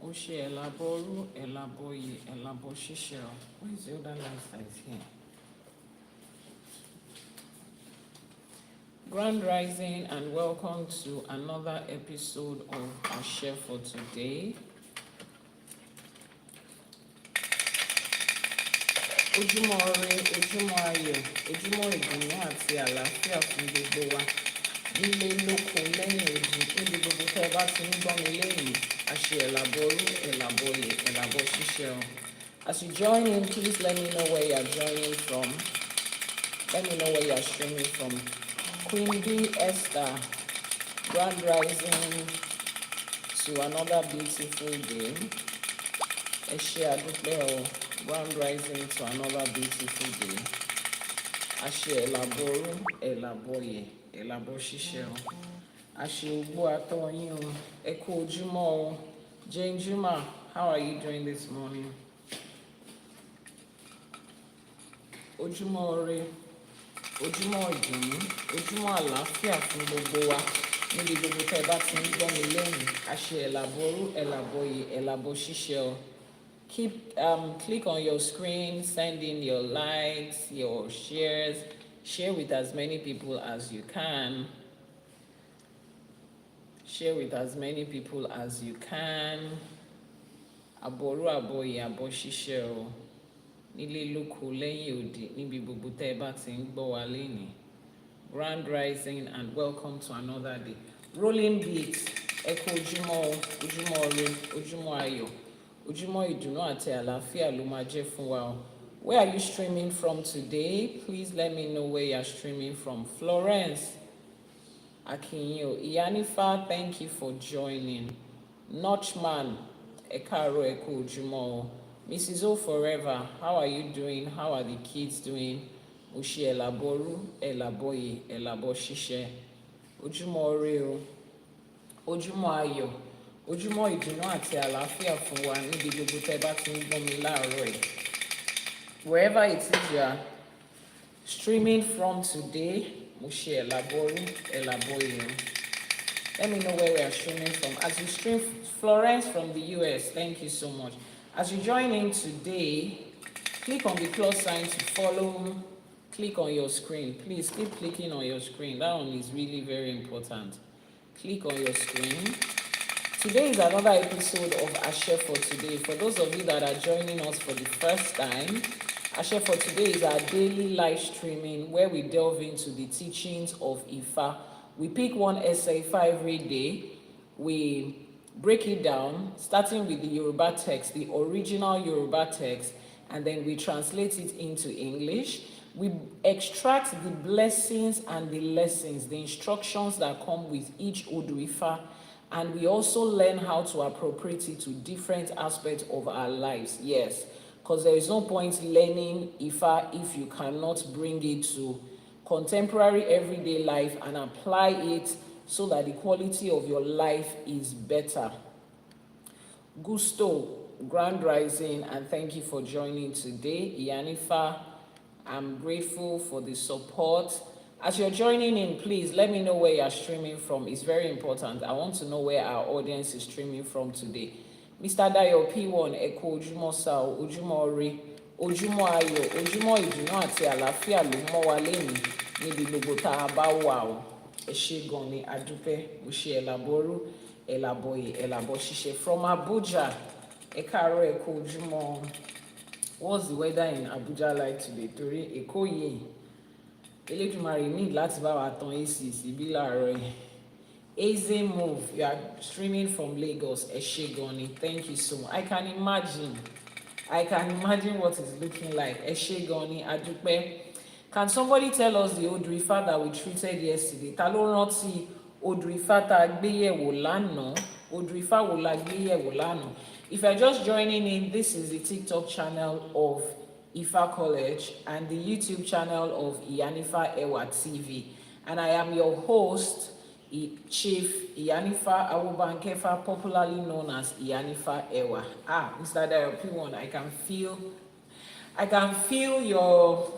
Oshe Àbọrú, Àbọyè, Àbọṣíṣẹ. Where is the other life that is here? Grand Rising and welcome to another episode of our share for today. Ojúmọ́ ire, ojúmọ́ ayọ̀, ojúmọ́ ìdùnnú àti àlàáfíà fún gbogbo wa. Nílé lóko lẹ́yìn odi, níbi gbogbo tẹ́ ẹ bá ti ń gbọ́ mi lẹ́yìn, àṣẹ Àbọrú, Àbọyè, Àbọṣíṣẹ. As you join in, please let me know where you are joining from. Let me know where you are streaming from. Queen B Esther, Grand Rising to another beautiful day. Ẹ ṣé àdúpẹ́ o. Grand Rising to another beautiful day. Àṣẹ Àbọrú, Àbọyè, Àbọṣíṣẹ. Àṣẹ Ògbó àtọyìn o. Ẹ kú ojúmọ́ o. Jane Juma, how are you doing this morning? Ojúmọ́ ire, ojúmọ́ ìdùnnú, ojúmọ́ àlàáfíà fún gbogbo wa. Níbi gbogbo tẹ́ ẹ bá ti ń gbọ́ mi lẹ́yìn. Àṣẹ Àbọrú, Àbọyè, Àbọṣíṣẹ. Click on your screen, send in your likes, your shares, share with as many people as you can. Share with as many people as you can. Àbọrú, Àbọyè, Àbọṣíṣẹ o. Nílé lóko lẹ́yìn odi, níbi gbogbo tẹ́ ẹ bá ti ń gbọ́ wa lénìí. Grand Rising and welcome to another day. Rolling beat, ẹ kú ojúmọ́ o, ojúmọ́ ire, ojúmọ́ ayọ̀. Ojúmọ́ ìdùnnú àti àlàáfíà ló máa jẹ́ fún wa o. Where are you streaming from today? Please let me know where you are streaming from. Florence Akinyo, Iyanifa, thank you for joining. Notchman, ẹ káàárọ̀, ẹ kú ojúmọ́ o. Mrs. O Forever, how are you doing? How are the kids doing? Oshe Àbọrú, Àbọyè, Àbọṣíṣẹ. Ojúmọ́ ire o. Ojúmọ́ ayọ̀. Ojúmọ́ ìdùnnú àti àlàáfíà fún wa níbi gbogbo tẹ́ bá ti ń gbọ́ mi láàárọ̀ yìí. Wherever it is you are streaming from today, mo ṣe Àbọrú, Àbọyè. Let me know where we are streaming from. As you stream, Florence from the US, thank you so much. As you join in today, click on the plus sign to follow. Click on your screen. Please keep clicking on your screen. That one is really very important. Click on your screen. Today is another episode of Ashe for Today. For those of you that are joining us for the first time, Ashe for Today is our daily live streaming where we delve into the teachings of Ifa. We pick one essay Ifa every day. We break it down, starting with the Yoruba text, the original Yoruba text, and then we translate it into English. We extract the blessings and the lessons, the instructions that come with each Odù Ifá. And we also learn how to appropriate it to different aspects of our lives. Yes, because there is no point learning Ifa if you cannot bring it to contemporary everyday life and apply it so that the quality of your life is better. Gusto, Grand Rising, and thank you for joining today. Iyanifa, I'm grateful for the support. As you're joining in, please let me know where you're streaming from. It's very important. I want to know where our audience is streaming from today. Mr. Dayo P1, ẹ kú ojúmọ́ sá o, ojúmọ́ ire, ojúmọ́ ayọ̀, ojúmọ́ ìdùnnú àti àlàáfíà ló mọ́ wa lénìí níbi gbogbo tá a bá wà o. Ẹ ṣé gan ni, adúpẹ́, Oshe Àbọrú, Àbọyè, Àbọṣíṣẹ. From Abuja, ẹ káàárọ̀, ẹ kú ojúmọ́. What's the weather in Abuja like today? Torí Èkó yìí. Elédùmarè need láti bá wa tan AC síbí láàárọ̀ yìí. Easy move, you are streaming from Lagos. Ẹ ṣé gan ni, thank you so much. I can imagine what it's looking like. Ẹ ṣé gan ni, adúpẹ́. Can somebody tell us the Odù Ifá that we treated yesterday? Ta ló rántí Odù Ifá tá a gbé yẹ̀wò lánàá? Odù Ifá wo la gbé yẹ̀wò lánàá? If you're just joining in, this is the TikTok channel of Ifa College and the YouTube channel of Iyanifa Ewa TV. And I am your host, Chief Iyanifa Ewa, popularly known as Iyanifa Ewa. Mr. Dayo P1, I can feel your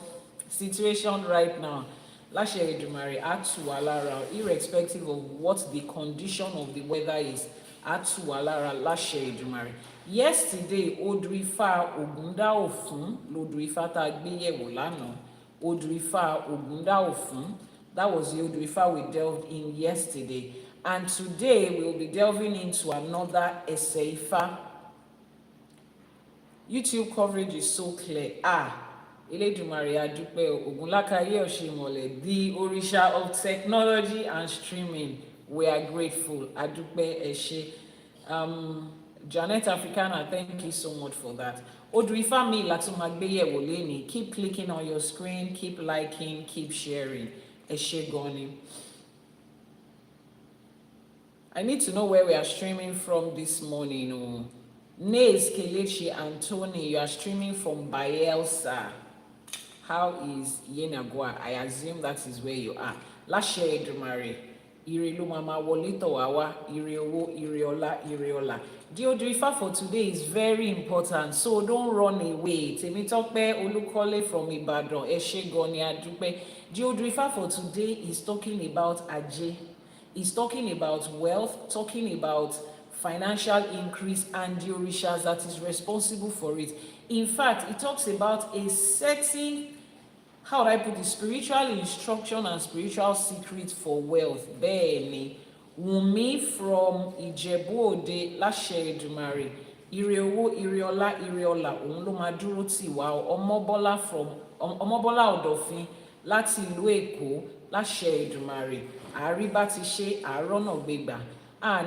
situation right now. Elédùmarè á tù wá lára, irrespective of what the condition of the weather is. atuwalara láṣẹ Èdùmàrè. Yesterday Odù Ifá Ogunda Ofun l'Odù Ifá tá gbé yẹ̀wò lánàá. Odù Ifá Ogunda Ofun, that was the Odù Ifá we delved in yesterday, and today we will be delving into another ÌṢÄÉ Ifá. YouTube coverage is so clear. Elédùmarè adúpẹ́ Ògúnlákayé Ọ̀ṣìmọ̀lẹ̀, the Orisha of technology and streaming. We are grateful. Adúpẹ́ ẹ ṣé. Janet Africana, thank you so much for that. Odù Ifá mi la tún máa gbé yẹ̀wò lénìí. Keep clicking on your screen, keep liking, keep sharing. Ẹ ṣé gan ni. I need to know where we are streaming from this morning. Nays Kelechi Anthony, you are streaming from Bayelsa. How is Yenagua? I assume that is where you are. Láṣẹ Èdùmàrè, ire ló máa máa wọlé tọ̀ wá wá, ire owó, ire ọlá, ire ọlá. The Odù Ifá for today is very important, so don't run away. Temitope Olukole from Ibadan, ẹ ṣé gan ni adúpẹ́. The Odù Ifá for today is talking about Ajé. It's talking about wealth, talking about financial increase and the orishas that is responsible for it. In fact, it talks about a certain, how do I put it, spiritual instruction and spiritual secret for wealth. Bẹ́ẹ̀ni, Wùnmí from Ìjẹ̀bú-Òde, láṣẹ Èdùmàrè, ire owó, ire ọlá, ire ọlá, òun ló máa dúró tì wá. Ọmọbọ́lá Ọ̀dọ̀fin láti ìlú Èkó, láṣẹ Èdùmàrè, àríbá ti ṣe àárọ̀nà gbégbà.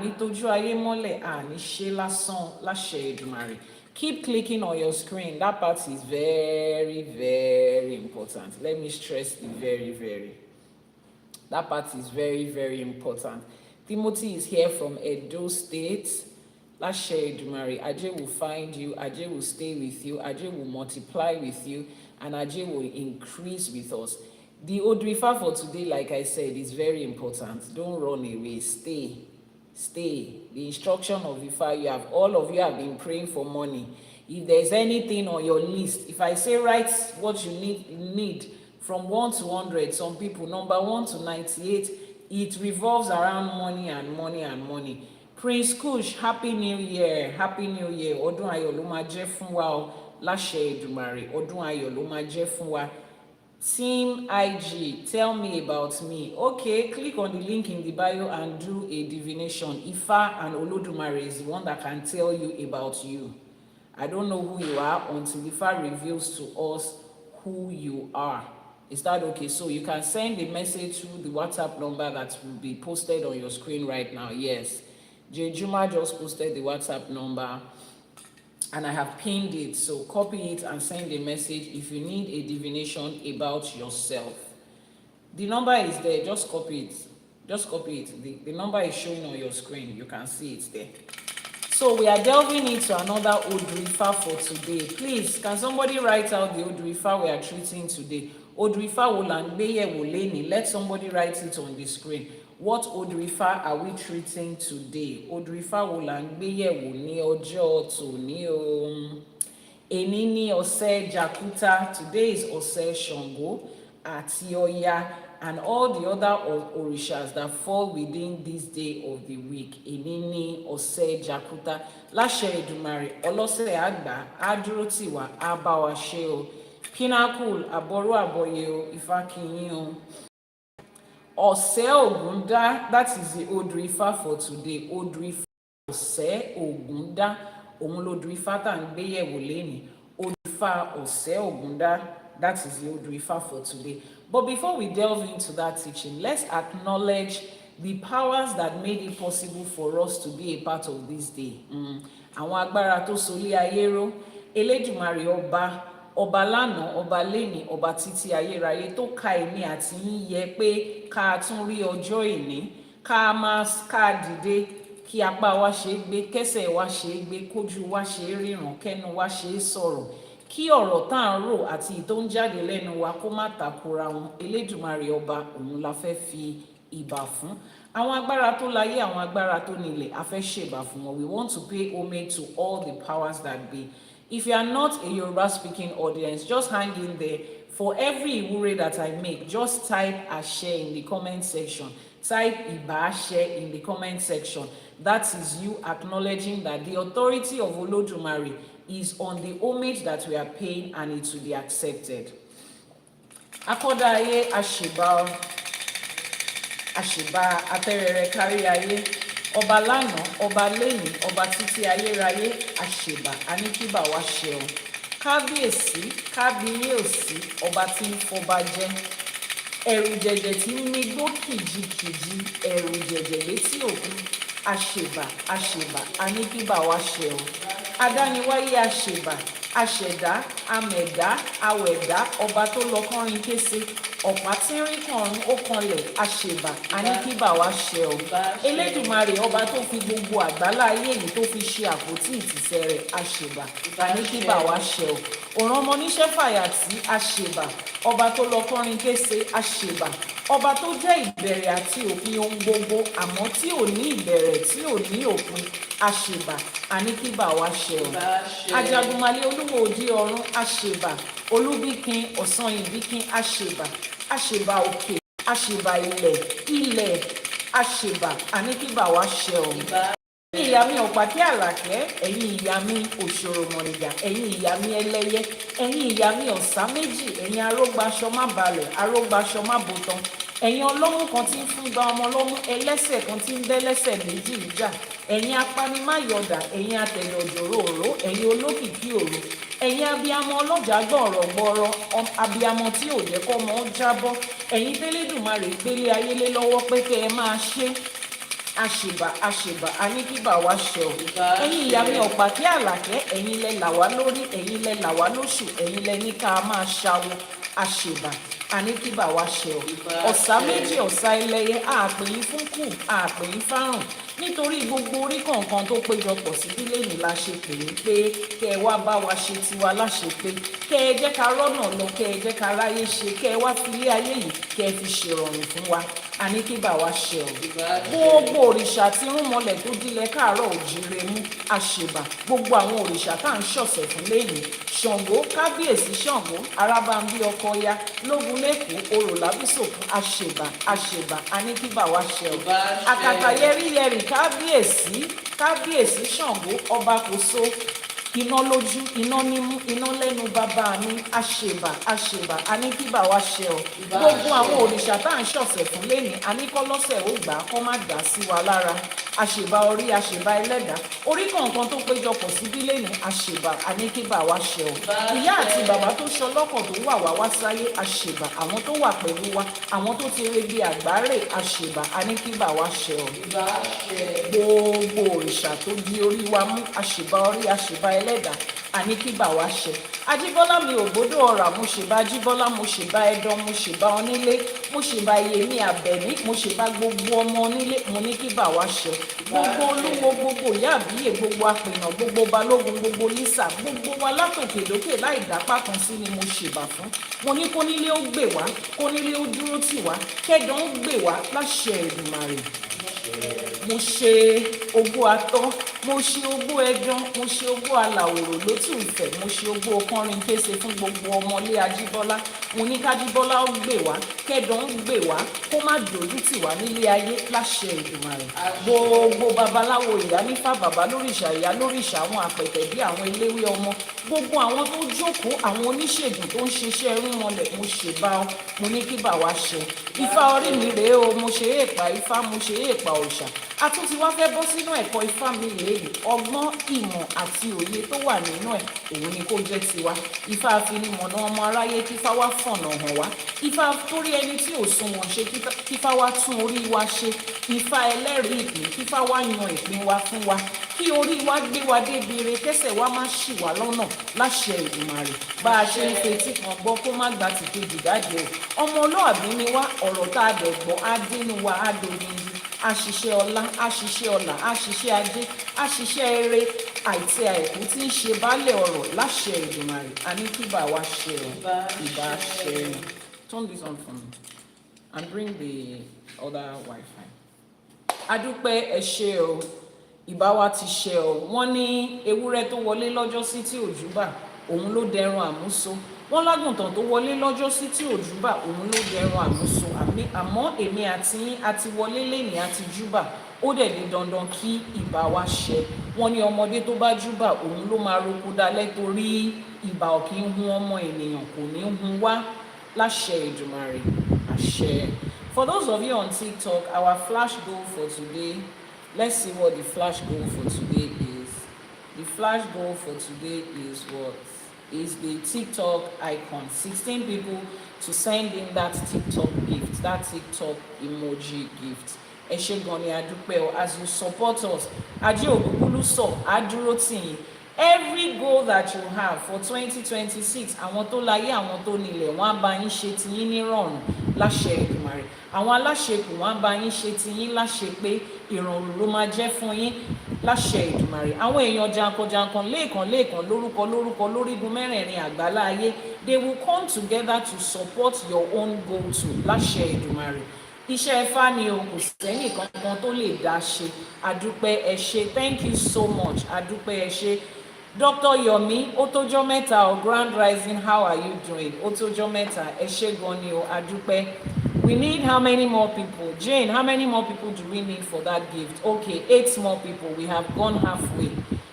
Ní tójú ayé mọ́lẹ̀, ní ṣe lásán, láṣẹ Èdùmàrè. Keep clicking on your screen. That part is very, very important. Let me stress the very, very. That part is very, very important. Timothy is here from Edo State. Láṣẹ Èdùmàrè, Ajé will find you, Ajé will stay with you, Ajé will multiply with you, and Ajé will increase with us. The Odù Ifá for today, like I said, is very important. Don't run away. Stay. The instruction of Ifá, all of you have been praying for money. If there's anything on your list, if I say write what you need from 1 to 100, some people number 1 to 98, it revolves around money and money and money. Prince Kush, Happy New Year. Happy New Year. Ọdún ayọ̀ ló máa jẹ́ fún wa o, láṣẹ Èdùmàrè. Ọdún ayọ̀ ló máa jẹ́ fún wa. Team IG, tell me about me. Okay, click on the link in the bio and do a divination. Ifá and Olódùmarè is the one that can tell you about you. I don't know who you are until Ifá reveals to us who you are. Is that okay? So you can send a message to the WhatsApp number that will be posted on your screen right now. Yes, Jejuma just posted the WhatsApp number and I have pinned it, so copy it and send a message if you need a divination about yourself. The number is there, just copy it. The number is showing on your screen, you can see it there. So we are delving into another Odù Ifá for today. Please, can somebody write out the Odù Ifá we are treating today? Odù Ifá wo là ń gbé yẹ̀wò lénìí? Let somebody write it on the screen. What Odù Ifá are we treating today? Odù Ifá wo là ń gbé yẹ̀wò ní ọjọ́ tòní o? Èní ni ọ̀sẹ̀ Jàkútà. Today is ọ̀sẹ̀ Ṣàngó àti Ọya and all the other orishas that fall within this day of the week. Èní ni ọ̀sẹ̀ Jàkútà. Láṣẹ Èdùmàrè, ọlọ́sẹ̀ àgbà á dúró tì wá, á bá wa ṣe o. Pinnacle, Àbọrú Àbọyè o, Ifá kí yín o. Ọ̀sẹ̀ Ogunda, that is the Odù Ifá for today. Odù Ifá ọ̀sẹ̀ Ogunda, òun l'Odù Ifá tá ń gbé yẹ̀wò lénìí. Odù Ifá ọ̀sẹ̀ Ogunda, that is the Odù Ifá for today. But before we delve into that teaching, let's acknowledge the powers that made it possible for us to be a part of this day. Àwọn agbára tó solé ayé ró, Elédùmarè ọba lánàá, ọba lénìí, ọba títí ayérayé tó ka èmi àti yín yẹ pé ká tún rí ọjọ́ ìní, ká dìde, kí apá wa ṣe é gbé, kẹ́sẹ̀ wa ṣe é gbé, kójú wa ṣe é ríran, kẹ́nu wa ṣe é sọ̀rọ̀, kí ọ̀rọ̀ tá à ń rò àti ìtó ń jáde lẹ́nu wa kó má takora wọn. Elédùmarè ọba, òun la fẹ́ fi ìbà fún. Àwọn agbára tó láyé, àwọn agbára tó nílẹ̀, a fẹ́ ṣèbà fún wọn. We want to pay homage to all the powers that be. If you are not a Yoruba speaking audience, just hang in there. For every Iwure that I make, just type Àṣẹ in the comment section. Type Ìbà Àṣẹ in the comment section. That is you acknowledging that the authority of Olódùmarè is on the homage that we are paying, and it will be accepted. Akọ́dá ayé àṣìbá atẹ́rẹrẹ kárí ayé, ọba lánàá, ọba lẹ́yìn, ọba títí ayérayé, àṣìbá aníkíbà wá ṣe o. Kábíyèsí, kábíyèsí, ọba tí ń fọba jẹ, ẹ̀rù jẹ̀jẹ̀ tí ń migbó kìjikìji, ẹ̀rù jẹ̀jẹ̀ létí òkun, àṣìbá aníkíbà wá ṣe o. Adániwáyé àṣìbá, àṣẹ̀dá, amẹ̀dá, awẹ̀dá, ọba tó lọ kọrin kése, ọ̀pá tí ń rí kọ̀ọ̀run ó kanlẹ̀, àṣìbá aníkíbà wá ṣe o. Elédùmarè ọba tó fi gbogbo àgbálá ayé yìí tó fi ṣe àpótí ìtìsẹ̀ rẹ̀, àṣìbá aníkíbà wá ṣe o. Òràn ọmọ oníṣẹ́ fàyàtì, àṣìbá ọba tó lọ kọrin kése, àṣìbá ọba tó jẹ́ ìbẹ̀rẹ̀ àti òpin ohun gbogbo, àmọ́ tí ò ní ìbẹ̀rẹ̀ tí ò ní òpin, àṣìbá aníkíbà wá ṣe o. Ajagunmalé olúwo òdi ọ̀run, àṣìbá olúbíkin ọ̀sán ìbíkin, àṣìbá òkè, àṣìbá ilẹ̀, àṣìbá aníkíbà wá ṣe o. Ẹ̀yin ìyá mi ọ̀pàkí àlàkẹ́, ẹ̀yin ìyá mi òṣòro mọ̀nìjà, ẹ̀yin ìyá mi ẹlẹ́yẹ, ẹ̀yin ìyá mi ọ̀sá méjì, ẹ̀yin arógbaṣọ má balẹ̀, arógbaṣọ má bòtán, ẹ̀yin ọlọ́mú kan tí ń fún gba ọmọ lọ́mú, ẹlẹ́sẹ̀ kan tí ń bẹ́lẹ́sẹ̀ méjì níjà, ẹ̀yin apanimáyọ̀dà, ẹ̀yin atẹ̀dọ̀jọ̀rọ̀ òró, ẹ̀yin olókìkí òru, ẹ̀yin abiyamọ ọlọ́jà gbọ̀rọ̀gbọ̀rọ̀, abiyamọ tí ò jẹ́ kọ́mọ ó jábọ́, ẹ̀yin tẹ́lẹ́dùmarè gbélé ayé lé lọ́wọ́ pé kẹ́ ẹ máa ṣe. Àṣìbá aníkíbà wá ṣe o. Ẹ̀yin ìyá mi ọ̀pàkí àlàkẹ́, ẹ̀yin lẹ là wá lórí, ẹ̀yin lẹ là wá lóṣù, ẹ̀yin lẹ ní ká máa ṣawo, àṣìbá aníkíbà wá ṣe o. Ọ̀sá méjì ọ̀sá ẹlẹ́yẹ, àpèyí fún kù, àpèyí fárùn, nítorí gbogbo orí kọ̀ọ̀kan tó péjọpọ̀ síbí lẹ́yìn la ṣe pè é pé kẹ́ ẹ wá bá wa ṣe tiwa láṣẹ pé kẹ́ ẹ jẹ́ ká rọ́nà lọ, kẹ́ ẹ jẹ́ ká ráyé ṣe, kẹ́ ẹ wá fi ilé ayé yìí kẹ́ ẹ fi ṣèrọ̀rùn fún wa, aníkíbà wá ṣe o. Gbogbo òrìṣà tí ń mọlẹ̀ tó dílẹ̀ káàárọ̀ òjíire mú, àṣìbá gbogbo àwọn òrìṣà tá à ń ṣọ̀sẹ̀ fún lẹ́yìn, Ṣàngó, kábíyèsí Ṣàngó, arábàmbí ọkọ ya, lógun lẹ́kọ̀ọ́, orò lábísòkun, àṣìbá aníkíbà wá ṣe o. Àkàtà yẹríyẹrì kábíyèsí Ṣàngó, ọba kò so, iná lójú, iná nímú, iná lẹ́nu bàbá mi, àṣìbá aníkíbà wá ṣe o. Gbogbo àwọn òrìṣà tá à ń ṣọ̀sẹ̀ fún lẹ́ni, aníkọ́lọ́sẹ̀ ó gbà á kọ́ má dà sí wa lára, àṣìbá orí, àṣìbá ẹlẹ́dàá, orí kọ̀ọ̀kan tó péjọpọ̀ síbí lẹ́ni, àṣìbá aníkíbà wá ṣe o. Ìyá àti bàbá tó ṣọlọ́kọ̀ tó wà sáyé, àṣìbá àwọn tó wà pẹ̀lú wa, àwọn tó ti rege àgbáre, àṣìbá aníkíbà wá ṣe o. Gbogbo òrìṣà tó di orí wa mú, àṣìbá orí, àṣìbá ẹlẹ́dàá, àníkíbà wá ṣe. Ajíbọ́lá mi ò gbọ́dọ̀ ọ̀rà, mo ṣe bá Ajíbọ́lá, mo ṣe bá ẹdán, mo ṣe bá onílé, mo ṣe bá Yèmí Àbẹ̀ní, mo ṣe bá gbogbo ọmọ onílé, mo ní kíbà wá ṣe. Gbogbo olúwo, gbogbo ìyá àbíyè, gbogbo apènà, gbogbo balógun, gbogbo lísà, gbogbo wa látòkè lókè láì dápá kan sí ni mo ṣèbà fún. Mo ní kónílé ó gbè wá, kónílé ó dúró tì wá, kẹ́dàn ó gbè wá láṣẹ Èdùmàrè. Mo ṣe ogún atọ́, mo ṣe ogún ẹdán, mo ṣe ogún alàwòrò lótú ìfẹ́, mo ṣe ogún ọkọrin kése fún gbogbo ọmọlé Ajíbọ́lá. Mo ní kájíbọ́lá ó gbè wá, kẹ́dàn ó gbè wá, kó má dojú tì wá nílé ayé láṣẹ Èdùmàrè. Gbogbo babaláwo, Iyanifa, bàbá lóríṣà, ìyá lóríṣà, àwọn àpẹ̀tẹ̀ bí àwọn eléwé ọmọ, gbogbo àwọn tó jókòó, àwọn oníṣègùn tó ń ṣiṣẹ́ irúnmọlẹ̀, mo ṣèbá ọ, mo ní kíbà wá ṣe. Ifá orí mi rèé o, mo ṣe èèpà Ifá, mo ṣe èèpà òòṣà. A tún ti wá fẹ́ bọ́ sínú ẹ̀kọ́ Ifá mi lèyí, ọgbọ́n, ìmọ̀ àti òye tó wà nínú ẹ̀, òun ni kó jẹ́ tiwa. Ifá afinimọ̀nà ọmọ aráyé, kífá wá fọ̀nà hàn wá. Ifá torí ẹni tí ò sunwọ̀n ṣe, kífá wá tún orí wa ṣe. Ifá ẹlẹ́rìí ìpín, kífá wá yan ìpín wa fún wa. Kí orí wa gbé wa débi ire, kẹ́sẹ̀ wa má ṣì wá lọ́nà láṣẹ Èdùmàrè. Bá a ṣe ń fetí kan gbọ́ kó má gba tìkejì jáde o. Ọmọ olóàbí ni wá, ọ̀rọ̀ tá a dẹ̀ gbọ́ á dénú wa, á dodindi. Àṣìṣe ọlá, àṣìṣe ọlà, àṣìṣe ajé, àṣìṣe eré àìtí àìkú tí ń ṣe baálẹ̀ ọ̀rọ̀ láṣẹ Èdùmàrè. Àníkíbà wá ṣe o, ìbá ṣe o. Turn this on for me and bring the other Wi-Fi. Adúpẹ́ ẹ ṣé o, ìbá wa ti ṣe o. Wọ́n ní ewúrẹ́ tó wọlé lọ́jọ́ sí tí òjú bà, òun ló dẹrun àmúso. Wọ́n lágùntàn tó wọlé lọ́jọ́ sí tí òjú bà, òun ló dẹrun àmúso. àmọ́ èmi àti wọlé lẹ́ni àti júbà ó dẹ̀ di dandan kí ìbà wa ṣẹ. Wọ́n ní ọmọdé tó bá júbà òun ló máa roko dalẹ̀ torí ìbà ò kì í hun ọmọ ènìyàn, kò ní hun wá láṣẹ Èdùmàrè àṣẹ. For those of you on TikTok, our flash goal for today, let's see what the flash goal for today is. The flash goal for today is what? Is the TikTok icon. 16 people to send in that TikTok gift, that TikTok emoji gift. Ẹ ṣé gan ni a dúpẹ́ o, as you support us. Ajé ògúngúlú sọ, á dúró tì yín. Every goal that you have for 2026, àwọn tó láyé, àwọn tó nílẹ̀, wọ́n á bá yín ṣe ti yín nírọ̀rùn láṣẹ Èdùmàrè. Àwọn aláṣẹkù wọ́n á bá yín ṣe ti yín láṣẹ pé ìrọ̀rùn ló máa jẹ́ fún yín láṣẹ Èdùmàrè. Àwọn èèyàn jankan-jankan lẹ́ẹ̀kan lórúkọ lórígun mẹ́rẹ̀ẹ̀rin àgbálá ayé, they will come together to support your own goal too láṣẹ Èdùmàrè. Iṣẹ́ Ifá ni o, kò sẹ́yìn kankan tó lè dá ṣe. Àdúpẹ́ ẹ ṣé, thank you so much. Àdúpẹ́ ẹ ṣé. Dr. Yomi, ó tójọ́ mẹ́ta o, Grand Rising, how are you doing? Ó tójọ́ mẹ́ta, ẹ ṣé gan ni o, àdúpẹ́. We need how many more people? Jane, how many more people do we need for that gift? Okay, 8 more people. We have gone halfway.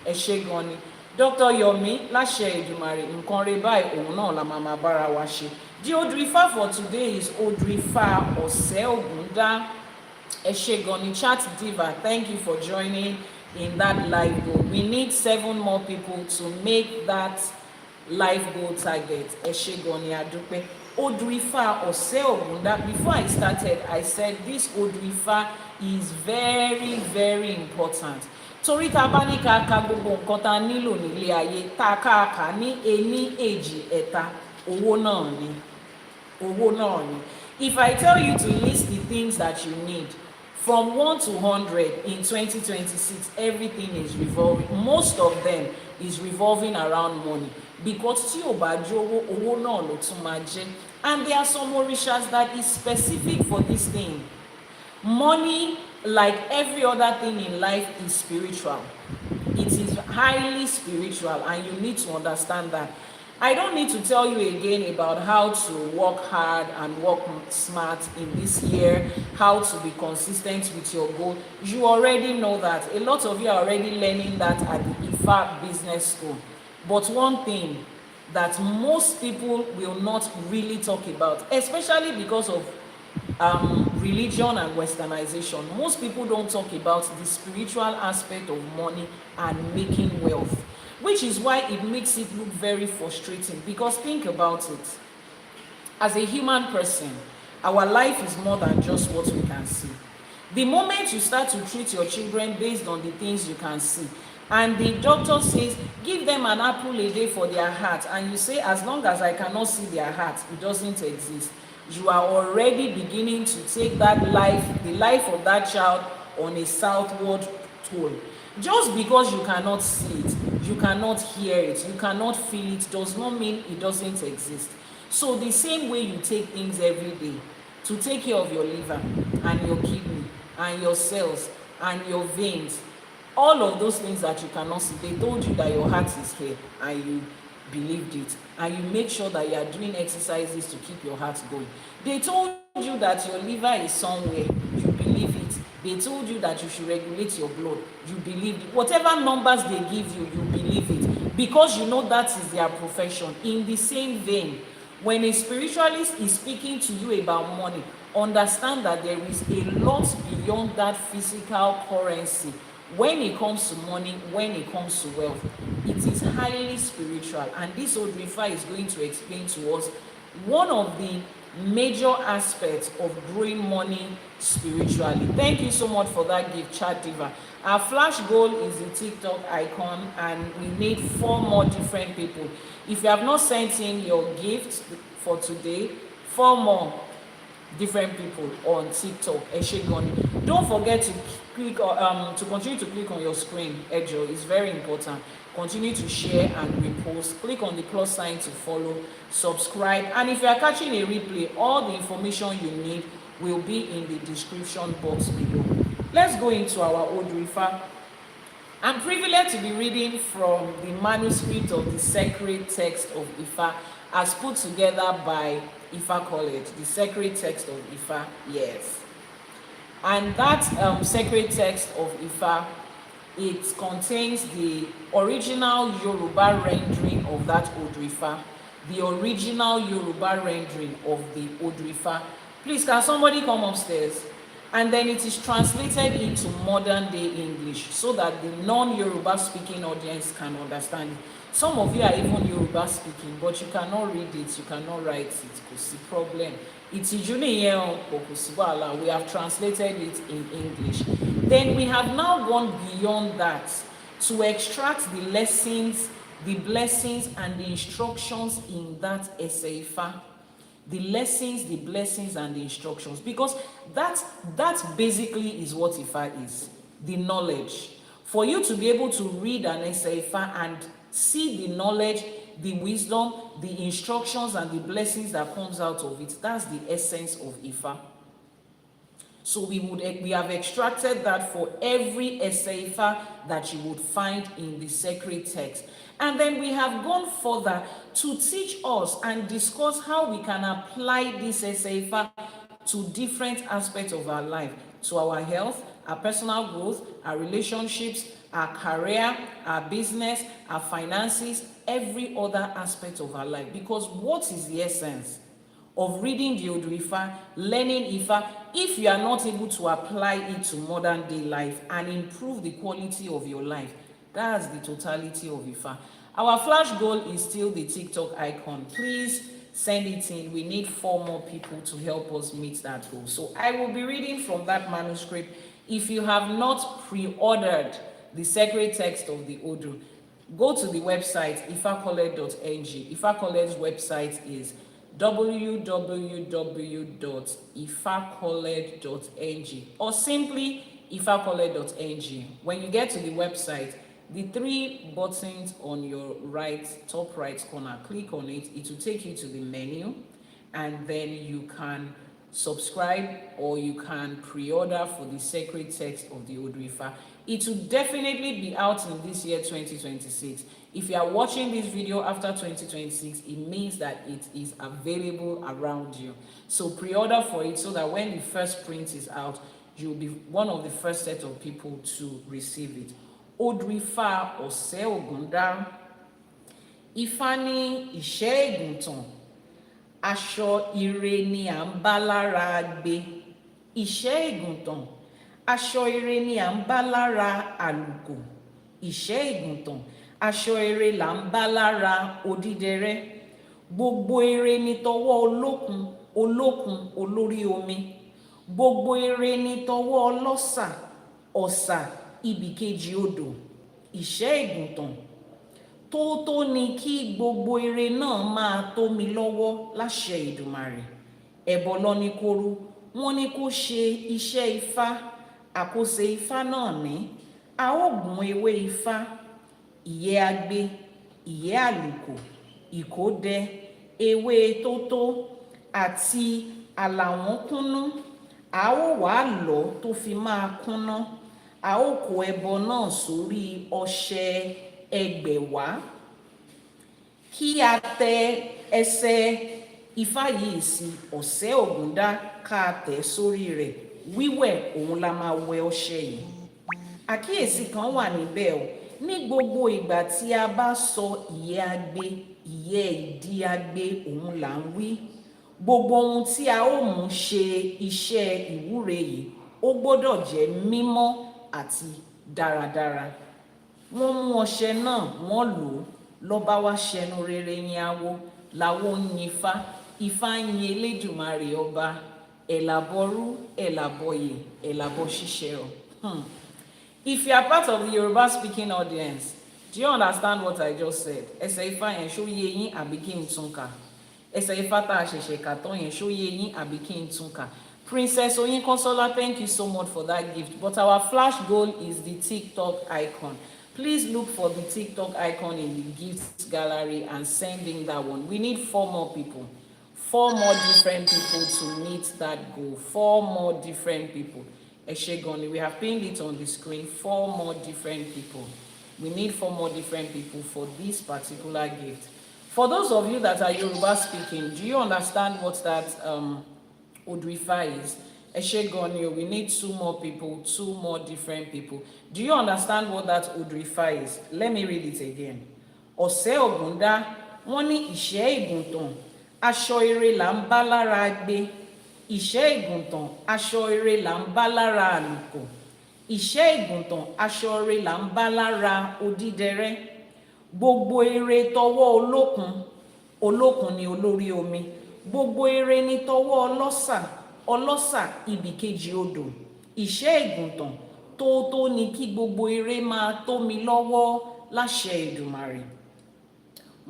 Ẹ ṣé gan ni. Dr. Yomi, láṣẹ Èdùmàrè, nǹkan rẹ báyìí òun náà la máa bára wa ṣe. The Odù Ifá for today is Odù Ifá ọ̀sẹ̀ Ogunda. Ẹ ṣé gan ni. Chat Diva, thank you for joining in that live goal. We need 7 more people to make that live goal target. Ẹ ṣé gan ni, a dúpẹ́. Odù Ifá ọ̀sẹ̀ Ogunda. Before I started, I said this Odù Ifá is very, very important. Torí tá bá ní ká ka gbogbo nǹkan tá nílò nílé ayé, tá ká ní ení, èjì, ẹ̀ta, owó náà ni. Owó náà ni. If I tell you to list the things that you need, from 1 to 100 in 2026, everything is revolving. Most of them is revolving around money. Because tí ò bá jówó, owó náà ló tún máa jẹ́. And there are some orishas that is specific for this thing. Money, like every other thing in life, is spiritual. It is highly spiritual, and you need to understand that. I don't need to tell you again about how to work hard and work smart in this year, how to be consistent with your goal. You already know that. A lot of you are already learning that at the Ifá Business School. But one thing that most people will not really talk about, especially because of religion and westernization, most people don't talk about the spiritual aspect of money and making wealth. Which is why it makes it look very frustrating. Because think about it. As a human person, our life is more than just what we can see. The moment you start to treat your children based on the things you can see, and the doctor says, give them an apple a day for their heart, and you say, as long as I cannot see their heart, it doesn't exist. You are already beginning to take that life, the life of that child, on a southward toll. Just because you cannot see it, you cannot hear it, you cannot feel it, does not mean it doesn't exist. So the same way you take things every day to take care of your liver and your kidney and your cells and your veins, all of those things that you cannot see, they told you that your heart is here and you believed it, and you make sure that you are doing exercises to keep your heart going. They told you that your liver is somewhere, you believe it. They told you that you should regulate your blood, you believe it. Whatever numbers they give you, you believe it, because you know that is their profession. In the same vein, when a spiritualist is speaking to you about money, understand that there is a lot beyond that physical currency. When it comes to money, when it comes to wealth, it is highly spiritual. And this Odù Ifá is going to explain to us one of the major aspects of growing money spiritually. Thank you so much for that gift, Chat Diva. Our flash goal is the TikTok icon, and we need 4 more different people. If you have not sent in your gift for today, 4 more different people on TikTok. Don't forget to click to continue to click on your screen. Ejo is very important. Continue to share and repost. Click on the plus sign to follow, subscribe, and if you are catching a replay, all the information you need will be in the description box below. Let's go into our Odù Ifá. I'm privileged to be reading from the manuscript of the sacred text of Ifá, as put together by Ifa College, the sacred text of Ifa, yes. And that sacred text of Ifa, it contains the original Yoruba rendering of that Odù Ifá, the original Yoruba rendering of the Odù Ifá. Please, can somebody come upstairs? And then it is translated into modern day English so that the non-Yoruba speaking audience can understand it. Some of you are even Yoruba speaking, but you cannot read it, you cannot write it. It's the problem. It's usually we have translated it in English. Then we have now gone beyond that to extract the lessons, the blessings, and the instructions in that Ẹsẹ̀ Ifá. The lessons, the blessings, and the instructions, because that basically is what Ifa is, the knowledge. For you to be able to read an Ẹsẹ̀ Ifá and see the knowledge, the wisdom, the instructions, and the blessings that comes out of it, that's the essence of Ifa. So we have extracted that for every Ẹsẹ̀ Ifá that you would find in the sacred text. And then we have gone further to teach us and discuss how we can apply this Ẹsẹ̀ Ifá to different aspects of our life, to our health, our personal growth, our relationships, our career, our business, our finances, every other aspect of our life. Because what is the essence of reading the Odù Ifá, learning Ifa, if you are not able to apply it to modern day life and improve the quality of your life? That's the totality of Ifa. Our flash goal is still the TikTok icon. Please send it in. We need 4 more people to help us meet that goal. So I will be reading from that manuscript. If you have not pre-ordered the sacred text of the Odù, go to the website ifacollege.ng. Ifa College website is www.ifacollege.ng or simply ifacollege.ng. When you get to the website, the 3 buttons on your top right corner, click on it. It will take you to the menu, and then you can subscribe or you can pre-order for the sacred text of the Odù Ifá. It will definitely be out in this year 2026. If you are watching this video after 2026, it means that it is available around you. So pre-order for it so that when the first print is out, you'll be one of the first set of people to receive it. Odù Ifá ọ̀sẹ̀ Ogunda. Ifá ní ìṣẹ́ ìgùntàn, aṣọ ire ni à ń bá lára gbé. Ìṣẹ́ ìgùntàn, aṣọ ire ni à ń bá lára àlùkò. Ìṣẹ́ ìgùntàn, aṣọ ire là ń bá lára odídẹrẹ́. Gbogbo ire ni tọwọ́ olókun, olókun olórí omi. Gbogbo ire ni tọwọ́ ọlọ́ṣà, ọ̀ṣà ibìkejì odò. Ìṣẹ́ ìgùntàn, tótó ni kí gbogbo ire náà máa tó mi lọ́wọ́ láṣẹ Èdùmàrè. Ẹbọ lọ ní kóru, wọ́n ní kó ṣe iṣẹ́ Ifá, àkóso Ifá náà ní. A ó gún ewé Ifá, ìyẹ́ agbé, ìyẹ́ àlùkò, ìkódẹ, ewé tótó àti àlàwọ́n kúnnú. A ó wá lọ̀ tó fi máa kúnná. A ó kó ẹbọ náà sórí ọṣẹ ẹgbẹ̀wá. Kí a tẹ ẹsẹ̀ Ifá yìí sí ọ̀sẹ̀ Ògúndá ká tẹ̀ sórí rẹ̀. Wíwẹ̀ òun la máa wẹ ọṣẹ yìí. Àkíyèsí kan wà níbẹ̀ o. Ní gbogbo ìgbà tí a bá sọ ìyẹ́ agbé, ìyẹ́ ìdí agbé òun là ń wí. Gbogbo ohun tí a ó mú ṣe iṣẹ́ ìwúre yìí ó gbọ́dọ̀ jẹ́ mímọ́ àti dáradára. Wọ́n mú ọṣẹ náà, wọ́n lò ó, lọ́ba wá ṣẹnu rere yin awo, làwo ń yin Ifá, Ifá ń yin Elédùmarè ọba, Àbọrú, Àbọyè, Àbọṣíṣẹ. If you are part of the Yoruba speaking audience, do you understand what I just said? Ẹsẹ̀ Ifá yẹn ṣó yé yín àbí kí n tún kà? Ẹsẹ̀ Ifá tá a ṣẹ̀ṣẹ̀ kà tán yẹn ṣó yé yín àbí kí n tún kà? Princess Oyinkansola, thank you so much for that gift. But our flash goal is the TikTok icon. Please look for the TikTok icon in the gifts gallery and send in that one. We need 4 more people. 4 more different people to meet that goal. 4 more different people. Eshegoni, we have pinned it on the screen. 4 more different people. We need 4 more different people for this particular gift. For those of you that are Yoruba speaking, do you understand what that Odù Ifá is? Eshegoni, we need 2 more people, 2 more different people. Do you understand what that Odù Ifá is? Let me read it again. Ọ̀sẹ̀ Ogunda, wọ́n ní ìṣẹ́ ìgùntàn, aṣọ ire là ń bá lára agbe. Ìṣẹ́ ìgùntàn, aṣọ ire là ń bá lára àlùkò. Ìṣẹ́ ìgùntàn, aṣọ ire là ń bá lára odídẹrẹ́. Gbogbo ire tọwọ́ olókun, olókun ni olórí omi. Gbogbo ire ni tọwọ́ ọlọ́ṣà, ọlọ́ṣà ibìkejì odò. Ìṣẹ́ ìgùntàn, tóótó ni kí gbogbo ire máa tó mi lọ́wọ́ láṣẹ Èdùmàrè.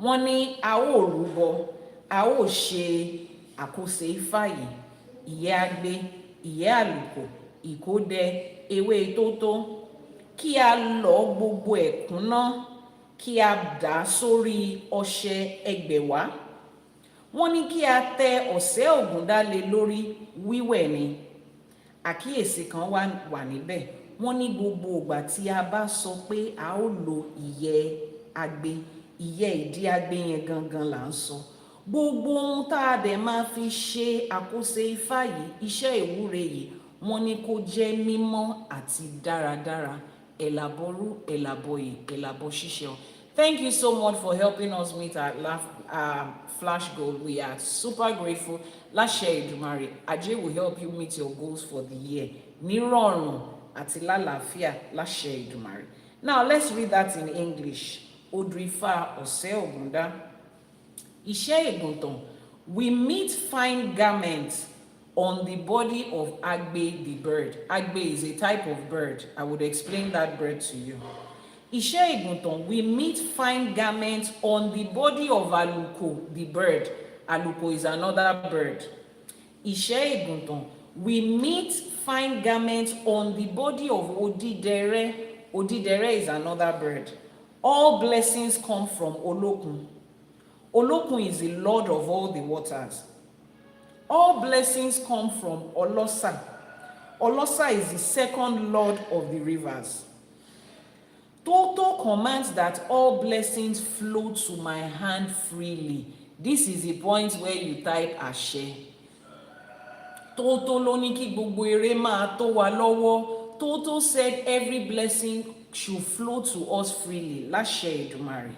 Wọ́n ní a ó rúbọ, a ó ṣe àkóso Ifá yìí. Ìyẹ́ agbe, ìyẹ́ àlùkò, ìkódẹ, ewé tótó. Kí a lọ gbogbo ẹ̀ kúnná, kí a dà sórí ọṣẹ ẹgbẹ̀wá. Wọ́n ní kí a tẹ ọ̀sẹ̀ Ògúndá lé lórí wíwẹ̀ ni. Àkíyèsí kan wà níbẹ̀. Wọ́n ní gbogbo ìgbà tí a bá sọ pé a ó lo ìyẹ́ agbe, ìyẹ́ ìdí agbe yẹn gangan là ń sọ. Gbogbo ohun tá a dẹ̀ máa fi ṣe àkóso Ifá yìí, iṣẹ́ ìwúre yìí, wọ́n ní kó jẹ́ mímọ́ àti dáradára. Àbọrú, Àbọyè, Àbọṣíṣẹ. Thank you so much for helping us meet our flash goal. We are super grateful. Láṣẹ Èdùmàrè, Ajé will help you meet your goals for the year. Nírọ̀rùn àti lálàáfíà láṣẹ Èdùmàrè. Now let's read that in English. Odù Ifá ọ̀sẹ̀ Ògúndá. Ìṣẹ́ ìgùntàn, we meet fine garments on the body of Agbe the bird. Agbe is a type of bird. I would explain that bird to you. Ìṣẹ́ ìgùntàn, we meet fine garments on the body of Àlùkò the bird. Àlùkò is another bird. Ìṣẹ́ ìgùntàn, we meet fine garments on the body of Odídẹrẹ́. Odídẹrẹ́ is another bird. All blessings come from Olókun. Olókun is the Lord of all the waters. All blessings come from Ọlọ́ṣà. Ọlọ́ṣà is the second Lord of the rivers. Toto commands that all blessings flow to my hand freely. This is the point where you type àṣẹ. Toto ló ní kí gbogbo ire máa tó wa lọ́wọ́. Toto said every blessing should flow to us freely. Láṣẹ Èdùmàrè.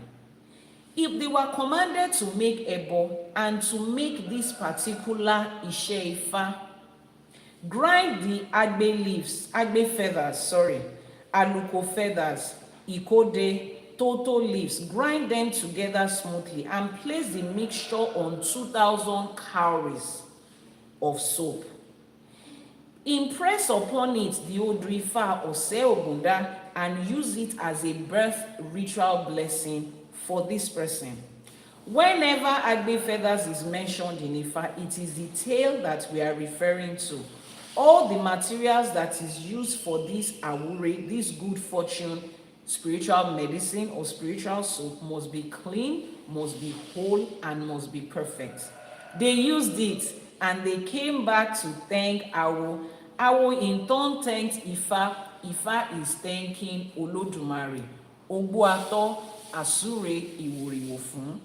If they were commanded to make ẹbọ and to make this particular Ìṣẹ́ Ifá, grind the agbe leaves, agbe feathers, àlùkò feathers, ìkódẹ, toto leaves, grind them together smoothly and place the mixture on 2,000 cowries of soap. Impress upon it the Odù Ifá ọ̀sẹ̀ Ògúndá and use it as a birth ritual blessing for this person. Whenever agbe feathers is mentioned in Ifá, it is the tail that we are referring to. All the materials that is used for this awure, this good fortune, spiritual medicine or spiritual soap must be clean, must be whole, and must be perfect. They used it and they came back to thank Awo. Awo in turn thanked Ifá. Ifá is thanking Olódùmarè. Ogbuato Asure Ìwòrìwò fún.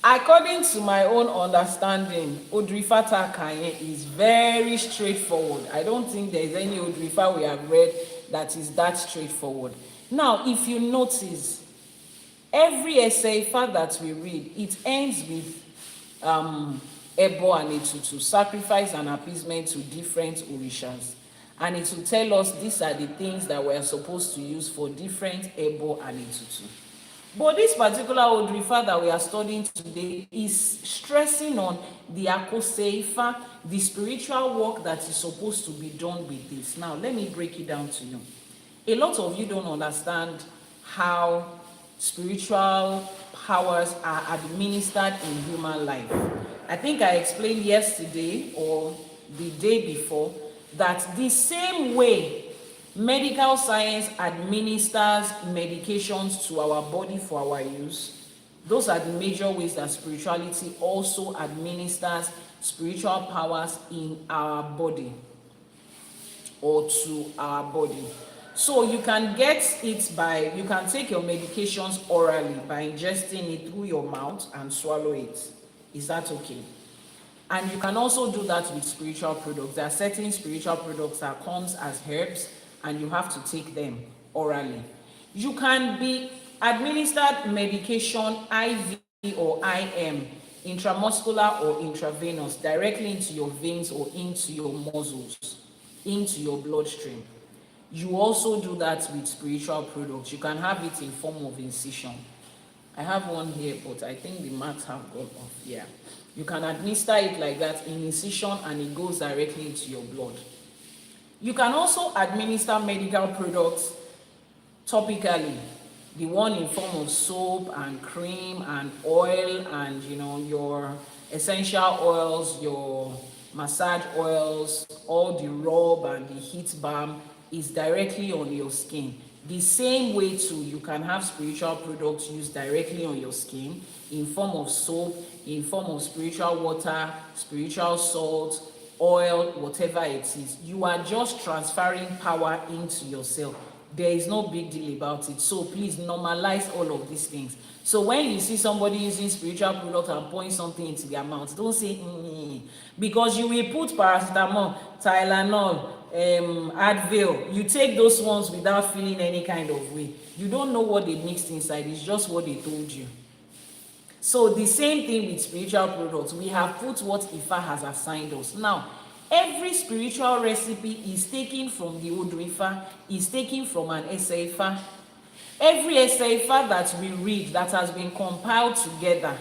According to my own understanding, Odù Ifá tá kà yẹn is very straightforward. I don't think there is any Odù Ifá we have read that is that straightforward. Now, if you notice, every Ẹsẹ̀ Ifá that we read, it ends with ẹbọ and ètùtù, sacrifice and appeasement to different orishas. And it will tell us these are the things that we are supposed to use for different ẹbọ and ètùtù. But this particular Odù Ifá that we are studying today is stressing on the Àkóso Ifá, the spiritual work that is supposed to be done with this. Now, let me break it down to you. A lot of you don't understand how spiritual powers are administered in human life. I think I explained yesterday or the day before that the same way medical science administers medications to our body for our use, those are the major ways that spirituality also administers spiritual powers in our body or to our body. So you can get it by, you can take your medications orally by ingesting it through your mouth and swallow it. Is that okay? And you can also do that with spiritual products. There are certain spiritual products that comes as herbs and you have to take them orally. You can be administered medication IV or IM, intramuscular or intravenous, directly into your veins or into your muscles, into your bloodstream. You also do that with spiritual products. You can have it in form of incision. I have one here, but I think the marks have gone off. Yeah. You can administer it like that in incision and it goes directly into your blood. You can also administer medical products topically. The one in form of soap and cream and oil and, you know, your essential oils, your massage oils, all the rub and the heat balm is directly on your skin. The same way too, you can have spiritual products used directly on your skin in form of soap, in form of spiritual water, spiritual salt, oil, whatever it is. You are just transferring power into yourself. There is no big deal about it. So please normalize all of these things. So when you see somebody using spiritual product and pouring something into their mouth, don't say because you will put paracetamol, Tylenol, Advil. You take those ones without feeling any kind of way. You don't know what they mixed inside. It's just what they told you. So the same thing with spiritual products. We have put what Ifa has assigned us. Now, every spiritual recipe is taken from the Odù Ifá, is taken from an EṣÄÉ Ifá. Every EṣÄÉ Ifá that we read that has been compiled together,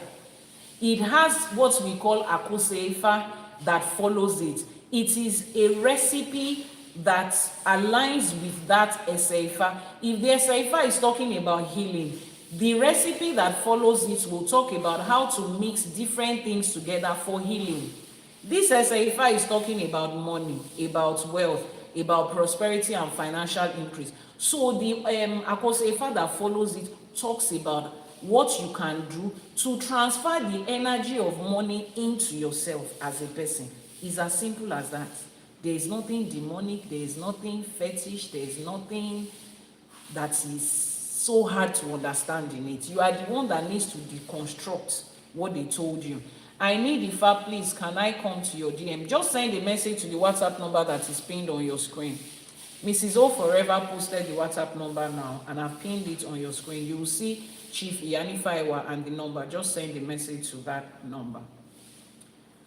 it has what we call Àkóso Ifá that follows it. It is a recipe that aligns with that EṣÄÉ Ifá. If the EṣÄÉ Ifá is talking about healing, the recipe that follows it will talk about how to mix different things together for healing. This EṣÄÉ Ifá is talking about money, about wealth, about prosperity and financial increase. So the Àkóso Ifá that follows it talks about what you can do to transfer the energy of money into yourself as a person. It's as simple as that. There is nothing demonic, there is nothing fetish, there is nothing that is so hard to understand in it. You are the one that needs to deconstruct what they told you. I need Ifa, please, can I come to your DM? Just send a message to the WhatsApp number that is pinned on your screen. Mrs. O Forever posted the WhatsApp number now, and I've pinned it on your screen. You will see Chief Iyanifa Ewa and the number. Just send a message to that number.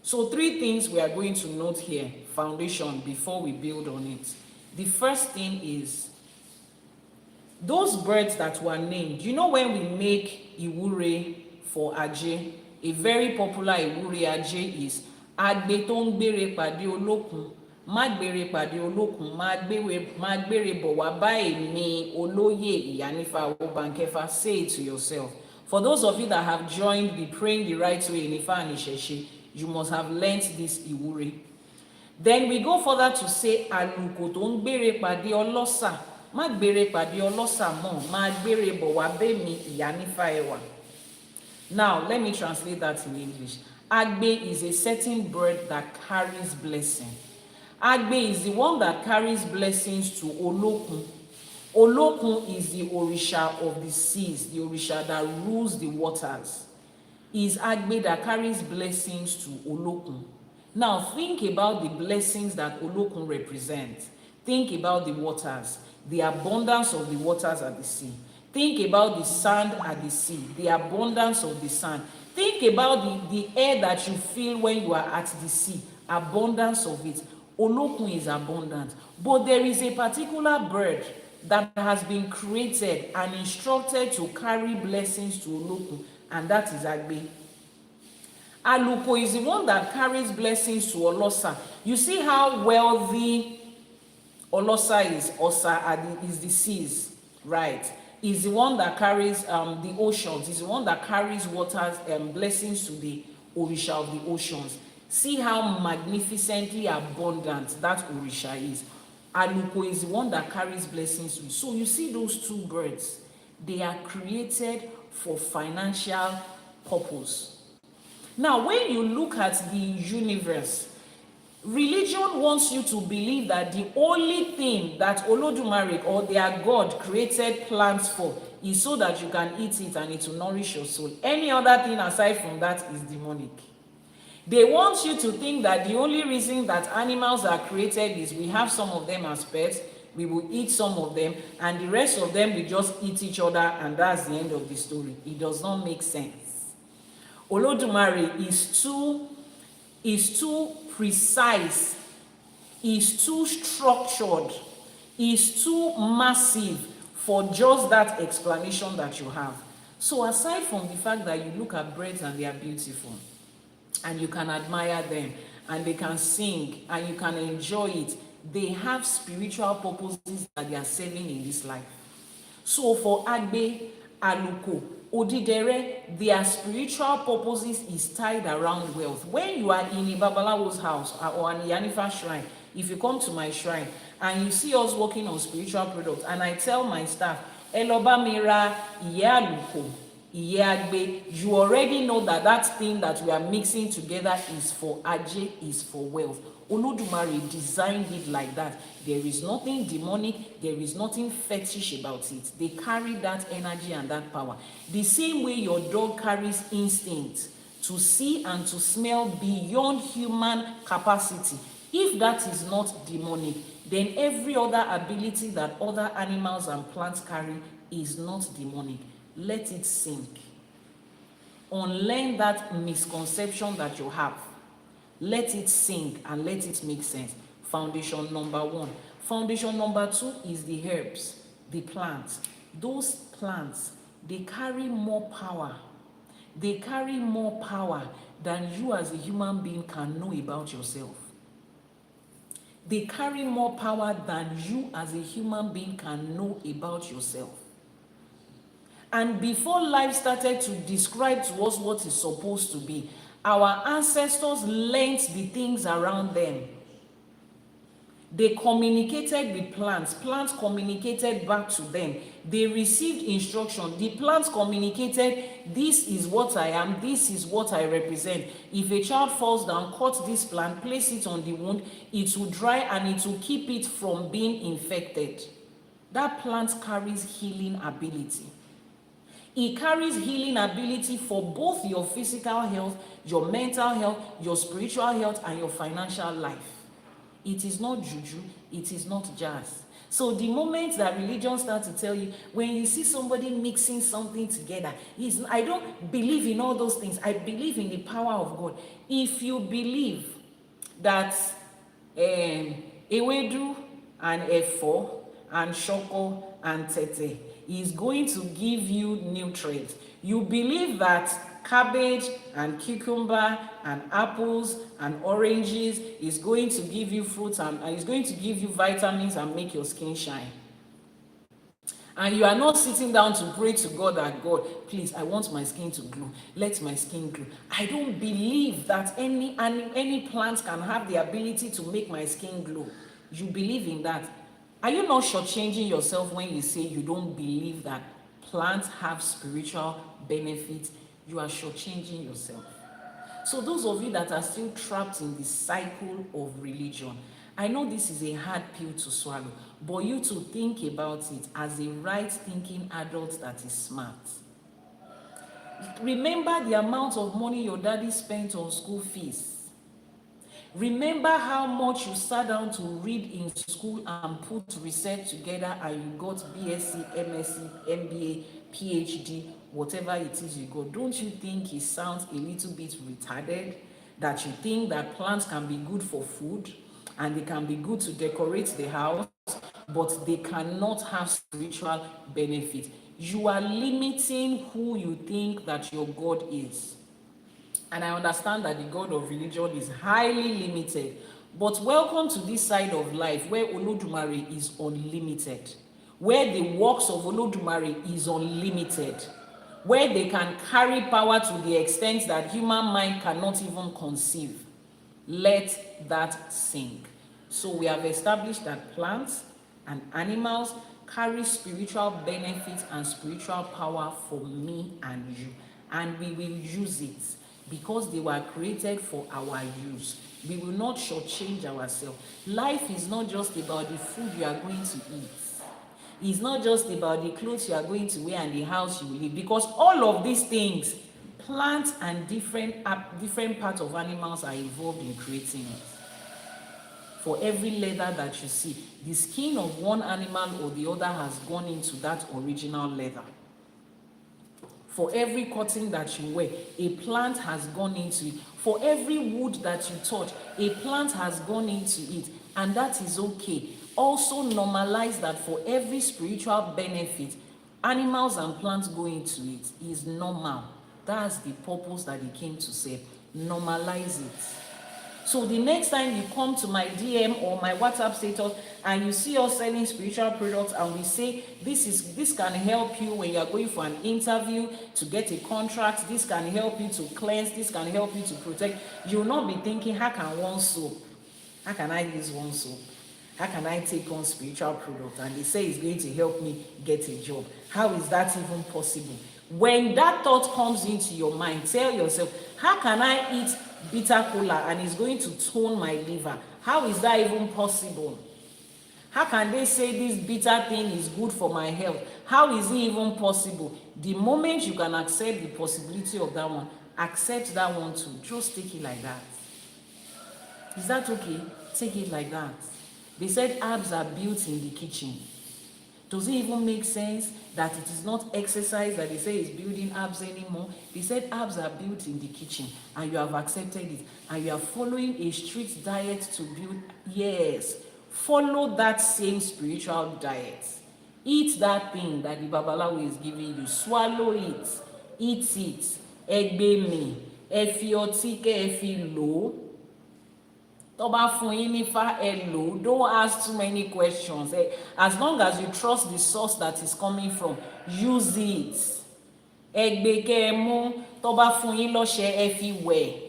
So 3 things we are going to note here, foundation, before we build on it. The first thing is, those birds that were named, you know when we make Iwure for Ajé, a very popular Iwure Ajé is Agbe tó ń gbére pàdé olókun, má gbére pàdé olókun, má gbére bọ̀ wá bá èmi olóyè Iyanifa Ewa. Say it to yourself. For those of you that have joined the Praying the Right Way in Ifa and ÌṢẸ́ṣe, you must have learnt this Iwure. Then we go further to say Àlùkò tó ń gbére pàdé ọlọ́ṣà, má gbére pàdé ọlọ́ṣà mọ́, má gbére bọ̀ wá bẹ́mi Iyanifa Ewa. Now, let me translate that in English. Agbe is a certain bird that carries blessing. Agbe is the one that carries blessings to Olókun. Olókun is the Orisha of the seas, the Orisha that rules the waters. Is Agbe that carries blessings to Olókun. Now, think about the blessings that Olókun represents. Think about the waters, the abundance of the waters at the sea. Think about the sand at the sea, the abundance of the sand. Think about the air that you feel when you are at the sea, abundance of it. Olókun is abundant. But there is a particular bird that has been created and instructed to carry blessings to Olókun, and that is Agbe. Àlùkò is the one that carries blessings to Ọlọ́ṣà. You see how wealthy Ọlọ́ṣà is. Ọ̀ṣà is the seas, right? Is the one that carries the oceans. Is the one that carries waters and blessings to the Orisha of the oceans. See how magnificently abundant that Orisha is. Àlùkò is the one that carries blessings to. So you see those 2 birds. They are created for financial purpose. Now, when you look at the universe, Religion wants you to believe that the only thing that Olódùmarè or their God created plants for is so that you can eat it and it will nourish your soul. Any other thing aside from that is demonic. They want you to think that the only reason that animals are created is we have some of them as pets, we will eat some of them, and the rest of them will just eat each other, and that's the end of the story. It does not make sense. Olódùmarè is too precise, is too structured, is too massive for just that explanation that you have. So aside from the fact that you look at birds and they are beautiful, and you can admire them, and they can sing, and you can enjoy it, they have spiritual purposes that they are serving in this life. So for Agbe, Aluko, Odidere, their spiritual purposes is tied around wealth. When you are in a Babalawo's house or an Iyanifa shrine, if you come to my shrine and you see us working on spiritual products, and I tell my staff, Eloba Mira, Iye Aluko, Iye Agbe, you already know that that thing that we are mixing together is for Aje, is for wealth. Olódùmarè designed it like that. There is nothing demonic, there is nothing fetish about it. They carry that energy and that power. The same way your dog carries instinct to see and to smell beyond human capacity. If that is not demonic, then every other ability that other animals and plants carry is not demonic. Let it sink. Unlearn that misconception that you have. Let it sink and let it make sense. Foundation number 1. Foundation number 2 is the herbs, the plants. Those plants, they carry more power. They carry more power than you as a human being can know about yourself. They carry more power than you as a human being can know about yourself. And before life started to describe to us what it's supposed to be, our ancestors learned the things around them. They communicated with plants. Plants communicated back to them. They received instruction. The plants communicated, this is what I am, this is what I represent. If a child falls down, cut this plant, place it on the wound, it will dry and it will keep it from being infected. That plant carries healing ability. It carries healing ability for both your physical health, your mental health, your spiritual health, and your financial life. It is not juju, it is not jazz. So the moment that religion starts to tell you, when you see somebody mixing something together, I don't believe in all those things. I believe in the power of God. If you believe that Ewedu and EP4 and Shoko and Tete is going to give you nutrients, you believe that cabbage and cucumber and apples and oranges is going to give you fruits and is going to give you vitamins and make your skin shine, and you are not sitting down to pray to God that, God, please, I want my skin to glow, let my skin glow. I don't believe that any plant can have the ability to make my skin glow. You believe in that. Are you not shortchanging yourself when you say you don't believe that plants have spiritual benefits? You are shortchanging yourself. So those of you that are still trapped in the cycle of religion, I know this is a hard pill to swallow, but you to think about it as a right-thinking adult that is smart. Remember the amount of money your daddy spent on school fees. Remember how much you sat down to read in school and put research together and you got BSc, MSc, MBA, PhD, whatever it is you got. Don't you think it sounds a little bit retarded that you think that plants can be good for food and they can be good to decorate the house, but they cannot have spiritual benefit? You are limiting who you think that your God is. And I understand that the God of religion is highly limited. But welcome to this side of life where Olódùmarè is unlimited, where the works of Olódùmarè is unlimited, where they can carry power to the extent that human mind cannot even conceive. Let that sink. So we have established that plants and animals carry spiritual benefits and spiritual power for me and you, and we will use it. because they were created for our use. We will not shortchange ourselves. Life is not just about the food you are going to eat. It's not just about the clothes you are going to wear and the house you will live, because all of these things, plants and different parts of animals are involved in creating it. For every leather that you see, the skin of one animal or the other has gone into that original leather. For every cotton that you wear, a plant has gone into it. For every wood that you touch, a plant has gone into it, and that is okay. Also normalize that for every spiritual benefit, animals and plants go into it is normal. That's the purpose that it came to say. Normalize it. So the next time you come to my DM or my WhatsApp status and you see us selling spiritual products and we say this can help you when you are going for an interview to get a contract, this can help you to cleanse, this can help you to protect, you will not be thinking, how can one soap? How can I use one soap? How can I take on spiritual product and they say it's going to help me get a job? How is that even possible? When that thought comes into your mind, tell yourself, how can I eat bitter cola and it's going to tone my liver? How is that even possible? How can they say this bitter thing is good for my health? How is it even possible? The moment you can accept the possibility of that one, accept that one too. Just take it like that. Is that okay? Take it like that. They said herbs are built in the kitchen. Does it even make sense that it is not exercise that they say is building herbs anymore? They said herbs are built in the kitchen and you have accepted it and you are following a strict diet to build. Yes, follow that same spiritual diet. Eat that thing that the Babalawo is giving you. Swallow it. Eat it. Egbe mi. Efi otike efi lo. Toba fún Iyanifa Ewa, don't ask too many questions. As long as you trust the source that is coming from, use it. Egbe ke mu, toba fún yin lọ́ṣẹ efi wẹ̀.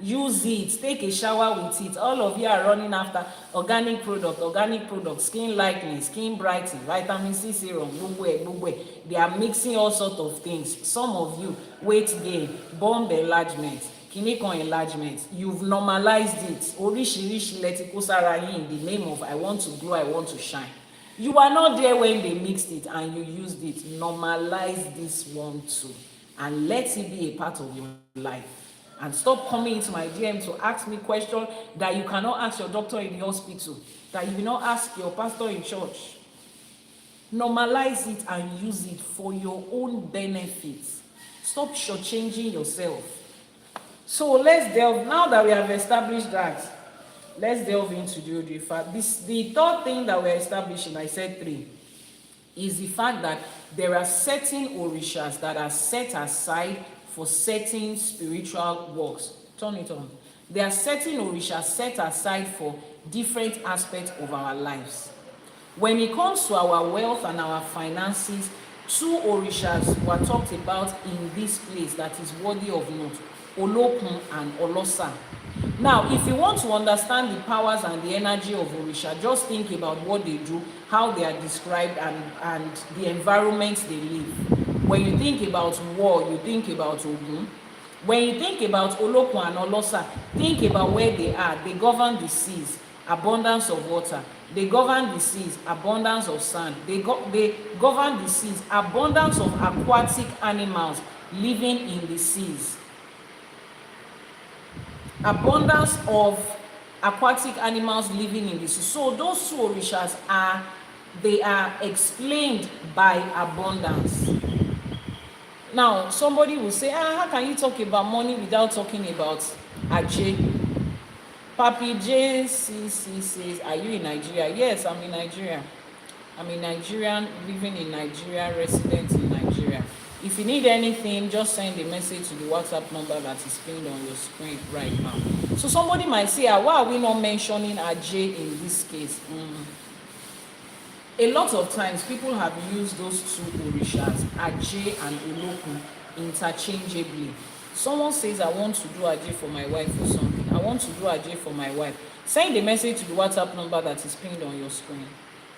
Use it. Take a shower with it. All of you are running after organic product, skin lightening, skin brightening, vitamin C serum, gbogbo. They are mixing all sorts of things. Some of you, weight gain, bone enlargement, kinikon enlargement. You've normalized it. Oríṣiríṣi lẹ ti kó sára yín in the name of I want to glow, I want to shine. You are not there when they mixed it and you used it. Normalize this one too. And let it be a part of your life. And stop coming into my DM to ask me questions that you cannot ask your doctor in the hospital, that you will not ask your pastor in church. Normalize it and use it for your own benefits. Stop shortchanging yourself. So let's delve, now that we have established that, let's delve into the Odù Ifá. The third thing that we're establishing, I said 3, is the fact that there are certain orishas that are set aside for certain spiritual works. Turn it on. There are certain orishas set aside for different aspects of our lives. When it comes to our wealth and our finances, 2 orishas were talked about in this place that is worthy of note: Olókun and Olosa. Now, if you want to understand the powers and the energy of orisha, just think about what they do, how they are described, and the environment they live. When you think about war, you think about Ogun. When you think about Olókun and Olosa, think about where they are. They govern the seas, abundance of water. They govern the seas, abundance of sand. They govern the seas, abundance of aquatic animals living in the seas. Abundance of aquatic animals living in the sea. So those 2 orishas are explained by abundance. Now, somebody will say, how can you talk about money without talking about Ajé? Papi J says, are you in Nigeria? Yes, I'm in Nigeria. I'm a Nigerian, living in Nigeria, resident in Nigeria. If you need anything, just send a message to the WhatsApp number that is pinned on your screen right now. So somebody might say, why are we not mentioning Ajé in this case? A lot of times, people have used those 2 orishas, Ajé and Olókun, interchangeably. Someone says, I want to do Ajé for my wife or something. I want to do Ajé for my wife. Send a message to the WhatsApp number that is pinned on your screen.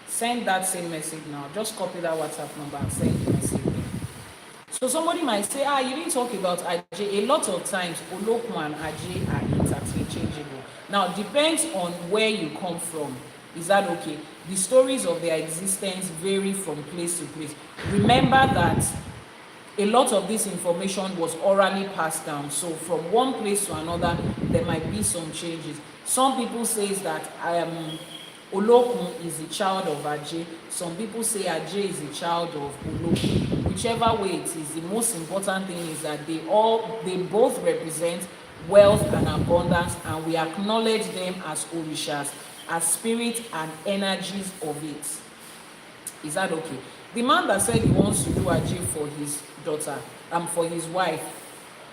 Send that same message now. Just copy that WhatsApp number and send the message. So somebody might say, you didn't talk about Ajé. A lot of times, Olokun and Ajé are interchangeable. Now, depends on where you come from. Is that okay? The stories of their existence vary from place to place. Remember that a lot of this information was orally passed down. So from one place to another, there might be some changes. Some people say that Olokun is a child of Ajé. Some people say Ajé is a child of Olokun. Whichever way it is, the most important thing is that they both represent wealth and abundance, and we acknowledge them as orishas, as spirit and energies of it. Is that okay? The man that said he wants to do Ajé for his daughter, for his wife,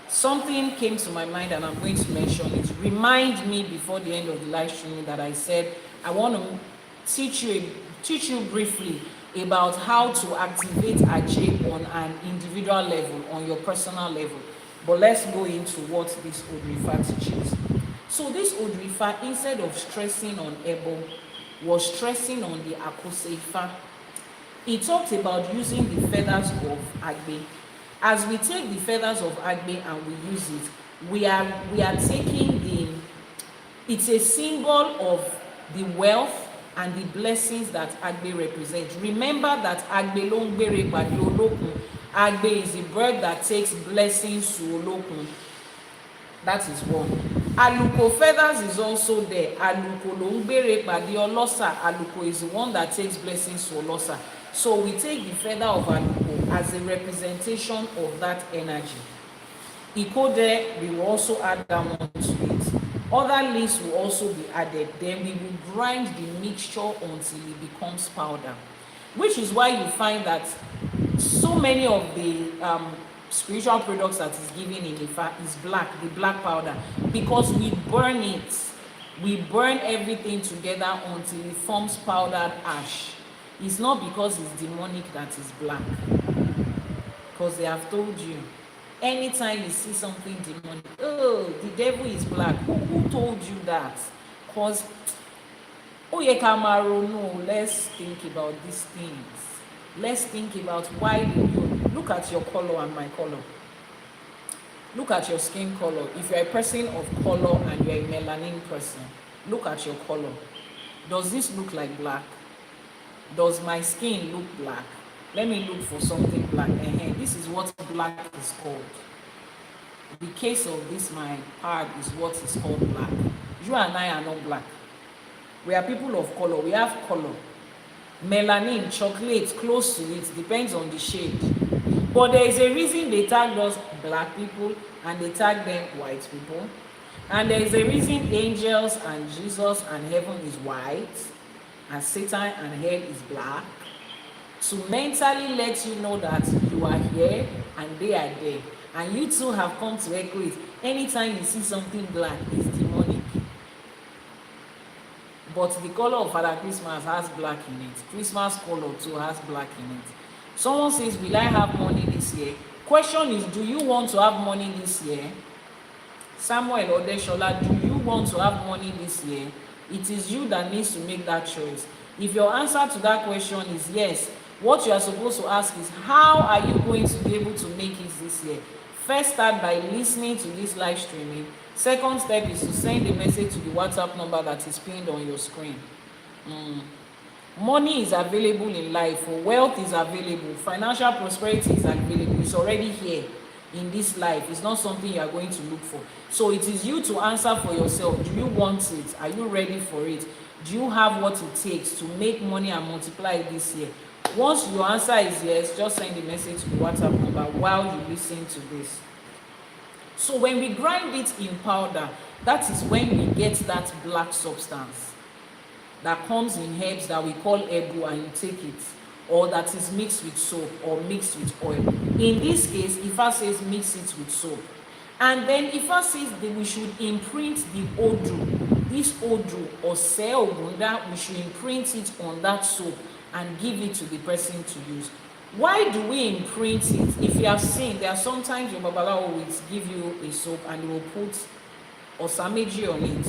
something came to my mind and I'm going to mention it. Remind me before the end of the live streaming that I said I want to teach you briefly about how to activate Ajé on an individual level, on your personal level. But let's go into what this Odù Ifá teaches. So this Odù Ifá, instead of stressing on Ebo, was stressing on the Àkóso Ifá. He talked about using the feathers of Agbe. As we take the feathers of Agbe and we use it, we are taking it's a symbol of the wealth and the blessings that Agbe represents. Remember that Agbe ló ń gbére pàdé Olókun. Agbe is the bird that takes blessings to Olókun. That is one. Aluko feathers is also there. Aluko ló ń gbére pàdé Ọlọ́ṣà. Aluko is the one that takes blessings to Ọlọ́ṣà. So we take the feather of Aluko as a representation of that energy. Ikode, we will also add that one to it. Other leaves will also be added. Then we will grind the mixture until it becomes powder. Which is why you find that so many of the spiritual products that is given in Ifa is black, the black powder. Because we burn it. We burn everything together until it forms powdered ash. It's not because it's demonic that is black. Because they have told you, anytime you see something demonic, oh, the devil is black. Who told you that? Because, oh yeah, Kamaro, no, let's think about these things. Let's think about why do you look at your color and my color. Look at your skin color. If you're a person of color and you're a melanin person, look at your color. Does this look like black? Does my skin look black? Let me look for something black. This is what black is called. The case of this my part is what is called black. You and I are not black. We are people of color. We have color. Melanin, chocolate, close to it, depends on the shade. But there is a reason they tag us black people and they tag them white people. And there is a reason angels and Jesus and heaven is white and Satan and hell is black. To mentally let you know that you are here and they are there. And you too have come to echo it. Anytime you see something black, it's demonic. But the color of Father Christmas has black in it. Christmas color too has black in it. Someone says, will I have money this year? Question is, do you want to have money this year? Samuel Odeshola, do you want to have money this year? It is you that needs to make that choice. If your answer to that question is yes, what you are supposed to ask is, how are you going to be able to make it this year? First, start by listening to this live streaming. Second step is to send a message to the WhatsApp number that is pinned on your screen. Money is available in life. Wealth is available. Financial prosperity is available. It's already here in this life. It's not something you are going to look for. So it is you to answer for yourself. Do you want it? Are you ready for it? Do you have what it takes to make money and multiply it this year? Once your answer is yes, just send a message to the WhatsApp number while you listen to this. So when we grind it in powder, that is when we get that black substance that comes in herbs that we call ebo, and you take it, or that is mixed with soap or mixed with oil. In this case, Ifa says mix it with soap. And then Ifa says that we should imprint the Odù. This Odù or Se Ogunda, we should imprint it on that soap and give it to the person to use. Why do we imprint it? If you have seen, there are sometimes your Babalawo will give you a soap and they will put Osameji on it,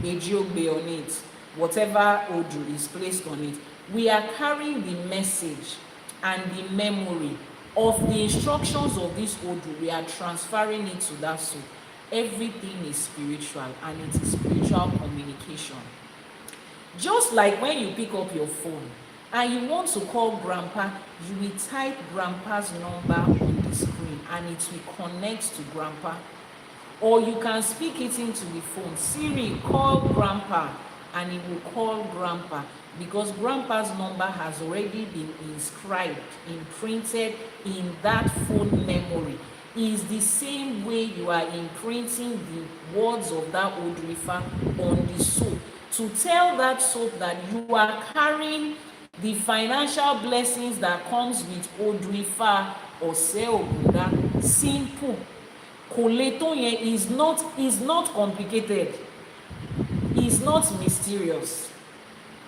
Ejiogbe on it, whatever Odù is placed on it. We are carrying the message and the memory of the instructions of this Odù, we are transferring it to that soul. Everything is spiritual, and it is spiritual communication. Just like when you pick up your phone and you want to call grandpa, you will type grandpa's number on the screen and it will connect to grandpa. Or you can speak it into the phone, Siri, call grandpa, and it will call grandpa, because grandpa's number has already been inscribed, imprinted in that phone memory. It is the same way you are imprinting the words of that Odù Ifá on the soul, to tell that soul that you are carrying the financial blessings that comes with Odù Ifá or say Ogunda. Simple. Koleto yen is not complicated. It's not mysterious.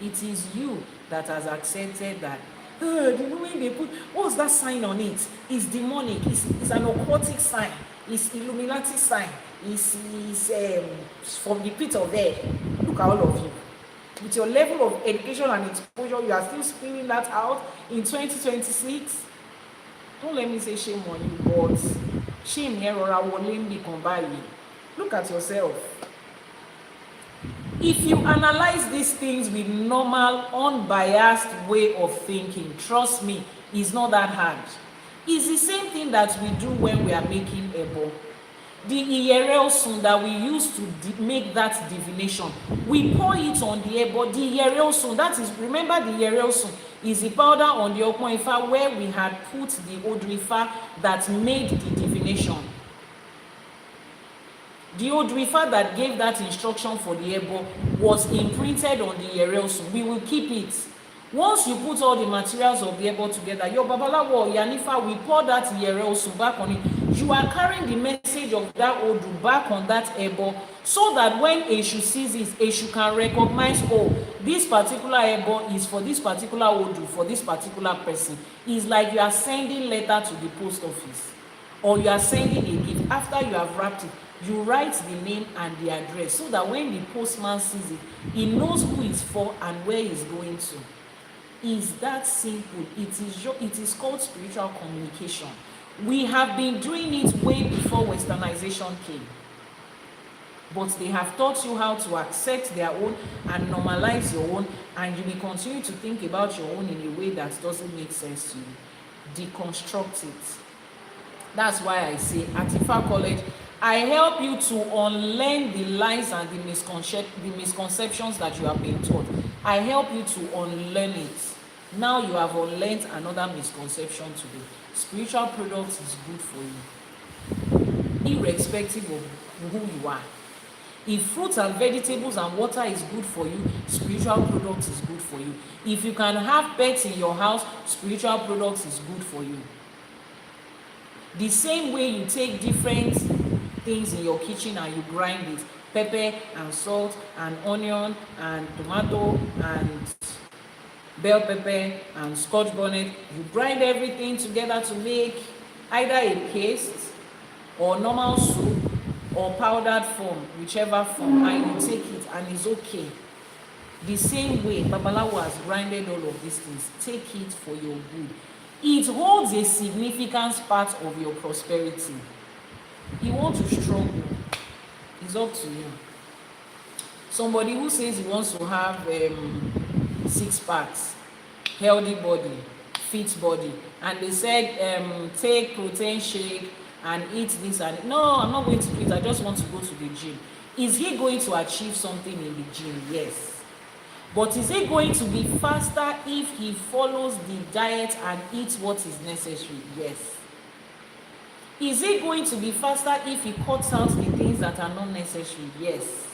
It is you that has accepted that. The moment they put, what's that sign on it? It's demonic. It's an occultic sign. It's Illuminati sign. It's from the pit of hell. Look at all of you. With your level of education and exposure, you are still spinning that out in 2026. Don't let me say shame on you, but shame here or I will be combined. Look at yourself. If you analyze these things with normal, unbiased way of thinking, trust me, it's not that hard. It's the same thing that we do when we are making ebo. The iyere that we use to make that divination, we pour it on the ebo. The iyere, that is, remember the iyere is the powder on the Odù Ifá where we had put the Odù Ifá that made the divination. The Odù Ifá that gave that instruction for the ebo was imprinted on the iyere. We will keep it. Once you put all the materials of the ebo together, your Babalawo Iyanifa will pour that iyere back on it. You are carrying the message of that Odù back on that ebo, so that when Eshu sees it, Eshu can recognize, oh, this particular ebo is for this particular Odù, for this particular person. It's like you are sending letter to the post office, or you are sending a gift. After you have wrapped it, you write the name and the address, so that when the postman sees it, he knows who it's for and where he's going to. It's that simple. It is called spiritual communication. We have been doing it way before westernization came, but they have taught you how to accept their own and normalize your own, and you will continue to think about your own in a way that doesn't make sense to you. Deconstruct it. That's why I say at Ifa College, I help you to unlearn the lies and the misconceptions that you have been taught. I help you to unlearn it. Now you have unlearned another misconception today. Spiritual products is good for you, irrespective of who you are. If fruits and vegetables and water is good for you, spiritual products is good for you. If you can have pets in your house, spiritual products is good for you. The same way you take different things in your kitchen and you grind it, pepper and salt and onion and tomato and bell pepper and scotch bonnet, you grind everything together to make either a paste or normal soup or powdered form, whichever form, and you take it and it's okay. The same way Babalawo has grinded all of these things, take it for your good. It holds a significant part of your prosperity. You want to struggle, it's up to you. Somebody who says he wants to have 6 packs, healthy body, fit body, and they said take protein shake and eat this, and no, I'm not going to do it, I just want to go to the gym. Is he going to achieve something in the gym? Yes. But is he going to be faster if he follows the diet and eats what is necessary? Yes. Is he going to be faster if he cuts out the things that are not necessary? Yes.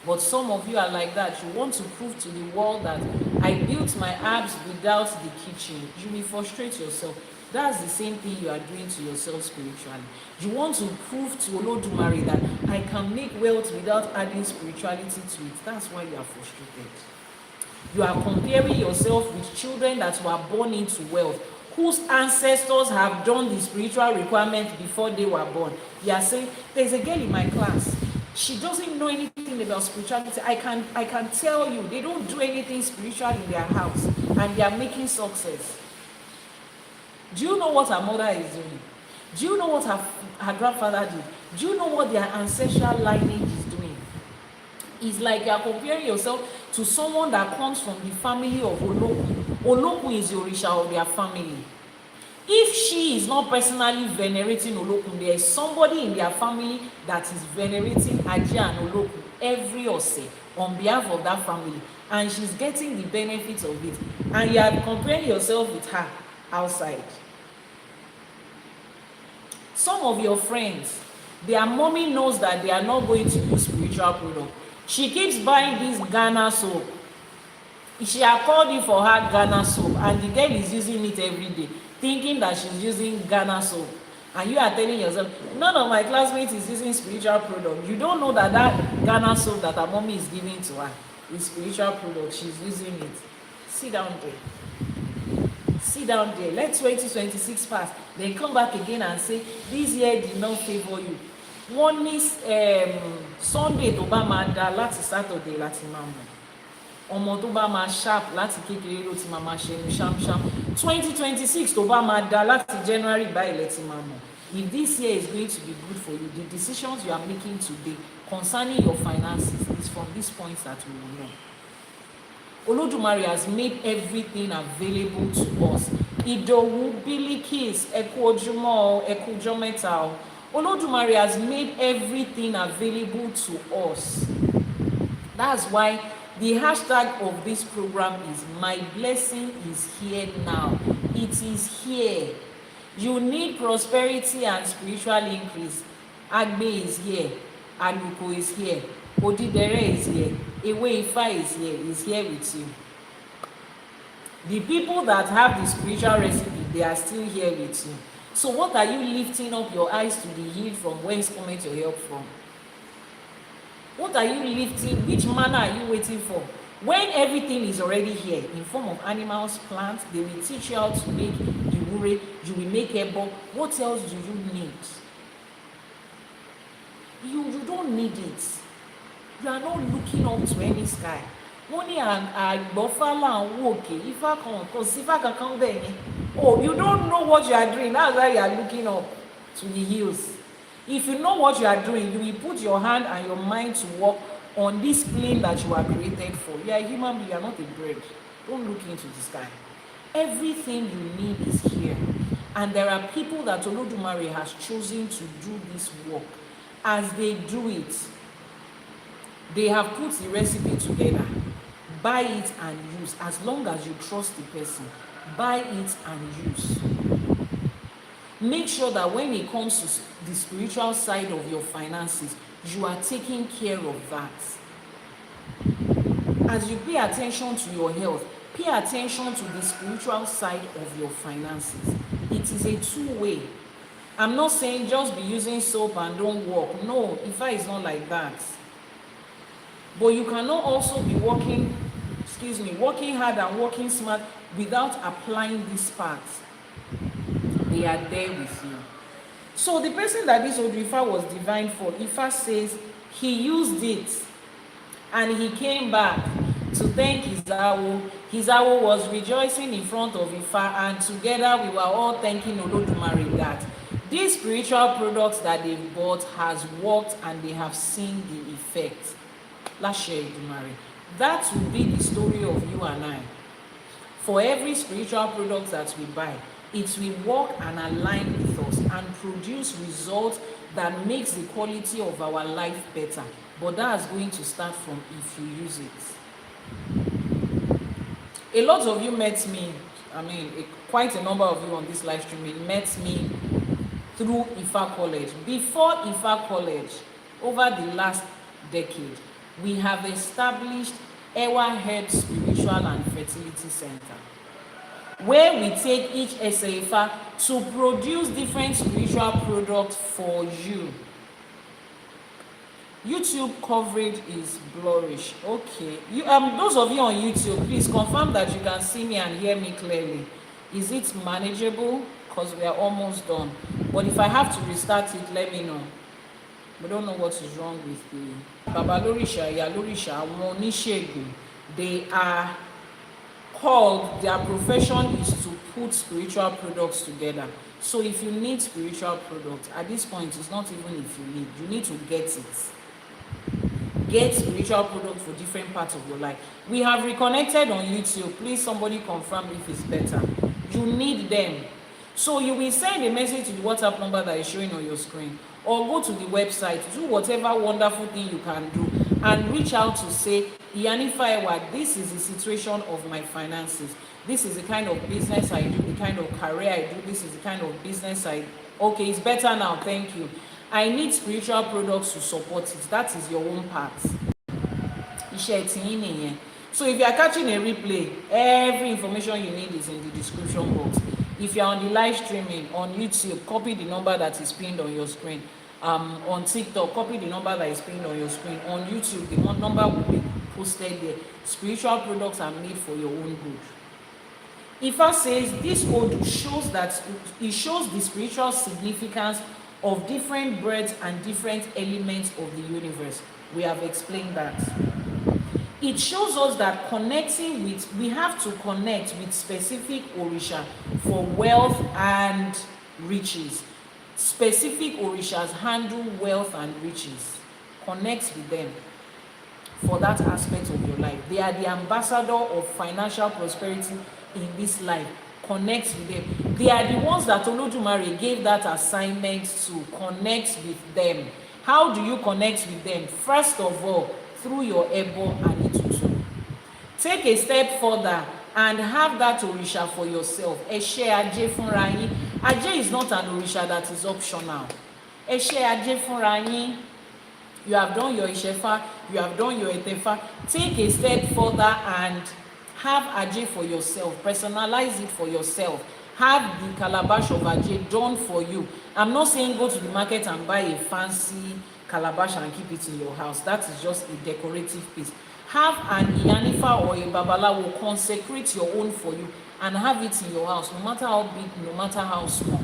But some of you are like that. You want to prove to the world that I built my abs without the kitchen. You will frustrate yourself. That's the same thing you are doing to yourself spiritually. You want to prove to Elédùmarè that I can make wealth without adding spirituality to it. That's why you are frustrated. You are comparing yourself with children that were born into wealth, whose ancestors have done the spiritual requirements before they were born. You are saying, there's a girl in my class, she doesn't know anything about spirituality. I can tell you, they don't do anything spiritual in their house and they are making success. Do you know what her mother is doing? Do you know what her grandfather did? Do you know what their ancestral lineage is doing? It's like you are comparing yourself to someone that comes from the family of Olokun. Olokun is the Orisha of their family. If she is not personally venerating Olokun, there is somebody in their family that is venerating Aja and Olokun every Ose on behalf of that family, and she's getting the benefits of it, and you are comparing yourself with her outside. Some of your friends, their mommy knows that they are not going to use spiritual product. She keeps buying this Ghana soap. She has called you for her Ghana soap, and the girl is using it every day, thinking that she's using Ghana soap. And you are telling yourself, none of my classmates is using spiritual product. You don't know that that Ghana soap that her mommy is giving to her is spiritual product. She's using it. Sit down there. Sit down there. Let 2026 pass. Then come back again and say, this year did not favor you. One is Sunday tó bá máa da láti Saturday láti máa mọ̀. Ọmọ tó bá máa sharp láti kékeré ló ti máa ṣe ní ṣámṣám. 2026 tó bá máa da láti January báyìí lẹ ti máa mọ̀. If this year is going to be good for you, the decisions you are making today concerning your finances is from these points that we will know. Olódùmarè has made everything available to us. Ìdòwú, Bilikis, ẹ kú ojúmọ́, ẹ kú ọjọ́ mẹ́ta. Olódùmarè has made everything available to us. That's why the hashtag of this program is My Blessing is Here Now. It is here. You need prosperity and spiritual increase. Agbe is here. Aluko is here. Odidere is here. Ewe Ifa is here with you. The people that have the spiritual recipe, they are still here with you. So what are you lifting up your eyes to the hill from? Where is coming your help from? What are you lifting? Which manner are you waiting for? When everything is already here in form of animals, plants, they will teach you how to make iwure, you will make ebo. What else do you need? You don't need it. You are not looking up to any sky. Money and àgbọ̀fálà ń wò òkè, Ifá kan kò sí Ifá kankan bẹ́ẹ̀ yẹn. Oh, you don't know what you are doing. That's why you are looking up to the hills. If you know what you are doing, you will put your hand and your mind to work on this plane that you are created for. You are a human being, you are not a bird. Don't look into the sky. Everything you need is here. And there are people that Olódùmarè has chosen to do this work. As they do it, they have put the recipe together. Buy it and use. As long as you trust the person, buy it and use. Make sure that when it comes to the spiritual side of your finances, you are taking care of that. As you pay attention to your health, pay attention to the spiritual side of your finances. It is a two-way. I'm not saying just be using soap and don't work. No, Ifa is not like that. But you cannot also be working hard and working smart without applying these parts. They are there with you. So the person that this Odù Ifá was divined for, Ifa says he used it and he came back to thank his Awo. His Awo was rejoicing in front of Ifa, and together we were all thanking Olódùmarè that these spiritual products that they bought has worked and they have seen the effect. Aláṣẹkù. That will be the story of you and I. For every spiritual product that we buy, it will work and align with us and produce results that makes the quality of our life better. But that's going to start from if you use it. A lot of you met me, quite a number of you on this live stream met me through Ifa College. Before Ifa College, over the last decade, we have established Ewa Head Spiritual and Fertility Center, where we take each Ifa to produce different spiritual products for you. YouTube coverage is blurrish. Okay, those of you on YouTube, please confirm that you can see me and hear me clearly. Is it manageable? Because we are almost done. But if I have to restart it, let me know. We don't know what is wrong with the Babalóríṣà, Ìyálóríṣà, àwọn oníṣègùn. They are called, their profession is to put spiritual products together. So if you need spiritual products, at this point, it's not even if you need to get it. Get spiritual products for different parts of your life. We have reconnected on YouTube. Please, somebody confirm if it's better. You need them. So you will send a message to the WhatsApp number that is showing on your screen, or go to the website, do whatever wonderful thing you can do, and reach out to say, Iyanifa Ewa, this is the situation of my finances. This is the kind of business I do, the kind of career I do. This is the kind of business okay, it's better now, thank you. I need spiritual products to support it. That is your own part. So if you are catching a replay, every information you need is in the description box. If you are on the live streaming on YouTube, copy the number that is pinned on your screen. On TikTok, copy the number that is pinned on your screen. On YouTube, the number will be posted there. Spiritual products are made for your own good. Ifa says this Odù shows the spiritual significance of different breaths and different elements of the universe. We have explained that. It shows us that we have to connect with specific Orisha for wealth and riches. Specific Orishas handle wealth and riches. Connect with them for that aspect of your life. They are the ambassador of financial prosperity in this life. Connect with them. They are the ones that Elédùmarè gave that assignment to. Connect with them. How do you connect with them? First of all, through your Ebo and Itutu. Take a step further and have that Orisha for yourself. Ise-Aje fúnra yín. Aje is not an Orisha that is optional. Ise-Aje fúnra yín. You have done your Isefa, you have done your Etefa. Take a step further and have Aje for yourself. Personalize it for yourself. Have the calabash of Aje done for you. I'm not saying go to the market and buy a fancy calabash and keep it in your house. That is just a decorative piece. Have an Iyanifa or a Babalawo consecrate your own for you and have it in your house, no matter how big, no matter how small.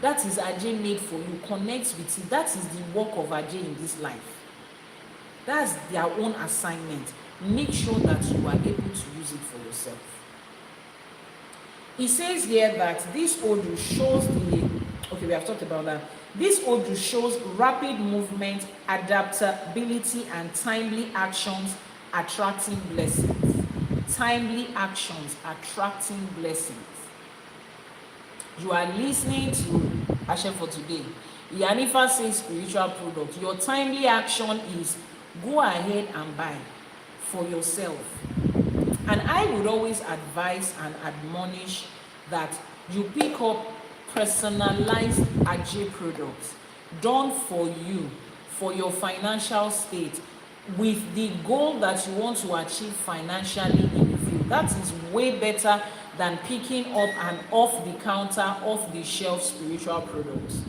That is Aje made for you. Connect with it. That is the work of Aje in this life. That's their own assignment. Make sure that you are able to use it for yourself. He says here that this Odù shows we have talked about that. This Odù shows rapid movement, adaptability, and timely actions attracting blessings. Timely actions attracting blessings. You are listening to Ashe for today. Iyanifa says spiritual product. Your timely action is go ahead and buy for yourself. And I would always advise and admonish that you pick up personalized Aje products done for you, for your financial state, with the goal that you want to achieve financially in view. That is way better than picking up an off-the-counter, off-the-shelf spiritual products.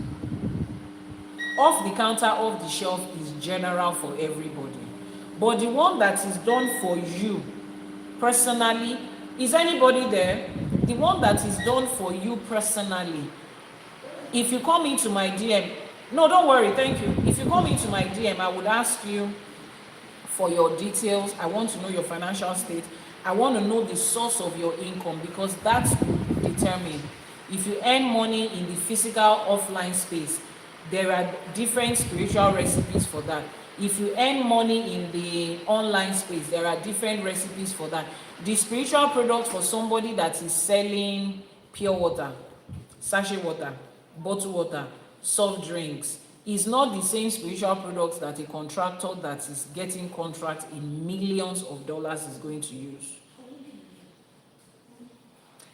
Off-the-counter, off-the-shelf is general for everybody. But the one that is done for you personally, is anybody there? The one that is done for you personally. If you come into my DM, no, don't worry, thank you. If you come into my DM, I would ask you for your details. I want to know your financial state. I want to know the source of your income, because that will determine if you earn money in the physical offline space. There are different spiritual recipes for that. If you earn money in the online space, there are different recipes for that. The spiritual product for somebody that is selling pure water, sachet water, bottled water, soft drinks, is not the same spiritual products that a contractor that is getting contracts in millions of dollars is going to use.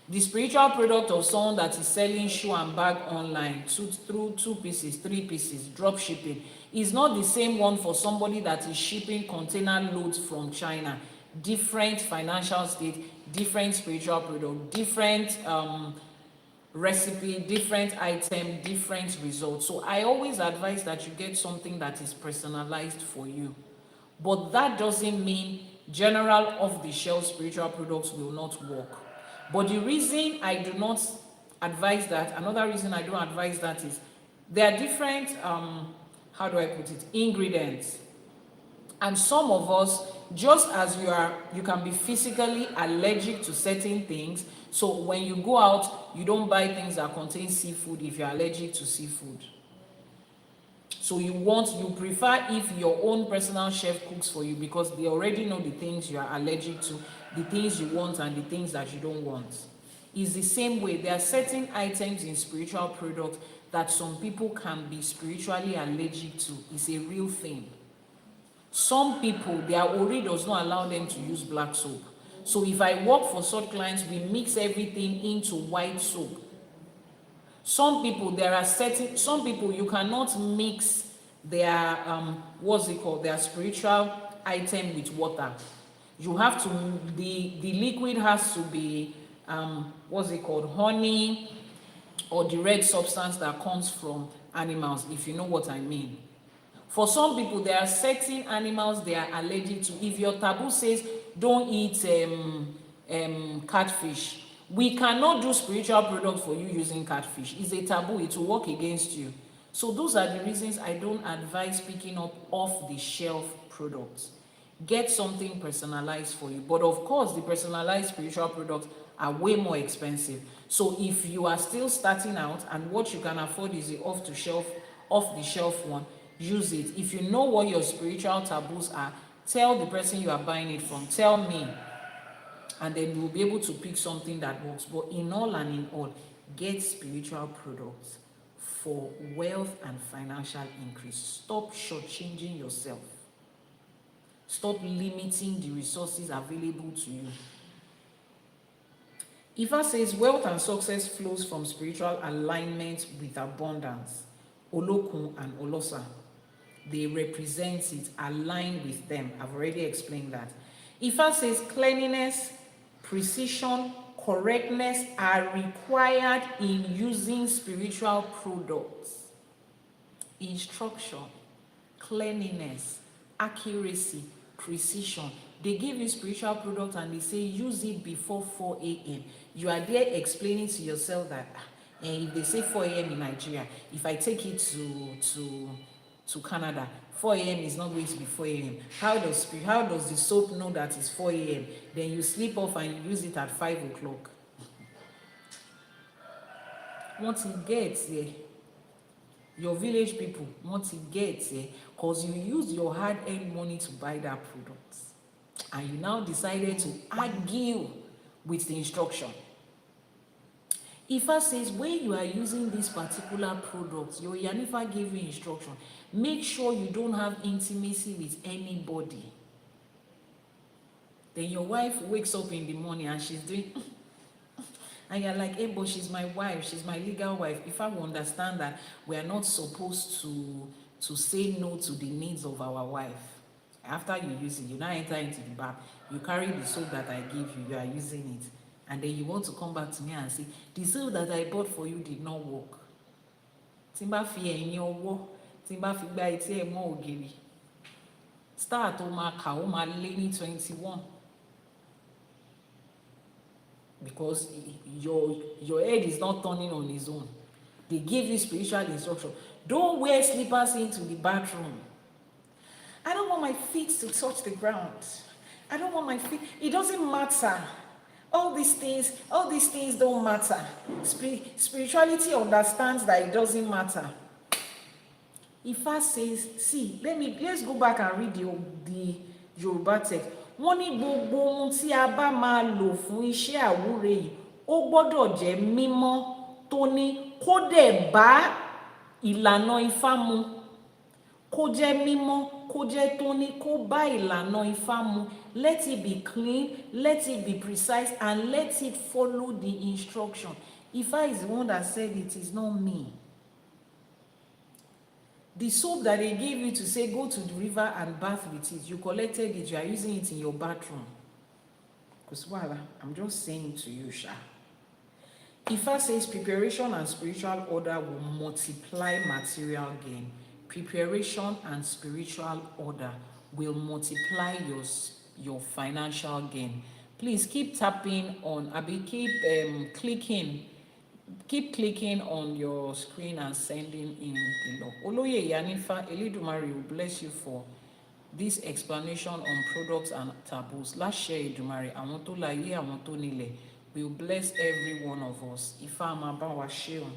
The spiritual product of someone that is selling shoe and bag online through 2 pieces, 3 pieces, drop shipping, is not the same one for somebody that is shipping container loads from China. Different financial state, different spiritual product, different recipe, different item, different results. So I always advise that you get something that is personalized for you. But that doesn't mean general off-the-shelf spiritual products will not work. But the reason I do not advise that, another reason I don't advise that is there are different, how do I put it, ingredients. And some of us, just as you can be physically allergic to certain things, so when you go out, you don't buy things that contain seafood if you're allergic to seafood. So you prefer if your own personal chef cooks for you, because they already know the things you are allergic to, the things you want and the things that you don't want. It's the same way. There are certain items in spiritual products that some people can be spiritually allergic to. It's a real thing. Some people, their ori does not allow them to use black soap. So if I work for such clients, we mix everything into white soap. Some people, you cannot mix their their spiritual item with water. You have to, the liquid has to be honey, or the red substance that comes from animals, if you know what I mean. For some people, there are certain animals they are allergic to. If your taboo says don't eat catfish, we cannot do spiritual product for you using catfish. It's a taboo. It will work against you. So those are the reasons I don't advise picking up off-the-shelf products. Get something personalized for you. But of course, the personalized spiritual products are way more expensive. So if you are still starting out and what you can afford is the off-the-shelf one, use it. If you know what your spiritual taboos are, tell the person you are buying it from, tell me, and then we'll be able to pick something that works. But in all, get spiritual products for wealth and financial increase. Stop shortchanging yourself. Stop limiting the resources available to you. Ifa says wealth and success flows from spiritual alignment with abundance. Olokun and Olosa, they represent it, align with them. I've already explained that. Ifa says cleanliness, precision, correctness are required in using spiritual products. Instruction, cleanliness, accuracy, precision. They give you spiritual product and they say use it before 4 a.m. You are there explaining to yourself that if they say 4 a.m. in Nigeria, if I take it to Canada, 4 a.m. is not going to be 4 a.m. How does the soap know that it's 4 a.m.? Then you sleep off and you use it at 5 o'clock. Once it gets there, your village people, once it gets there, because you use your hard-earned money to buy that product, and you now decided to argue with the instruction. Ifa says when you are using this particular product, your Iyanifa gave you instruction. Make sure you don't have intimacy with anybody. Then your wife wakes up in the morning and she's doing, and you're like, hey, but she's my wife, she's my legal wife. Ifa will understand that we are not supposed to say no to the needs of our wife. After you use it, you now enter into the bath, you carry the soap that I give you, you are using it. And then you want to come back to me and say, the soap that I bought for you did not work. Timba fi ẹ̀yin ọwọ́, timba fi gba etí ẹ̀ mọ́ ògiri. Start ó máa kà ó máa lé ní 21. Because your head is not turning on its own. They give you spiritual instruction. Don't wear slippers into the bathroom. I don't want my feet to touch the ground. I don't want my feet. It doesn't matter. All these things don't matter. Spirituality understands that it doesn't matter. Ifa says, see, let's go back and read the Yoruba text. Wọ́n ní gbogbo ohun tí a bá máa lò fún iṣẹ́ àwúre yìí, ó gbọ́dọ̀ jẹ́ mímọ́ tó ní kó dẹ̀ bá ìlànà Ifá mu. Kó jẹ́ mímọ́, kó jẹ́ tó ní kó bá ìlànà Ifá mu. Let it be clean, let it be precise, and let it follow the instruction. Ifa is the one that said it, is not me. The soap that they gave you to say go to the river and bath with it, you collected it, you are using it in your bathroom. Because I'm just saying to you, Sha. Ifa says preparation and spiritual order will multiply material gain. Preparation and spiritual order will multiply your financial gain. Please keep tapping on, keep clicking on your screen and sending in below. Oloye Iyanifa, Elédùmarè will bless you for this explanation on products and taboos. Láṣẹ Èdùmàrè, àwọn tó láyé, àwọn tó nílẹ̀, will bless every one of us. Ifá máa bá wa ṣe o.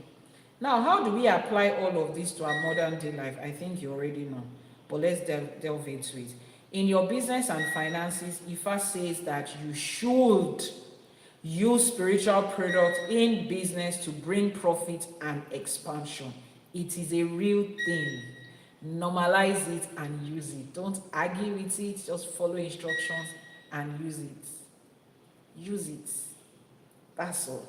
Now, how do we apply all of this to our modern day life? I think you already know, but let's delve into it. In your business and finances, Ifá says that you should use spiritual products in business to bring profit and expansion. It is a real thing. Normalize it and use it. Don't argue with it, just follow instructions and use it. Use it. That's all.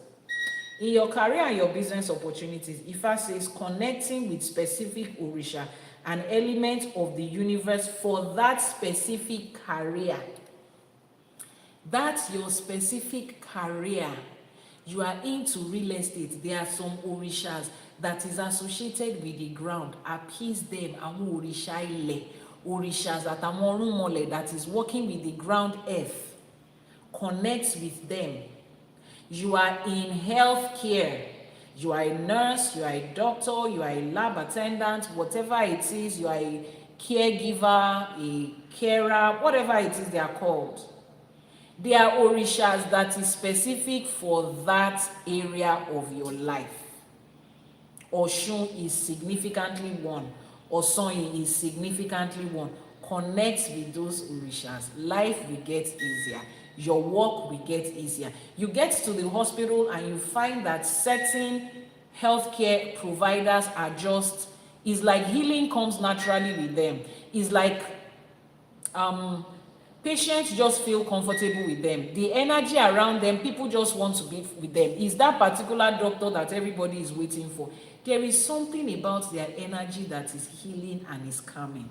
In your career and your business opportunities, Ifá says connecting with specific Orisha, an element of the universe for that specific career. That's your specific career. You are into real estate. There are some Orishas that is associated with the ground. Appease them. Àwọn Orisha ilẹ̀. Orishas àtàwọn ọ̀rúnmọlẹ̀ that is working with the ground earth. Connect with them. You are in healthcare. You are a nurse, you are a doctor, you are a lab attendant, whatever it is, you are a caregiver, a carer, whatever it is they are called. They are Orishas that is specific for that area of your life. Oshun is significantly one. Osonyi is significantly one. Connect with those Orishas. Life will get easier. Your work will get easier. You get to the hospital and you find that certain healthcare providers are just, it's like healing comes naturally with them. It's like patients just feel comfortable with them. The energy around them, people just want to be with them. Is that particular doctor that everybody is waiting for? There is something about their energy that is healing and is calming.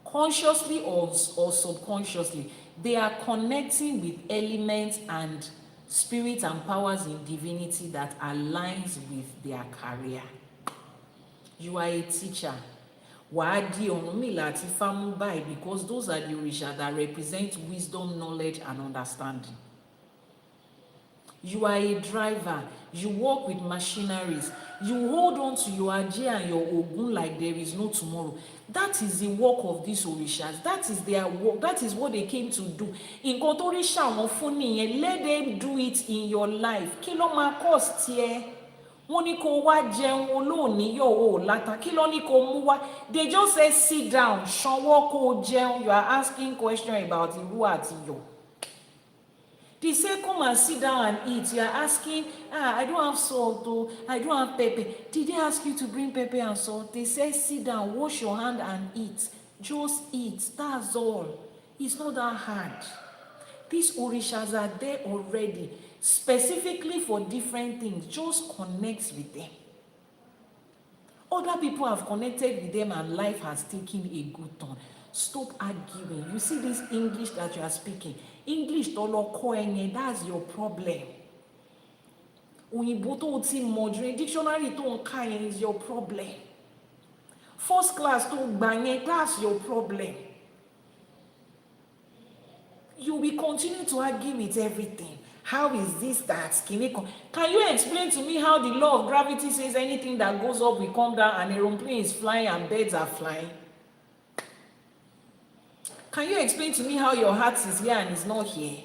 Consciously or subconsciously, they are connecting with elements and spirits and powers in divinity that aligns with their career. You are a teacher. Wàá di Ọ̀rúnmìlà àti Ifá mú báyìí because those are the Orisha that represent wisdom, knowledge, and understanding. You are a driver. You work with machineries. You hold on to your Ajé and your Ogun like there is no tomorrow. That is the work of these Orishas. That is their work. That is what they came to do. Nǹkan tó Orisha wọn fún nìyẹn, let them do it in your life. Kí ló máa cost tiẹ̀? Wọ́n ní kó wá jẹun olóòní yóò láta. Kí ló ní kó mú wá? They just say sit down, ṣanwó kó jẹun. You are asking questions about ìrú àti iyọ̀. They say come and sit down and eat. You are asking, I don't have salt though, I don't have pepper. Did they ask you to bring pepper and salt? They say sit down, wash your hand and eat. Just eat, that's all. It's not that hard. These Orishas are there already, specifically for different things. Just connect with them. Other people have connected with them and life has taken a good turn. Stop arguing. You see this English that you are speaking. English tó lọ kọ́ ẹ̀yẹn, that's your problem. Òyìnbó tó ti mọ̀jú, dictionary tó ń kà yẹn is your problem. First class tó gbà yẹn, that's your problem. You will continue to argue with everything. How is this that? Can you explain to me how the law of gravity says anything that goes up will come down and aeroplane is flying and birds are flying? Can you explain to me how your heart is here and is not here?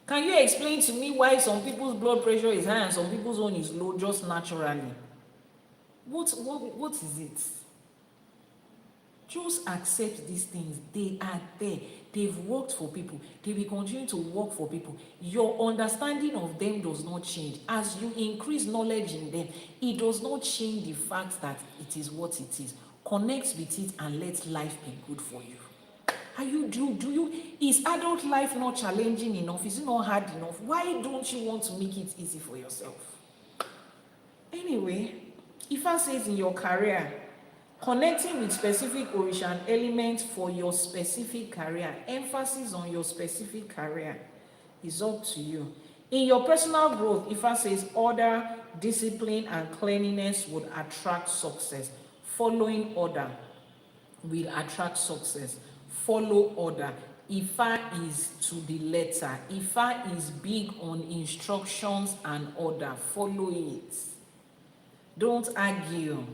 Can you explain to me why some people's blood pressure is high and some people's own is low just naturally? What is it? Just accept these things. They are there. They've worked for people. They will continue to work for people. Your understanding of them does not change. As you increase knowledge in them, it does not change the fact that it is what it is. Connect with it and let life be good for you. Is adult life not challenging enough? Is it not hard enough? Why don't you want to make it easy for yourself? Anyway, Ifá says in your career, connecting with specific Orisha and elements for your specific career, emphasis on your specific career is up to you. In your personal growth, Ifá says order, discipline, and cleanliness would attract success. Following order will attract success. Follow order. Ifá is to the letter. Ifá is big on instructions and order. Follow it. Don't argue.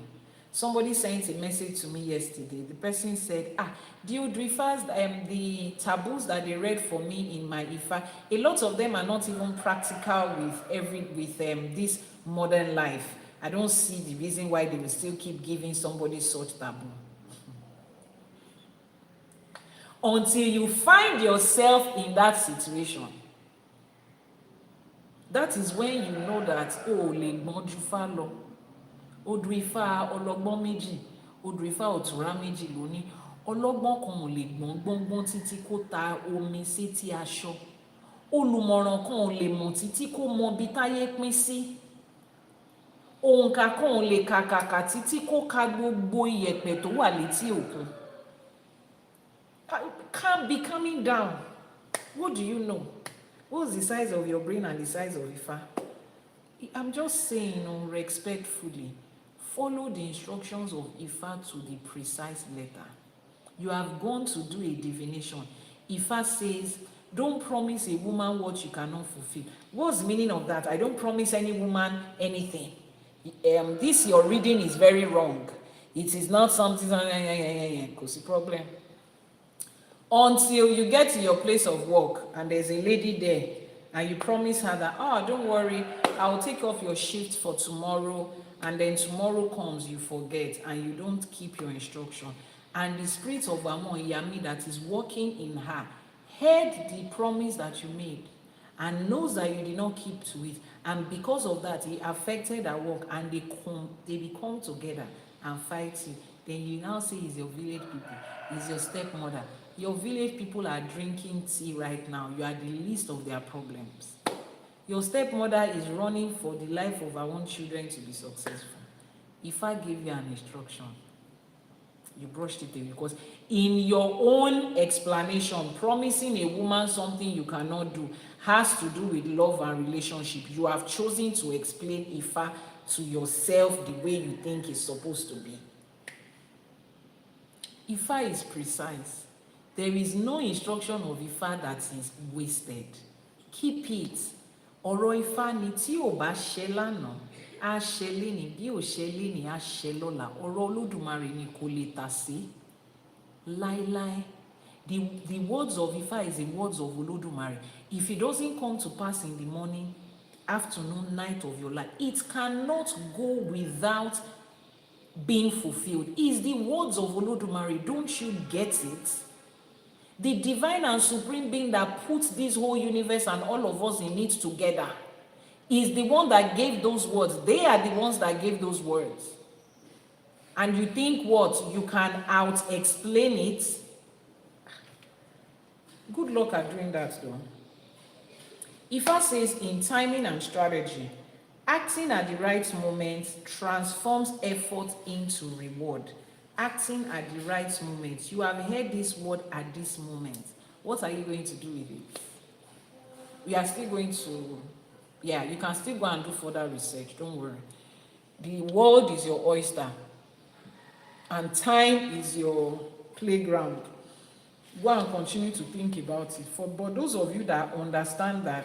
Somebody sent a message to me yesterday. The person said, the Odù Ifás, the taboos that they read for me in my Ifa, a lot of them are not even practical with this modern life. I don't see the reason why they will still keep giving somebody such taboo. Until you find yourself in that situation, that is when you know that, lè gbọ́n ju fá lọ. Odù Ifá ọlọ́gbọ́n méjì, Odù Ifá òtúrá méjì lóní. Ọlọ́gbọ́n kan ò lè gbọ́ngbọ́ngbọ́n títí kó ta omi sétí aṣọ. Olùmọ̀ràn kan ò lè mọ̀ títí kó mọ bí táyé pín sí. Òǹkà kan ò lè kàkàkà títí kó ka gbogbo iyẹ̀pẹ̀ tó wà létí òkun. Can't be coming down. What do you know? What's the size of your brain and the size of Ifa? I'm just saying, respectfully, follow the instructions of Ifa to the precise letter. You have gone to do a divination. Ifa says, don't promise a woman what you cannot fulfill. What's the meaning of that? I don't promise any woman anything. This your reading is very wrong. It is not something, because the problem. Until you get to your place of work and there's a lady there and you promise her that, don't worry, I'll take off your shift for tomorrow, and then tomorrow comes, you forget and you don't keep your instruction. And the spirit of Iyami that is working in her heard the promise that you made and knows that you did not keep to it, and because of that it affected her work, and they become together and fight you. Then you now say it's your village people, it's your stepmother. Your village people are drinking tea right now. You are the least of their problems. Your stepmother is running for the life of her own children to be successful. If I give you an instruction, you brushed it away, because in your own explanation, promising a woman something you cannot do has to do with love and relationship. You have chosen to explain Ifa to yourself the way you think it's supposed to be. Ifa is precise. There is no instruction of Ifa that is wasted. Keep it. Ọ̀rọ̀ Ifá ni tí ò bá ṣẹ lánàá, á ṣẹ lénìí, bí ò ṣẹ lénìí, á ṣẹ lọ́la. Ọ̀rọ̀ Olódùmarè ni kò lè tà sí. Láíláí. The words of Ifa is the words of Olódùmarè. If it doesn't come to pass in the morning, afternoon, night of your life, it cannot go without being fulfilled. It's the words of Olódùmarè. Don't you get it? The divine and supreme being that puts this whole universe and all of us in it together is the one that gave those words. They are the ones that gave those words. And you think what? You can out-explain it? Good luck at doing that though. Ifa says in timing and strategy, acting at the right moment transforms effort into reward. Acting at the right moment. You have heard this word at this moment. What are you going to do with it? We are still going to, you can still go and do further research. Don't worry. The world is your oyster, and time is your playground. Go and continue to think about it. But those of you that understand that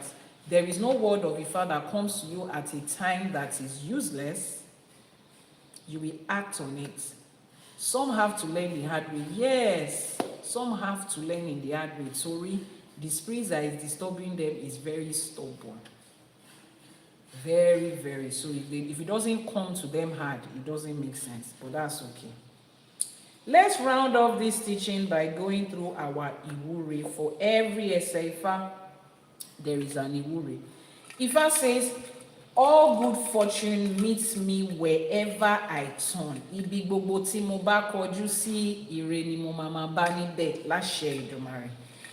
there is no word of Ifa that comes to you at a time that is useless, you will act on it. Some have to learn the hard way. Yes, some have to learn in the hard way. Sorry, the spirit that is disturbing them is very stubborn. Very, very. So if it doesn't come to them hard, it doesn't make sense. But that's okay. Let's round off this teaching by going through our Iwure. For every Ifa, there is an Iwure. Ifa says, all good fortune meets me wherever I turn. Ibi gbogbo tí mo bá kọjú sí, ire ni mo máa bá níbẹ̀ láṣẹ Èdùmàrè.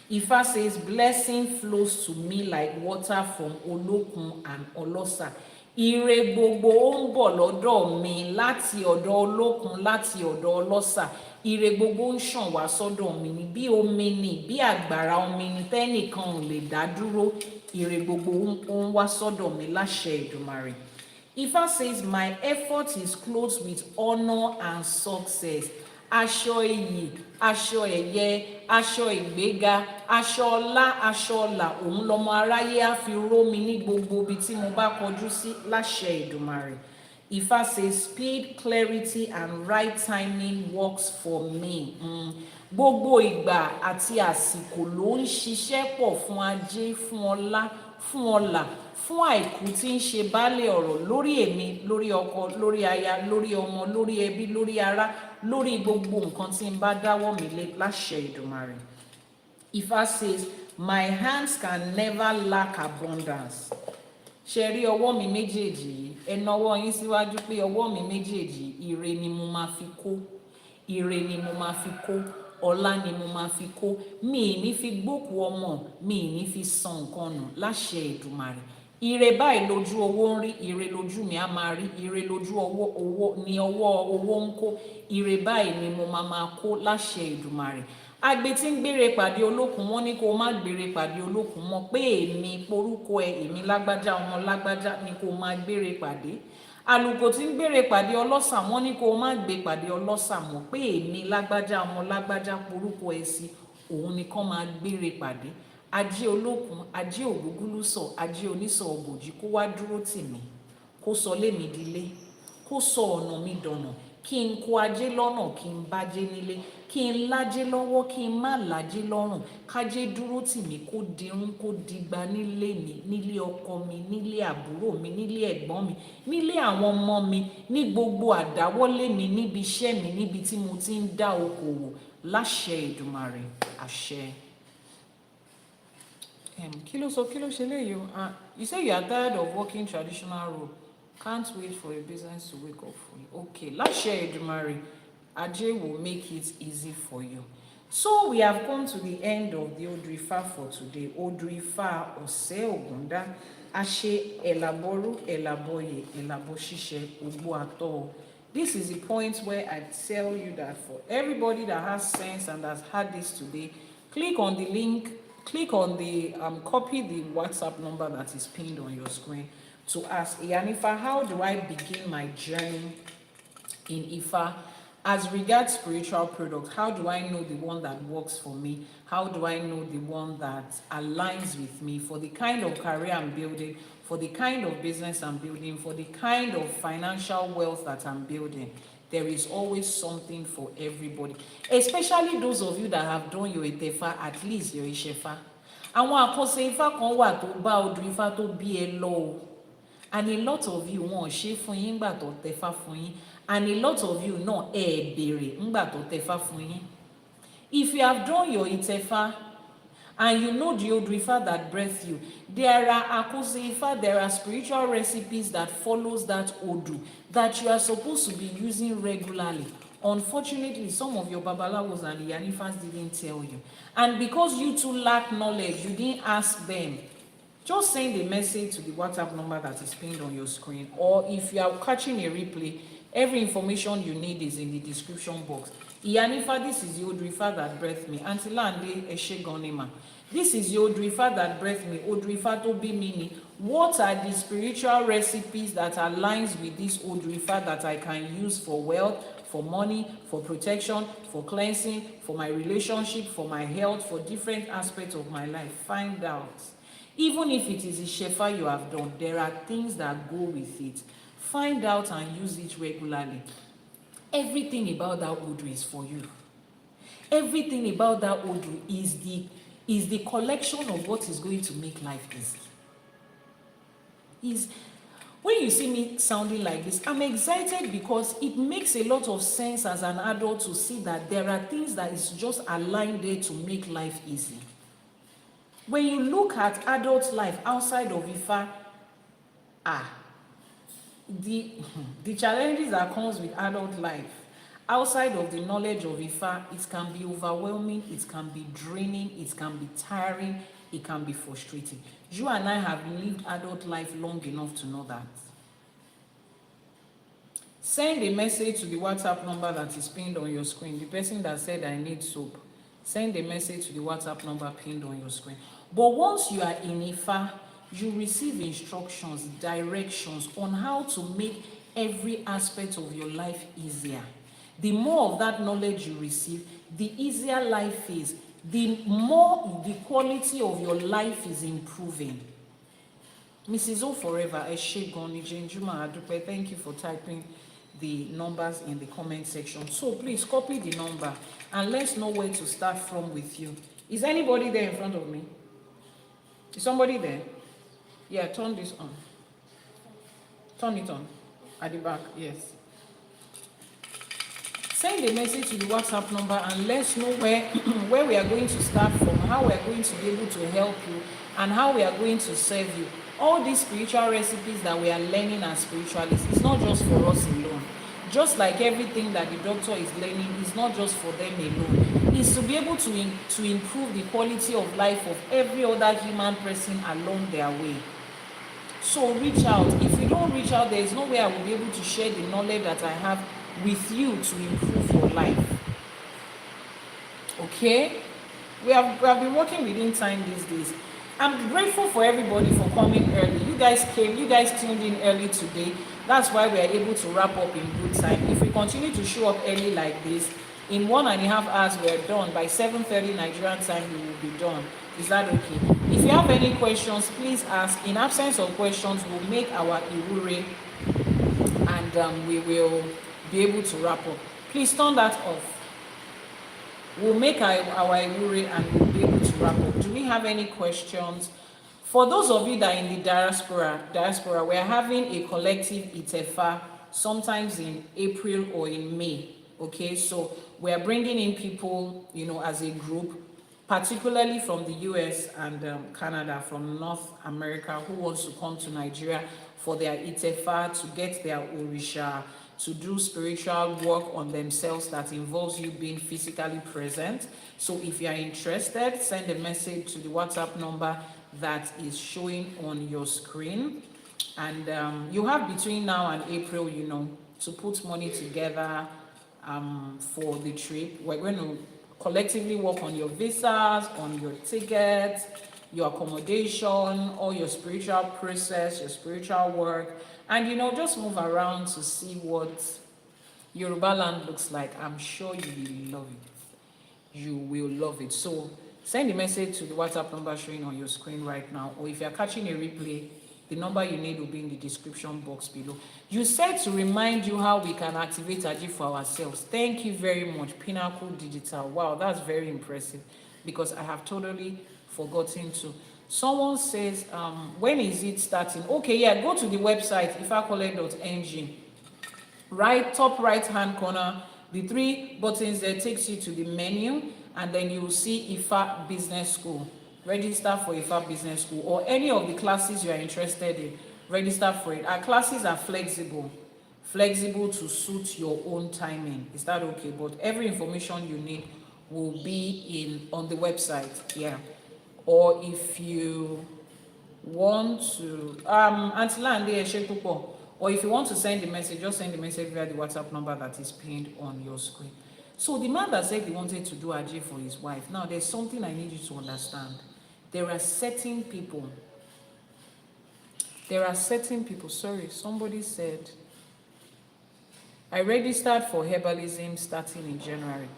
Ifa says, blessing flows to me like water from Olókun and Ọlọ́sà. Ire gbogbo ó ń bọ̀ lọ́dọ̀ mi láti ọ̀dọ̀ Olókun, láti ọ̀dọ̀ Ọlọ́sà. Ire gbogbo ń ṣàn wá sọ́dọ̀ mi ni bí omi ni, bí àgbàrá omi ni tẹ́nìkan ò lè dá dúró. Ire gbogbo ó ń wá sọ́dọ̀ mi láṣẹ Èdùmàrè. Ifa says, my effort is clothed with honor and success. Aṣọ iyì, aṣọ ẹ̀yẹ, aṣọ ìgbéga, aṣọ ọlá, aṣọ ọlà, òun lọmọ aráyé á fi ró mi ní gbogbo ibi tí mo bá kọjú sí láṣẹ Èdùmàrè. Ifá says speed, clarity and right timing works for me. Gbogbo ìgbà àti àsìkò ló ń ṣiṣẹ́ pọ̀ fún ajé, fún ọlá, fún ọlà, fún àìkú tí ń ṣe baálé ọ̀rọ̀ lórí èmi, lórí ọkọ, lórí aya, lórí ọmọ, lórí ẹbí, lórí ará, lórí gbogbo nǹkan tí ń bá dáwọ́ mi lé láṣẹ Èdùmàrè. Ifá says my hands can never lack abundance. Ṣé rí ọwọ́ mi méjèèjì yìí, ẹ nawọ́ yín síwájú pé ọwọ́ mi méjèèjì ire ni mo máa fi kó, ire ni mo máa fi kó, ọlá ni mo máa fi kó. Mi ì ní fi gbókù ọmọ, mi ì ní fi san nǹkan nù láṣẹ Èdùmàrè. Ire báyìí lójú owó ń rí, ire lójú mi á máa rí, ire lójú owó ni ọwọ́ owó ń kó, ire báyìí ni mo máa kó láṣẹ Èdùmàrè. Agbe tí ń gbére pàdé olókun, wọ́n ní kó má gbére pàdé olókun mọ́, pé èmi porúkọ ẹ, èmi lágbájá ọmọ lágbájá ni kó má gbére pàdé. Àlùkò tí ń gbére pàdé ọlọ́ṣà, wọ́n ní kó má gbé pàdé ọlọ́ṣà mọ́, pé èmi lágbájá ọmọ lágbájá porúkọ ẹ sí, òun ni kán máa gbére pàdé. Ajé olókun, ajé ògúngúlùsọ, ajé onísọ òbòjì kó wá dúró tì mí, kó sọ lémi dilé, kó sọ ọ̀nà mi dọ̀nà, kí n kó ajé lọ́nà, kí n bájé nílé, kí n lájé lọ́wọ́, kí n má lájé lọ́rùn, kájé dúró tì mí, kó dirun, kó digba nílé mi, nílé ọkọ mi, nílé àbúrò mi, nílé ẹ̀gbọ́n mi, nílé àwọn ọmọ mi, ní gbogbo àdáwọ́lé mi, níbi iṣẹ́ mi, níbi tí mo ti ń dá okòwò láṣẹ Èdùmàrè, àṣẹ. Kí ló ṣe léyìí o? You say you are tired of working traditional role. Can't wait for your business to wake up for you. Okay, láṣẹ Èdùmàrè, Ajé will make it easy for you. So we have come to the end of the Odù Ifá for today. Odù Ifá ọ̀sẹ̀ Ogunda. A ṣe Àbọrú, Àbọyè, Àbọṣíṣẹ, Ògbó àtọ́. This is the point where I tell you that for everybody that has sense and has had this today, click on the link, click on the copy the WhatsApp number that is pinned on your screen to ask Iyanifa, how do I begin my journey in Ifá? As regards spiritual products, how do I know the one that works for me? How do I know the one that aligns with me for the kind of career I'm building, for the kind of business I'm building, for the kind of financial wealth that I'm building? There is always something for everybody, especially those of you that have done your Ifá, at least your Ìṣẹ̀fá. Àwọn àkọsẹ̀ Ifá kan wà tó bá Odù Ifá tó bí ẹ lọ o. And a lot of you wọ́n ṣe fún yín ńgbà tó tẹfá fún yín, and a lot of you náà ẹ béèrè ńgbà tó tẹfá fún yín. If you have done your Ifá and you know the Odù Ifá that birthed you, there are àkọsẹ̀ Ifá, there are spiritual recipes that follows that Odù that you are supposed to be using regularly. Unfortunately, some of your babalawos and Iyanifas didn't tell you, and because you too lack knowledge, you didn't ask them. Just send a message to the WhatsApp number that is pinned on your screen, or if you are catching a replay, every information you need is in the description box. Iyanifa, this is the Odù Ifá that birthed me. Auntie Lande Eshe Gonima. This is the Odù Ifá that birthed me. Odù Ifá to be mini. What are the spiritual recipes that aligns with this Odù Ifá that I can use for wealth, for money, for protection, for cleansing, for my relationship, for my health, for different aspects of my life? Find out. Even if it is a shefa you have done, there are things that go with it. Find out and use it regularly. Everything about that Odù is for you. Everything about that Odù is the collection of what is going to make life easy. When you see me sounding like this, I'm excited because it makes a lot of sense as an adult to see that there are things that is just aligned there to make life easy. When you look at adult life outside of Ifá, the challenges that comes with adult life outside of the knowledge of Ifá, it can be overwhelming, it can be draining, it can be tiring, it can be frustrating. You and I have lived adult life long enough to know that. Send a message to the WhatsApp number that is pinned on your screen. The person that said, I need soap. Send a message to the WhatsApp number pinned on your screen. But once you are in Ifá, you receive instructions, directions on how to make every aspect of your life easier. The more of that knowledge you receive, the easier life is. The more the quality of your life is improving. Mrs. O Forever, Eshe Goni, Jenjuma Adupe, thank you for typing the numbers in the comment section. So please copy the number and let's know where to start from with you. Is anybody there in front of me? Is somebody there? Yeah, turn this on. Turn it on. At the back, yes. Send a message to the WhatsApp number and let's know where, where we are going to start from, how we are going to be able to help you, and how we are going to serve you. All these spiritual recipes that we are learning as spiritualists, it's not just for us alone. Just like everything that the doctor is learning, is not just for them alone. It's to be able to improve the quality of life of every other human person along their way. So reach out. If you don't reach out, there is no way I will be able to share the knowledge that I have with you to improve your life. Okay? We have been working within time these days. I'm grateful for everybody for coming early. You guys came, you guys tuned in early today. That's why we are able to wrap up in good time. If we continue to show up early like this, in 1.5 hours we are done. By 7:30 Nigerian time we will be done. Is that okay? If you have any questions, please ask. In absence of questions, we'll make our Iwure and we will be able to wrap up. Please turn that off. We'll make our Iwure and we'll be able to wrap up. Do we have any questions? For those of you that are in the diaspora, we're having a collective Itefa sometimes in April or in May. Okay, so we're bringing in people, you know, as a group, particularly from the US and Canada, from North America, who wants to come to Nigeria for their Itefa, to get their Orisha, to do spiritual work on themselves that involves you being physically present. So if you are interested, send a message to the WhatsApp number that is showing on your screen. And you have between now and April, you know, to put money together for the trip. We're going to collectively work on your visas, on your tickets, your accommodation, all your spiritual process, your spiritual work, and you know, just move around to see what Yoruba land looks like. I'm sure you will love it. You will love it. So send a message to the WhatsApp number showing on your screen right now, or if you're catching a replay, the number you need will be in the description box below. You said to remind you how we can activate Aji for ourselves. Thank you very much, Pinnacle Digital. Wow, that's very impressive, because I have totally forgotten to. Someone says, when is it starting? Okay, yeah, go to the website, ifakole.ng. Right, top right hand corner, the 3 buttons there takes you to the menu, and then you will see Ifa Business School. Register for Ifa Business School, or any of the classes you are interested in. Register for it. Our classes are flexible to suit your own timing. Is that okay? But every information you need will be on the website. Yeah. Or if you want to or if you want to send a message, just send a message via the WhatsApp number that is pinned on your screen. So the man that said he wanted to do Aji for his wife, now there's something I need you to understand. There are certain people, sorry, somebody said, I registered for herbalism starting in January.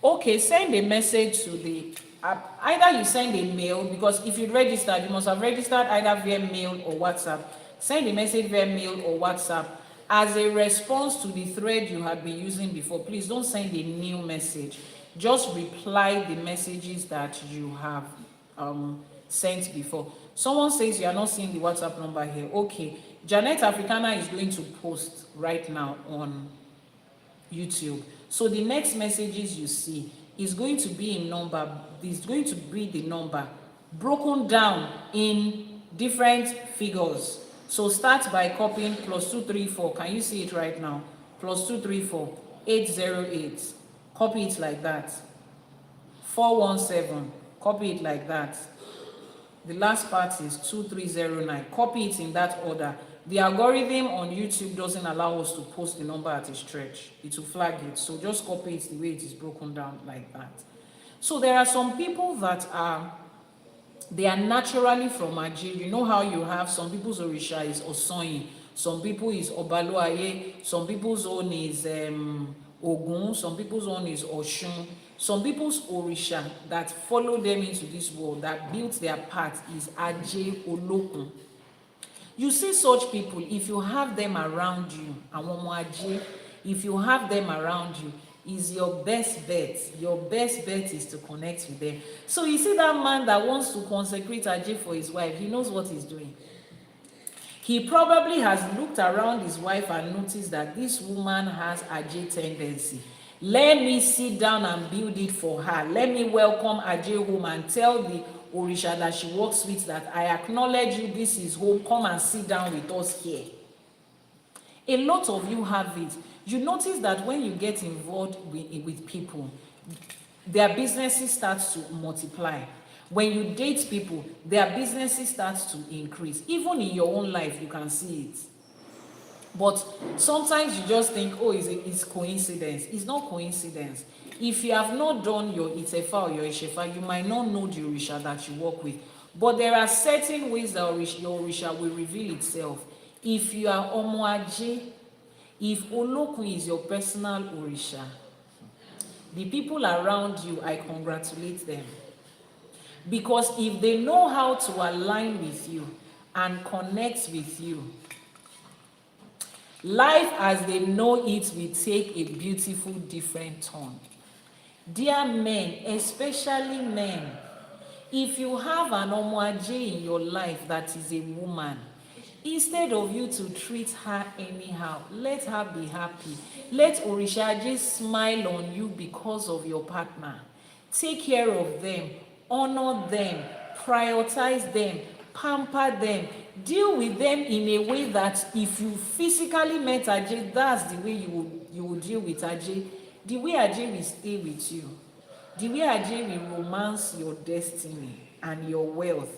Okay, send a message to the either you send a mail, because if you registered, you must have registered either via mail or WhatsApp. Send a message via mail or WhatsApp as a response to the thread you had been using before. Please don't send a new message. Just reply the messages that you have sent before. Someone says you are not seeing the WhatsApp number here. Okay, Janet Africana is going to post right now on YouTube. So the next messages you see is going to be in number. It's going to be the number broken down in different figures. So start by copying +234. Can you see it right now? +234 808. Copy it like that. 417. Copy it like that. The last part is 2309. Copy it in that order. The algorithm on YouTube doesn't allow us to post the number at a stretch. It will flag it. So just copy it the way it is broken down like that. So there are some people that they are naturally from Aji. You know how you have some people's Orisha is Osoyin, some people is Obaloaye, some people's own is Ogun, some people's own is Oshun. Some people's Orisha that follow them into this world, that built their path, is Aje Olokun. You see such people, if you have them around you, àwọn ọmọ ajé, if you have them around you, is your best bet. Your best bet is to connect with them. So you see that man that wants to consecrate ajé for his wife, he knows what he's doing. He probably has looked around his wife and noticed that this woman has ajé tendency. Let me sit down and build it for her. Let me welcome ajé home and tell the Orisha that she works with that I acknowledge you, this is home, come and sit down with us here. A lot of you have it. You notice that when you get involved with people, their businesses start to multiply. When you date people, their businesses start to increase. Even in your own life, you can see it. But sometimes you just think, oh, it's coincidence. It's not coincidence. If you have not done your Itefa or your Ishefa, you might not know the Orisha that you work with. But there are certain ways that your Orisha will reveal itself. If you are Omoaje, if Olokun is your personal Orisha, the people around you, I congratulate them. Because if they know how to align with you and connect with you, life as they know it will take a beautiful different turn. Dear men, especially men, if you have an Omoaje in your life that is a woman, instead of you to treat her anyhow, let her be happy. Let Orishaje smile on you because of your partner. Take care of them, honor them, prioritize them, pamper them, deal with them in a way that if you physically met Ajay, that's the way you will deal with Ajay. The way Ajay will stay with you. The way Ajay will romance your destiny and your wealth.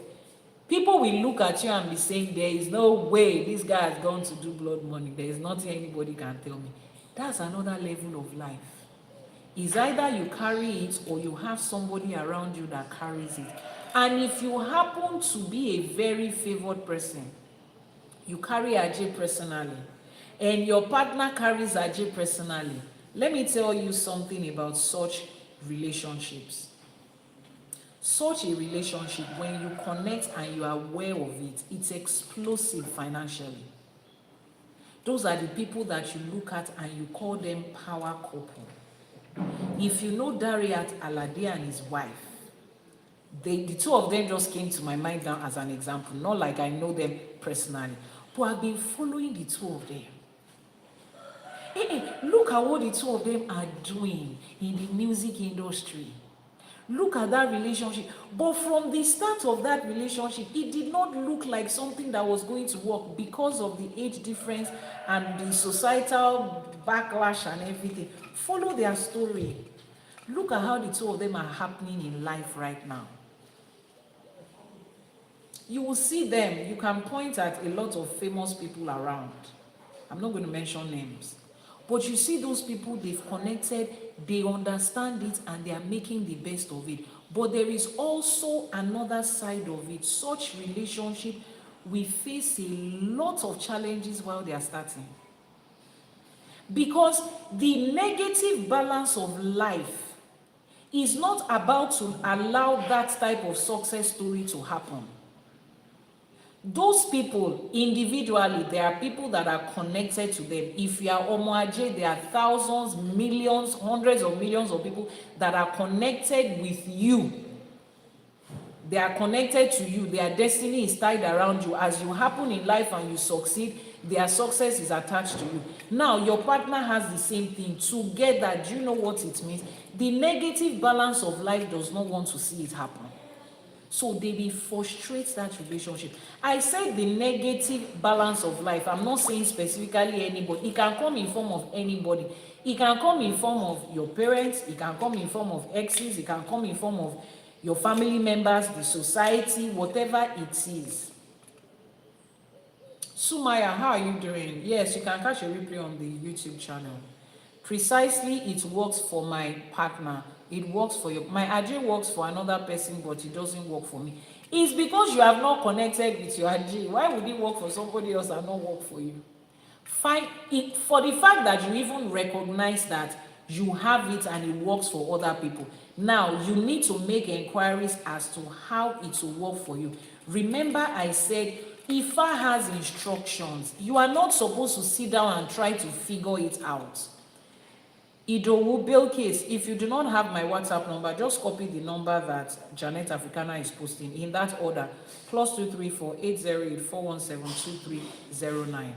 People will look at you and be saying, there is no way this guy has gone to do blood money. There is nothing anybody can tell me. That's another level of life. It's either you carry it or you have somebody around you that carries it. And if you happen to be a very favored person, you carry Ajay personally, and your partner carries Ajay personally, let me tell you something about such relationships. Such a relationship, when you connect and you are aware of it, it's explosive financially. Those are the people that you look at and you call them power couple. If you know Dariat Alade and his wife, the two of them just came to my mind now as an example, not like I know them personally, but I've been following the two of them. Look at what the two of them are doing in the music industry. Look at that relationship. But from the start of that relationship, it did not look like something that was going to work because of the age difference and the societal backlash and everything. Follow their story. Look at how the two of them are happening in life right now. You will see them. You can point at a lot of famous people around. I'm not going to mention names. But you see those people, they've connected, they understand it, and they are making the best of it. But there is also another side of it. Such relationship, we face a lot of challenges while they are starting. Because the negative balance of life is not about to allow that type of success story to happen. Those people, individually, there are people that are connected to them. If you are Omoaje, there are thousands, millions, hundreds of millions of people that are connected with you. They are connected to you. Their destiny is tied around you. As you happen in life and you succeed, their success is attached to you. Now, your partner has the same thing. Together, do you know what it means? The negative balance of life does not want to see it happen. So they will frustrate that relationship. I said the negative balance of life. I'm not saying specifically anybody. It can come in form of anybody. It can come in form of your parents. It can come in form of exes. It can come in form of your family members, the society, whatever it is. Sumaya, how are you doing? Yes, you can catch a replay on the YouTube channel. Precisely, it works for my partner. It works for you. My Ajay works for another person, but it doesn't work for me. It's because you have not connected with your Ajay. Why would it work for somebody else and not work for you? Find it for the fact that you even recognize that you have it and it works for other people. Now, you need to make inquiries as to how it will work for you. Remember, I said Ifa has instructions. You are not supposed to sit down and try to figure it out. Idowu bill case, if you do not have my WhatsApp number, just copy the number that Janet Africana is posting in that order. +234 808 417 2309.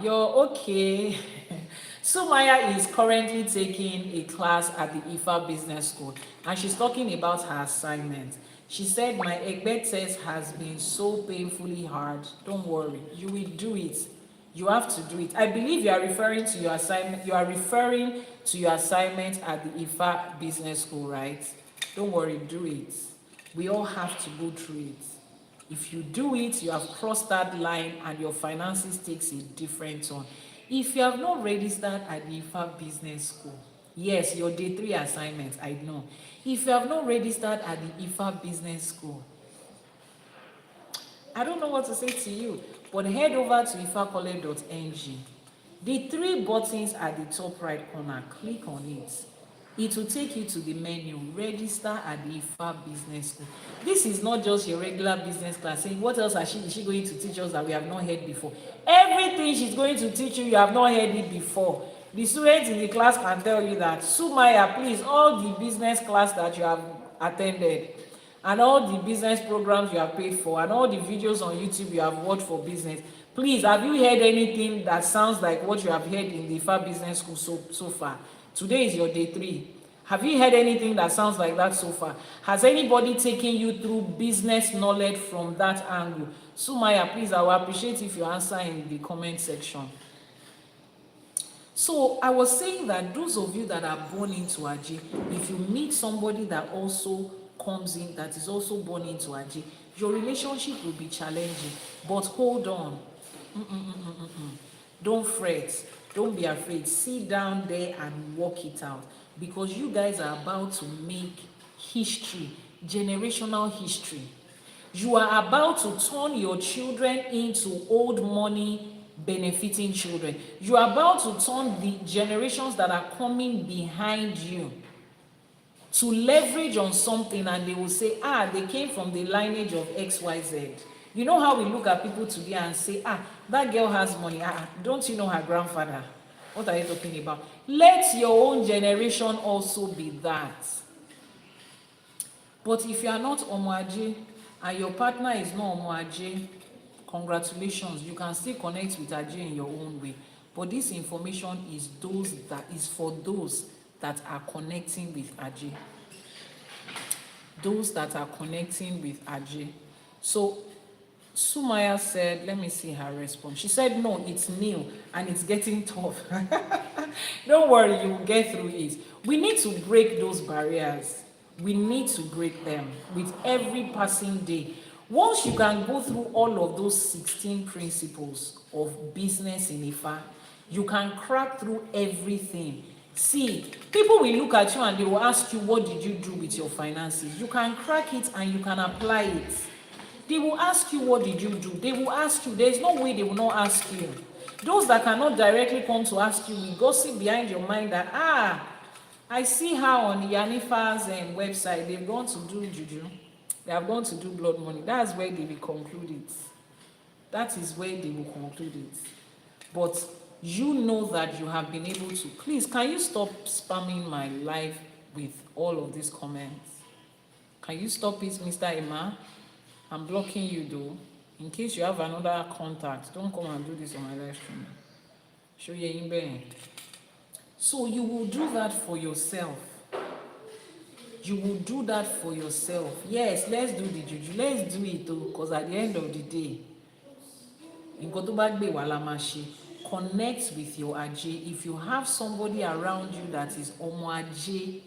You're okay. Sumaya is currently taking a class at the IFA Business School, and she's talking about her assignment. She said, my Egbe test has been so painfully hard. Don't worry, you will do it. You have to do it. I believe you are referring to your assignment. You are referring to your assignment at the IFA Business School, right? Don't worry, do it. We all have to go through it. If you do it, you have crossed that line and your finances takes a different turn. If you have not registered at the IFA Business School, yes, your day 3 assignment, I know. If you have not registered at the IFA Business School, I don't know what to say to you, but head over to ifacollege.ng. The 3 buttons at the top right corner, click on it. It will take you to the menu, register at the IFA Business School. This is not just your regular business class saying, what else is she going to teach us that we have not heard before? Everything she's going to teach you, you have not heard it before. The students in the class can tell you that, Sumaya, please, all the business class that you have attended, and all the business programs you have paid for, and all the videos on YouTube you have watched for business, please, have you heard anything that sounds like what you have heard in the IFA Business School so far? Today is your day 3. Have you heard anything that sounds like that so far? Has anybody taken you through business knowledge from that angle? Sumaya, please, I will appreciate if you answer in the comment section. So I was saying that those of you that are born into Aje, if you meet somebody that also comes in, that is also born into Aje, your relationship will be challenging. But hold on. Don't fret. Don't be afraid. Sit down there and work it out, because you guys are about to make history, generational history. You are about to turn your children into old money benefiting children. You are about to turn the generations that are coming behind you to leverage on something, and they will say, they came from the lineage of XYZ. You know how we look at people today and say, that girl has money. Don't you know her grandfather? What are you talking about? Let your own generation also be that. But if you are not Omoaje and your partner is not Omoaje, congratulations, you can still connect with Aje in your own way. But this information is for those that are connecting with Aje. Those that are connecting with Aje. So Sumaya said, let me see her response. She said, no, it's new and it's getting tough. Don't worry, you will get through it. We need to break those barriers. We need to break them with every passing day. Once you can go through all of those 16 principles of business in Ifa, you can crack through everything. See, people will look at you and they will ask you, what did you do with your finances? You can crack it and you can apply it. They will ask you, what did you do? They will ask you. There's no way they will not ask you. Those that cannot directly come to ask you will gossip behind your mind that, I see her on Iyanifa's website. They've gone to do juju. They have gone to do blood money. That's where they will conclude it. That is where they will conclude it. But you know that you have been able to. Please, can you stop spamming my life with all of these comments? Can you stop it, Mr. Emma? I'm blocking you though. In case you have another contact, don't come and do this on my live stream. Show you in bed. So you will do that for yourself. You will do that for yourself. Yes, let's do the juju. Let's do it though, because at the end of the day, connect with your Aje. If you have somebody around you that is Omo Aje,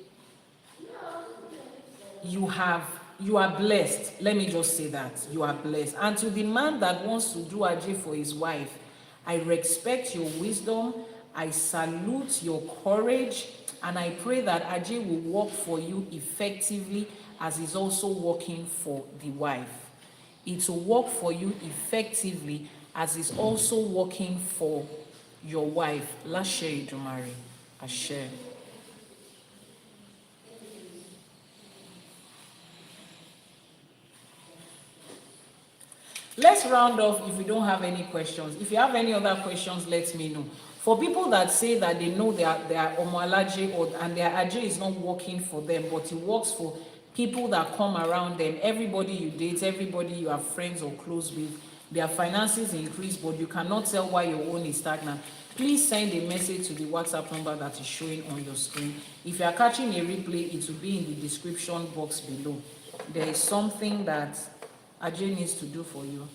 you are blessed. Let me just say that. You are blessed. And to the man that wants to do Aje for his wife, I respect your wisdom. I salute your courage. And I pray that Aje will work for you effectively as is also working for the wife. It will work for you effectively as is also working for your wife. Ashe. Let's round off if you don't have any questions. If you have any other questions, let me know. For people that say that they know their Omoalaje and their Aje is not working for them, but it works for people that come around them, everybody you date, everybody you are friends or close with, their finances increase, but you cannot tell why your own is stagnant, please send a message to the WhatsApp number that is showing on your screen. If you are catching a replay, it will be in the description box below. There is something that Aje needs to do for you.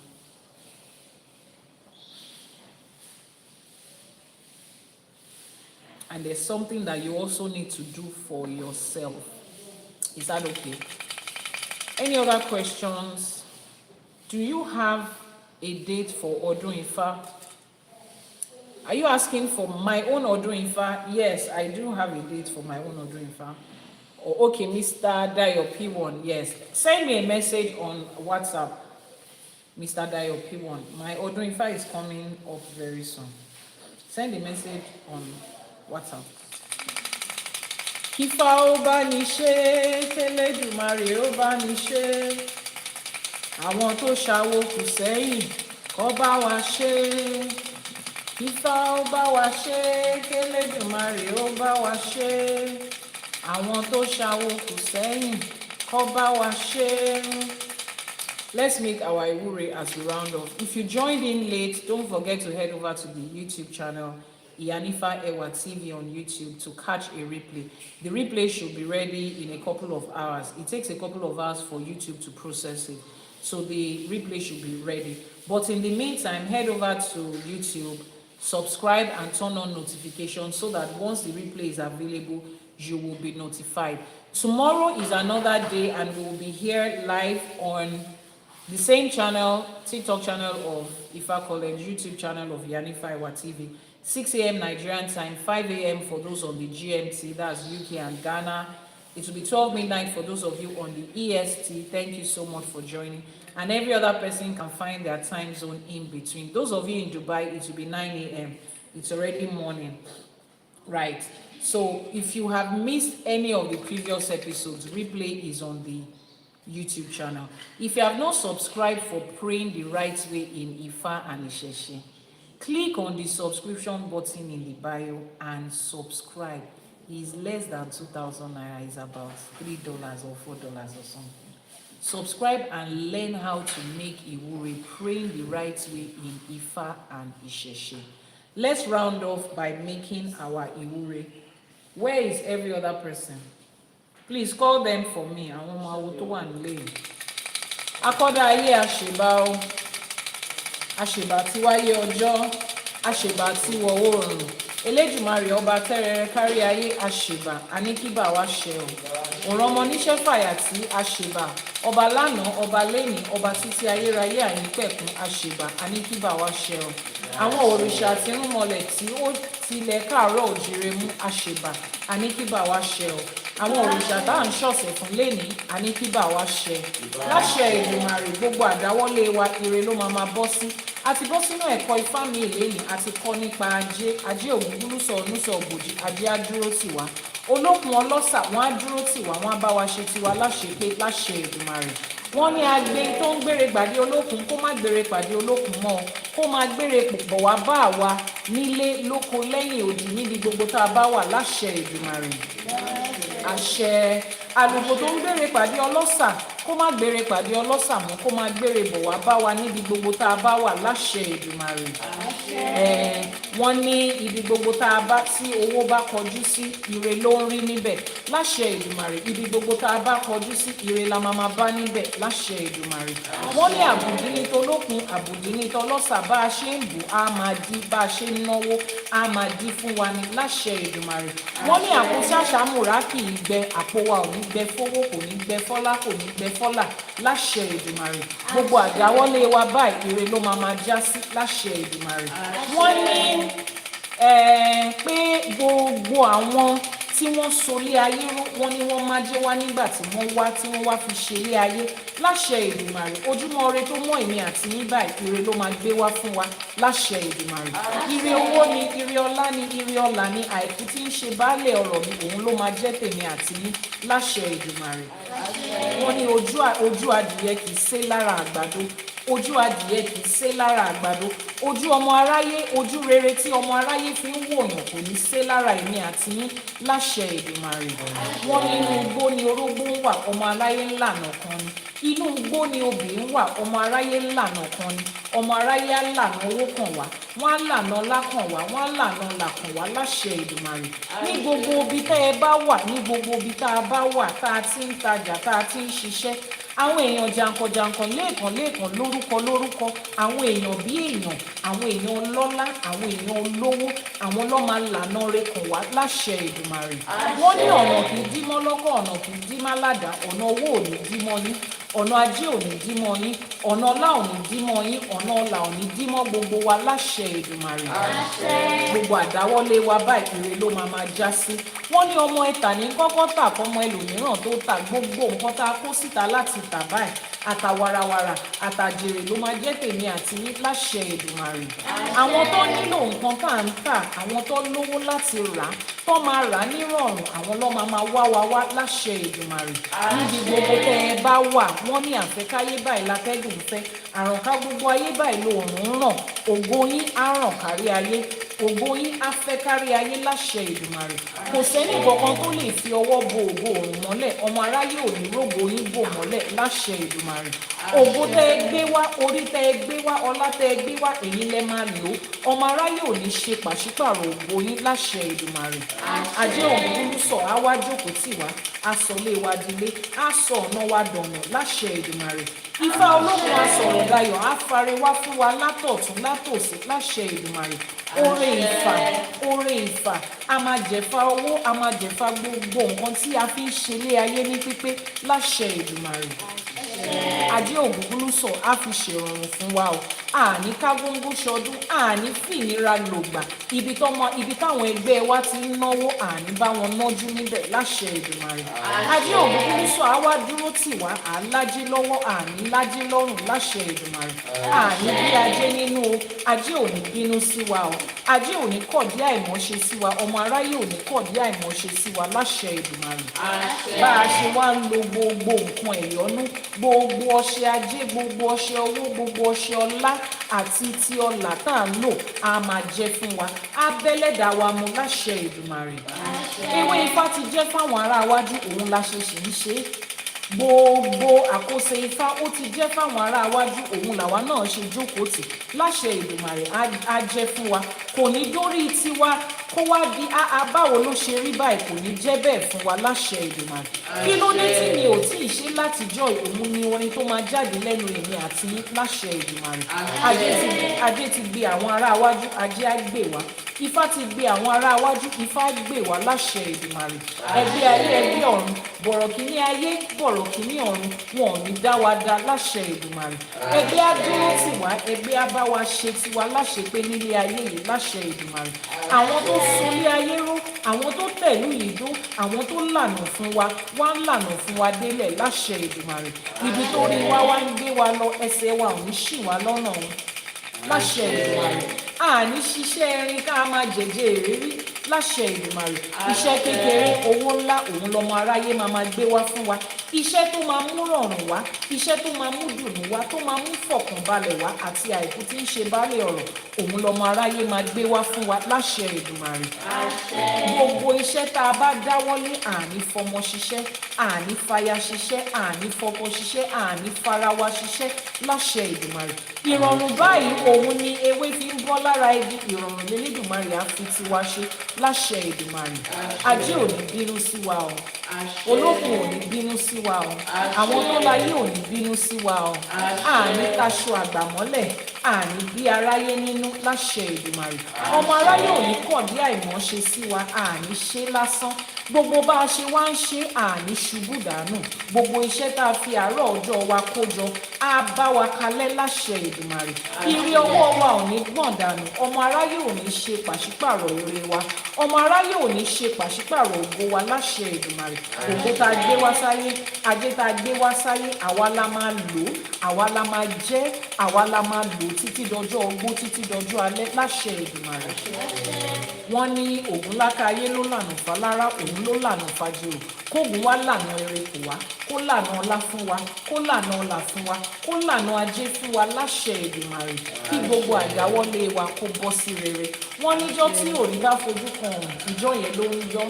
And there's something that you also need to do for yourself. Is that okay? Any other questions? Do you have a date for Odù Ifá? Are you asking for my own Odù Ifá? Yes, I do have a date for my own Odù Ifá. Oh, okay, Mr. Dayo P1, yes. Send me a message on WhatsApp, Mr. Dayo P1. My Odù Ifá is coming up very soon. Send a message on WhatsApp. Kífá ó bá ní ṣe, k'Elédùmarè ó bá ní ṣe. Àwọn tó ṣàwo kù sẹ́yìn, kó bá wa ṣe. Kífá ó bá wa ṣe, k'Elédùmarè ó bá wa ṣe. Àwọn tó ṣàwo kù sẹ́yìn, kó bá wa ṣe. Let's make our Iwure as we round off. If you joined in late, don't forget to head over to the YouTube channel, Iyanifa Ewa TV on YouTube, to catch a replay. The replay should be ready in a couple of hours. It takes a couple of hours for YouTube to process it. So the replay should be ready. But in the meantime, head over to YouTube, subscribe and turn on notifications so that once the replay is available, you will be notified. Tomorrow is another day and we will be here live on the same channel, TikTok channel of Ifa College, YouTube channel of Iyanifa Ewa TV. 6 a.m. Nigerian time, 5 a.m. for those on the GMT, that's UK and Ghana. It will be 12 midnight for those of you on the EST. Thank you so much for joining. And every other person can find their time zone in between. Those of you in Dubai, it will be 9 a.m. It's already morning. Right. So if you have missed any of the previous episodes, replay is on the YouTube channel. If you have not subscribed for Praying the Right Way in Ifa and ÌṢÄШE, click on the subscription button in the bio and subscribe. It's less than 2,000 naira. It's about $3 or $4 or something. Subscribe and learn how to make Iwure, praying the right way in Ifa and իշẹ̀ṣe. Let's round off by making our Iwure. Where is every other person? Please call them for me. Àwọn ọmọ awo tó wà nílé yìí. Akọ́dá ayé àṣèbá o. Àṣèbá tí wáyé ọjọ́. Àṣèbá tí wọ̀ oòrùn. Elédùmarè ọba tẹ́rẹrẹ kárí ayé àṣèbá. Àníkíbà wá ṣẹ o. Òràn ọmọ níṣẹ́ fàyà tí àṣèbá. Ọba lánàá, ọba lẹ́nìí, ọba títí ayérayé àìnípẹ̀kun àṣèbá. Àníkíbà wá ṣẹ o. Àwọn òrìṣà tí ń mọlẹ̀ tí ó tilẹ̀ káàárọ̀ òjìrè mú àṣèbá. Àníkíbà wá ṣẹ o. Àwọn òrìṣà tá à ń ṣọ̀sẹ̀ fún lénìí, àníkíbà wá ṣẹ. Láṣẹ Èdùmàrè, gbogbo àdáwọ́lé wa ire ló máa bọ́ sí. A ti bọ́ sínú ẹ̀kọ́ Ifá mi lénìí, a ti kọ́ nípa ajé, ajé ògúngúlùsọ̀ ònúsọ̀ ògbòjì, ajé á dúró tì wá. Olókun ọlọ́ṣà wọ́n á dúró tì wá, wọ́n á bá wa ṣe tiwa láṣepé láṣẹ Èdùmàrè. Wọ́n ní agbe tó ń gbére pàdé olókun kó má gbére pàdé olókun mọ́ ọ, kó má gbére bọ̀ wá bá àwa nílé lóko lẹ́yìn odi níbi gbogbo tá a bá wà láṣẹ Èdùmàrè. Àṣẹ. Àlùkò tó ń gbére pàdé ọlọ́ṣà kó má gbére pàdé ọlọ́ṣà mọ́, kó má gbére bọ̀ wá bá wa níbi gbogbo tá a bá wà láṣẹ Èdùmàrè. Wọ́n ní ibi gbogbo tá a bá tí owó bá kọjú sí ire ló ń rí níbẹ̀ láṣẹ Èdùmàrè. Ibi gbogbo tá a bá kọjú sí ire la máa bá níbẹ̀ láṣẹ Èdùmàrè. Wọ́n ní àbùdí ní tolókun, àbùdí ní tọlọ́ṣà, bá a ṣe ń bù á máa dí, bá a ṣe ń náwó á máa dí fún wa ní láṣẹ Èdùmàrè. Wọ́n ní àpò ṣàṣàmùrà kì í gbẹ, àpò wa ò ní gbẹ fówó, kò ní gbẹ fọ́lá, kò ní gbẹ fọ́là láṣẹ Èdùmàrè. Gbogbo àdáwọ́lé wa báyìí ire ló máa já sí láṣẹ Èdùmàrè. Wọ́n ní pé gbogbo àwọn tí wọ́n solé ayé rú, wọ́n ní wọ́n máa jẹ́ wá nígbà tí wọ́n wá fi ṣe ilé ayé láṣẹ Èdùmàrè. Ojúmọ́ ire tó mọ́ èmi àti yín báyìí ire ló máa gbé wá fún wa láṣẹ Èdùmàrè. Ire owó ni, ire ọlá ni, ire ọlà ni, àìkú tí ń ṣe baálé ọ̀rọ̀ mi, òun ló máa jẹ́ tèmi àti yín láṣẹ Èdùmàrè. Wọ́n ní ojú adìyẹ kì í sé lára àgbàdo. ojú adìyẹ kì í sé lára àgbàdo, ojú ọmọ aráyé, ojú rere tí ọmọ aráyé fi ń wòyàn kò ní sé lára èmi àti yín láṣẹ Èdùmàrè. Wọ́n ní inú igbó ni orógbó ń wà, ọmọ aráyé ńlànà kan ni. Inú igbó ni obì ń wà, ọmọ aráyé ńlànà kan ni. Ọmọ aráyé á lànà owó kàn wá, wọ́n á lànà ọlá kàn wá, wọ́n á lànà ọlà kàn wá láṣẹ Èdùmàrè. Ní gbogbo ibi tẹ́ ẹ bá wà, ní gbogbo ibi tá a bá wà, tá a ti ń tajà, tá a ti ń ṣiṣẹ́, àwọn èèyàn jàǹkànjàǹkàn lẹ́ẹ̀kan lórúkọ, àwọn èèyàn bí èèyàn, àwọn èèyàn ọlọ́lá, àwọn èèyàn olówó, àwọn ló máa lànà rẹ̀ kàn wá láṣẹ Èdùmàrè. Wọ́n ní ọ̀nà kì í dí mọ́ lọ́kọ̀, ọ̀nà kì í dí má ládàá, ọ̀nà owó ò ní dí mọ́ yín, ọ̀nà ajé ò ní dí mọ́ yín, ọ̀nà ọlá ò ní dí mọ́ yín, ọ̀nà ọlà ò ní dí mọ́ gbogbo wa láṣẹ Èdùmàrè. Gbogbo àdáwọ́lé wa báyìí ire ló máa já sí. Wọ́n ní ọmọ ẹ̀tà ní kọ́kọ́ tà fọmọ ẹlòmíràn tó tà, gbogbo nǹkan tá a kó síta láti tà báyìí àtàwàràwàrà àtàjèrè ló máa jẹ́ tèmi àti yín láṣẹ Èdùmàrè. Àwọn tó nílò nǹkan tá à ń tà, àwọn tó lówó láti rà á, tó máa rà á nírọ̀rùn, àwọn ló máa wá wa wá láṣẹ Èdùmàrè. Níbi gbogbo tẹ́ ẹ bá wà, wọ́n ní àfẹ́káyé báyìí látẹ́gùn fẹ́, àrànká gbogbo ayé báyìí lòòrùn ràn, ògo yín á ràn kárí ayé, ògo yín á fẹ́ kárí ayé láṣẹ Èdùmàrè. Kò sẹ́ni kankan tó lè fi ọwọ́ bo ògo òrùn mọ́lẹ̀, ọmọ aráyé ò ní rógo yín bò mọ́lẹ̀ láṣẹ Èdùmàrè. Ògo tẹ́ ẹ gbé wá, orí tẹ́ ẹ gbé wá, ọlá tẹ́ ẹ gbé wá, èyí lẹ máa lò. Ọmọ aráyé ò ní ṣe pàṣípàrọ̀ ògo yín láṣẹ Èdùmàrè. Ajé ògúngún sọ á wá jókòó tì wá, á sọ lé wa dilé, á sọ ọ̀nà wa dọ̀nà láṣẹ Èdùmàrè. Ifá ológun asọ̀rọ̀ dayọ̀ á fare wá fún wa látọ̀tún látòsí láṣẹ Èdùmàrè. Oore ìfà a máa jẹ̀fà owó, a máa jẹ̀fà gbogbo nǹkan tí a fi ń ṣe ilé ayé ní pípé láṣẹ Èdùmàrè. Ajé ògúngún sọ á fi ṣèrọ̀rùn fún wa o. Àní ká góńgó ṣọdún, àní fìnira lògbà, ibi táwọn ẹgbẹ́ wa ti ń náwó, àní bá wọn nájú níbẹ̀ láṣẹ Èdùmàrè. Ajé ògúngún sọ á wá dúró tì wá, à ń lájí lọ́wọ́, àní lájí lọ́rùn láṣẹ Èdùmàrè. Àní bí ajé nínú o, ajé ò ní bínú sí wa o, ajé ò ní kọ̀dí àìmọ́ṣe sí wa, ọmọ aráyé ò ní kọ̀dí àìmọ́ṣe sí wa láṣẹ Èdùmàrè. Bá a ṣe wá ń lo gbogbo nǹkan ẹ̀yọ́nú, gbogbo ọṣẹ ajé, gbogbo ọṣẹ owó, gbogbo ọṣẹ ọlá àti ti ọlà tá à ń lò á máa jẹ fún wa, á bẹ́lẹ́dà wa mu láṣẹ Èdùmàrè. Ewé Ifá ti jẹ́ fáwọn ará iwájú, òun la ṣe ṣì ń ṣe é. Gbogbo àkóso Ifá ó ti jẹ́ fáwọn ará iwájú, òun làwa náà ṣe jókòó tì láṣẹ Èdùmàrè. Á jẹ́ fún wa, kò ní dórí tiwa kó wá di báwo ló ṣe rí báyìí, kò ní jẹ́ bẹ́ẹ̀ fún wa láṣẹ Èdùmàrè. Kí ló dé tí mi ò tí ì ṣe látijọ́ òun ni orin tó máa jáde lẹ́nu èmi àti láṣẹ Èdùmàrè. Ajé ti gbé àwọn ará iwájú, ajé á gbé wa. Ifá ti gbé àwọn ará iwájú, Ifá gbé wa láṣẹ Èdùmàrè. Ẹgbẹ́ ayé ẹgbẹ́ ọ̀run, bọ̀rọ̀ kìíní ayé bọ̀rọ̀ kìíní ọ̀run, wọn ò ní dá wa dá láṣẹ Èdùmàrè. Ẹgbẹ́ á dúró tì wá, ẹgbẹ́ á bá wa ṣe tiwa láṣẹ pé nílé ayé yìí láṣẹ Èdùmàrè. Àwọn tó sunlé ayé ró, àwọn tó tẹ̀lú ìdó, àwọn tó lànà fún wa, wá ń lànà fún wa délẹ̀ láṣẹ Èdùmàrè. Ibi tó rí wa wá ń gbé wa lọ, ẹsẹ̀ wa ò ní ṣì wá lọ́nà o láṣẹ Èdùmàrè. Àní ṣiṣẹ́ erin ká máa jẹ̀jẹ̀ ìrírí láṣẹ Èdùmàrè. Iṣẹ́ kékeré owó ńlá òun lọmọ aráyé máa gbé wá fún wa. Iṣẹ́ tó máa mú rọ̀rùn wá, iṣẹ́ tó máa mú dùnú wá, tó máa mú fọ̀kànbalẹ̀ wá àti àìkú tí ń ṣe baálẹ̀ ọ̀rọ̀, òun lọmọ aráyé máa gbé wá fún wa láṣẹ Èdùmàrè. Gbogbo iṣẹ́ tá a bá dáwọ́lé, àní fọmọ ṣiṣẹ́, àní faya ṣiṣẹ́, àní fọkọ ṣiṣẹ́, àní farawa ṣiṣẹ́ láṣẹ Èdùmàrè. Ìrọ̀rùn báyìí òun ni ewé fi ń bọ́ lára igi, ìrọ̀rùn l'Elédùmarè á fi tiwa ṣe láṣẹ Èdùmàrè. Ajé ò ní bínú sí wa o, olókùn ò ní bínú sí wa o, àwọn tó láyé ò ní bínú sí wa o. Àní taṣọ àgbàmọ́lẹ̀, àní bí aráyé nínú láṣẹ Èdùmàrè. Ọmọ aráyé ò ní kọ̀dí àìmọ́ṣe sí wa, àní ṣe lásán. Gbogbo bá a ṣe wá ń ṣe, àní ṣubú dànù. Gbogbo iṣẹ́ tá a fi àárọ̀ ọjọ́ wa kó jọ á bá wa kalẹ̀ láṣẹ Èdùmàrè. Ire ọwọ́ wa ò ní gbọ̀n dànù, ọmọ aráyé ò ní ṣe pàṣípàrọ̀ ire wa, ọmọ aráyé ò ní ṣe pàṣípàrọ̀ ògo wa láṣẹ Èdùmàrè. Ògo tá a gbé wá sáyé, ajé tá a gbé wá sáyé, àwa la máa lò, àwa la máa jẹ́, àwa la máa lò títí dọjọ́ ogbó, títí dọjọ́ alẹ́ láṣẹ Èdùmàrè. Wọ́n ní ògún lákàáyé ló lànà fálára, òun ló lànà fàjèrò. kóògùn wá lànà ire kò wá, kó lànà ọlá fún wa, kó lànà ọlà fún wa, kó lànà ajé fún wa láṣẹ Èdùmàrè, kí gbogbo àdáwọ́lé wa kó bọ́ sí rere. Wọ́n níjọ́ tí òrí bá fojú kan ọ̀hún, ìjọ́ yẹn ló ń yọ.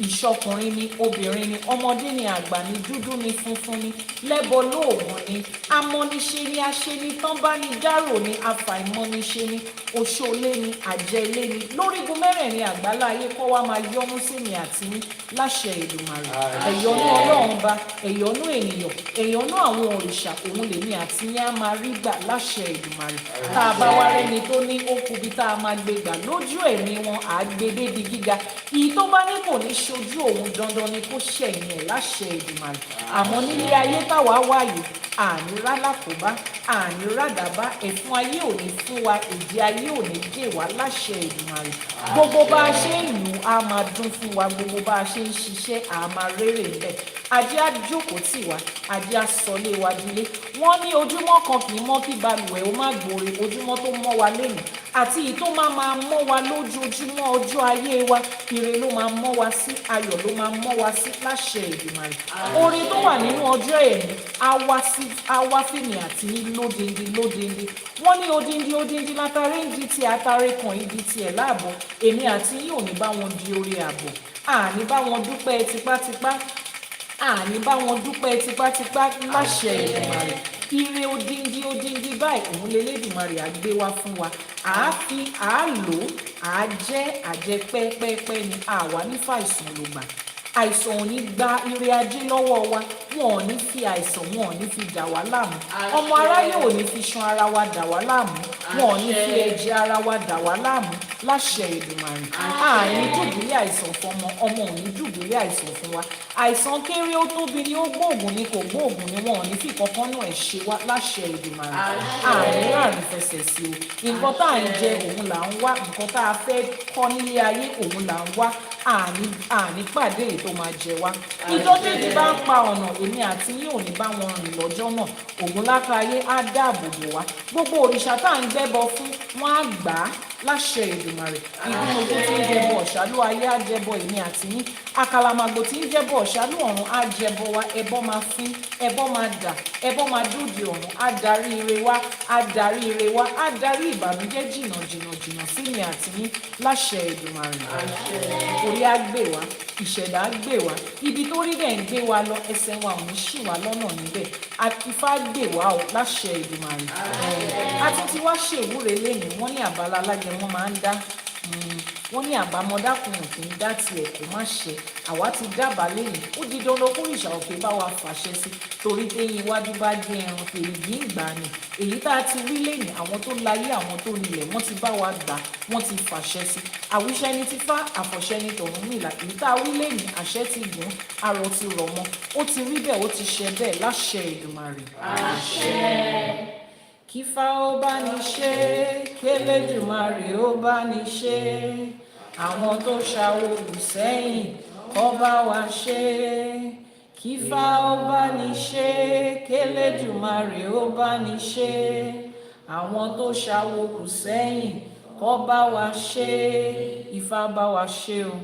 Ìṣọkùnrin ni, obìnrin ni, ọmọdé ni, àgbà ni, dúdú ni, funfun ni, lẹ́bọ lóògùn ni, amọ́niṣe ni, aṣeni tán bá ní dárò ni, afàìmọ́niṣe ni, oṣoolé ni, àjẹlé ni, lórígun mẹ́rẹ̀ẹ̀rin àgbálá ayé kó wá máa yọ́nú sí mi àti ní láṣẹ Èdùmàrè. Ẹ̀yọ́nú Ọlọ́run bá, ẹ̀yọ́nú ènìyàn, ẹ̀yọ́nú àwọn òrìṣà, òun lèmi àti yín á máa rí gbà láṣẹ Èdùmàrè. Tá a bá wá rẹ́ni tó ní ó kù bí tá a máa gbé gbà lójú ẹ̀mí wọn, àá gbé débi gíga. Ìyí tó bá ní kò ní ṣojú òun dandan ni kó ṣẹ̀yìn ẹ̀ láṣẹ Èdùmàrè. Àmọ́ nílé ayé táwa wáyé, àní rálákòbá, àní rádàbá, ẹ̀fún ayé ò ní fún wa, èdè ayé ò ní dè wá láṣẹ Èdùmàrè. Gbogbo bá a ṣe ń lù á máa dún fún wa, gbogbo bá a ṣe ń ṣiṣẹ́ á máa rérè ńbẹ̀. Ajé á jókòó tì wá, ajé á sọlé wa dilé. Wọ́n ní ojúmọ́ kan kì í mọ́ kí balùwẹ̀ ó má gbòòrè, ojúmọ́ tó mọ́ wa lẹ́nu àti èyí tó máa mọ́ wa lójoojúmọ́ ọjọ́ ayé wa, ire ló máa mọ́ wa sí, ayọ̀ ló máa mọ́ wa sí láṣẹ Èdùmàrè. Orin tó wà nínú ọjọ́ ẹ̀mí á wá fèmí àti lódindi lódindi. Wọ́n ní odindi látàrí ń di ti àtàrí kan ibi tiẹ̀ láàbọ̀, èmi àti yín ò ní bá wọn di orí àbọ̀, àní bá wọn dúpẹ́ tipátipá, àní bá wọn dúpẹ́ tipátipá láṣẹ Èdùmàrè. Ire odindi báyìí òun l'Elédùmarè á gbé wá fún wa. Àá lò ó, àá jẹ́ àjẹ pẹ́pẹ́pẹ́ ni, àwa ní fàìsàn ló gbà. Àìsàn ò ní gba ire ajé lọ́wọ́ wa, wọn ò ní fi àìsàn, wọn ò ní fi dà wá láàmú. Ọmọ aráyé ò ní fi ṣan ara wa dà wá láàmú, wọn ò ní fi ẹ̀jẹ̀ ara wa dà wá láàmú láṣẹ Èdùmàrè. Àní dùbúlẹ̀ àìsàn fọmọ, ọmọ ò ní dùbúlẹ̀ àìsàn fún wa. Àìsàn kéré ó tóbi ni, ó gbóògùn ni kò gbóògùn ni, wọn ò ní fi kankan náà ẹ̀ ṣe wá láṣẹ Èdùmàrè. Àní ráàrin fẹsẹ̀ sí o. Nǹkan tá à ń jẹ òun là ń wá, nǹkan tá a fẹ́ kọ́ nílé ayé òun là ń wá. Àní pàdé èyí tó máa jẹ wá. Ìjọ méjì bá ń pa ọ̀nà, èmi àti yín ò ní bá wọn rìn lọ́jọ́ náà. Ògún lákàáyé á dáàbò bò wá. Gbogbo òrìṣà tá à ń gbẹ́bọ fún, wọ́n á gbà á láṣẹ Èdùmàrè. Ìgbìmọ̀gbò tí ń jẹbọ ọ̀ṣálú ayé á jẹbọ èmi àti yín. Àkàlàmàgbò tí ń jẹbọ ọ̀ṣálú ọ̀run á jẹbọ wa. Ẹbọ máa fín, ẹbọ máa dà, ẹbọ máa dòdì ọ̀run, á darí ire wá, á darí ire wá, á darí ìbànújẹ́ jìnnà sí mi àti yín láṣẹ Èdùmàrè. Orí á gbé wa, ìṣẹ̀dá á gbé wa, ibi tó rí dẹ̀ ń gbé wa lọ, ẹsẹ̀ wa ò ní ṣì wá lọ́nà níbẹ̀. Ifá gbé wa o láṣẹ Èdùmàrè. A tún ti wá ṣèwúre lẹ́yìn, wọ́n ní àbálá alágẹmọ máa ń dá, wọ́n ní àbámọ́dákùnrin kì í dá tiẹ̀ kó má ṣe. Àwa ti dábàá lẹ́yìn, ó di dandan kó ìṣà òkè bá wa fàṣẹ sí, torí téyín iwájú bá gé ẹran fèrègì ń gbà ni. Èyí tá a ti rí lẹ́yìn, àwọn tó láyé, àwọn tó nílẹ̀, wọ́n ti bá wa gbà, wọ́n ti fàṣẹ sí. Àwíṣẹ́ ní tífá, àfọ̀ṣẹ ní tọ̀rúnmìlà. Èyí tá a wí lẹ́yìn, àṣẹ ti gùn, arọ ti rọ̀ mọ́. Ó ti rí bẹ́ẹ̀, ó ti ṣẹ bẹ́ẹ̀ láṣẹ Èdùmàrè. Àṣẹ. Kífá ó bá ní ṣe, k'Elédùmarè ó bá ní ṣe. Àwọn tó ṣàwòrù sẹ́yìn kó bá wa ṣe. Kífá ó bá ní ṣe, k'Elédùmarè ó bá ní ṣe. Àwọn tó ṣàwòrù sẹ́yìn kó bá wa ṣe. Ifá bá wa ṣe o.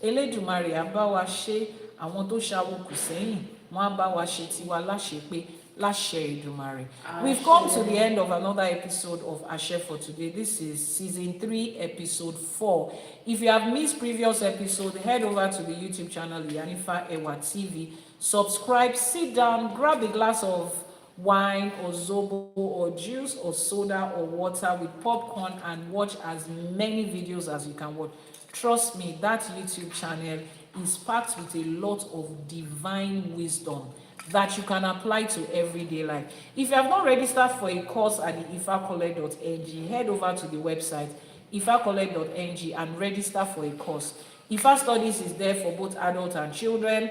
Elédùmarè á bá wa ṣe. Àwọn tó ṣàwòrù sẹ́yìn wọ́n á bá wa ṣe tiwa láṣepé. Láṣẹ Èdùmàrè. We've come to the end of another episode of Àṣẹ for today. This is season 3, episode 4. If you have missed previous episodes, head over to the YouTube channel Iyanifa Ewa TV. Subscribe, sit down, grab a glass of wine or zobo or juice or soda or water with popcorn and watch as many videos as you can watch. Trust me, that YouTube channel is packed with a lot of divine wisdom that you can apply to everyday life. If you have not registered for a course at the ifacollect.ng, head over to the website ifacollect.ng and register for a course. Ifa Studies is there for both adults and children.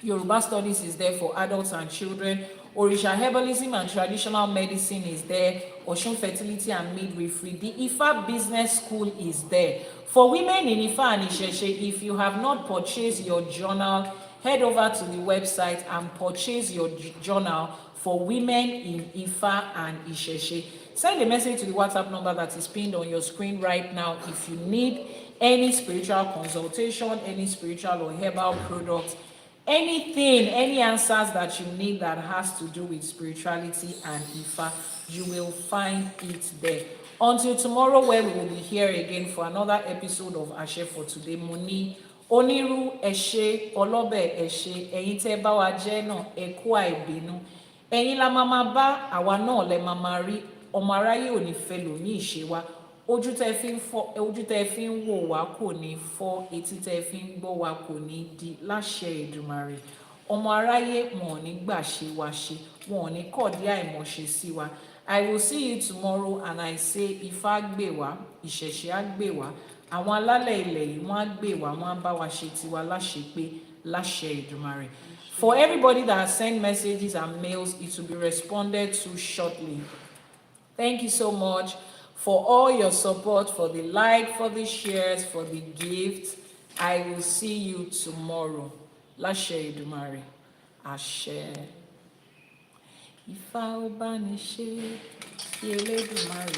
Yoruba Studies is there for adults and children. Orisha Herbalism and Traditional Medicine is there. Oshun Fertility and Midwifery. The Ifa Business School is there. For women in Ifa and ÌṢÄШE, if you have not purchased your journal, head over to the website and purchase your journal for women in Ifa and ÌШẸШE. Send a message to the WhatsApp number that is pinned on your screen right now if you need any spiritual consultation, any spiritual or herbal product anything, any answers that you need that has to do with spirituality and Ifa, you will find it there. Until tomorrow, where we will be here again for another episode of Àṣẹ for Today. Mo ní onírú ẹ ṣé, ọlọ́bẹ̀ ẹ ṣé, ẹ̀yin tẹ́ bá wa jẹ́ náà ẹ kú àìbínú. Ẹ̀yin la máa bá, àwa náà lẹ máa rí. Ọmọ aráyé ò ní fẹ́ lòmíì ṣe wá. Ojú tẹ́ fi ń wò wá kò ní fọ́, etí tẹ́ fi ń gbọ́ wá kò ní di láṣẹ Èdùmàrè. Ọmọ aráyé wọn ò ní gbà ṣe wá ṣe, wọn ò ní kọ̀dí àìmọ̀ṣe sí wa. I will see you tomorrow, and I say Ifá gbè wá, ìṣẹ̀ṣe á gbè wá, àwọn alálẹ̀ ilẹ̀ yìí wọ́n á gbè wá, wọ́n á bá wa ṣe tiwa láṣepé láṣẹ Èdùmàrè. For everybody that has sent messages and mails, it will be responded to shortly. Thank you so much for all your support, for the like, for the shares, for the gifts. I will see you tomorrow. Láṣẹ Èdùmàrè. Àṣẹ. Ifá ó bá ní ṣe, kí Elédùmarè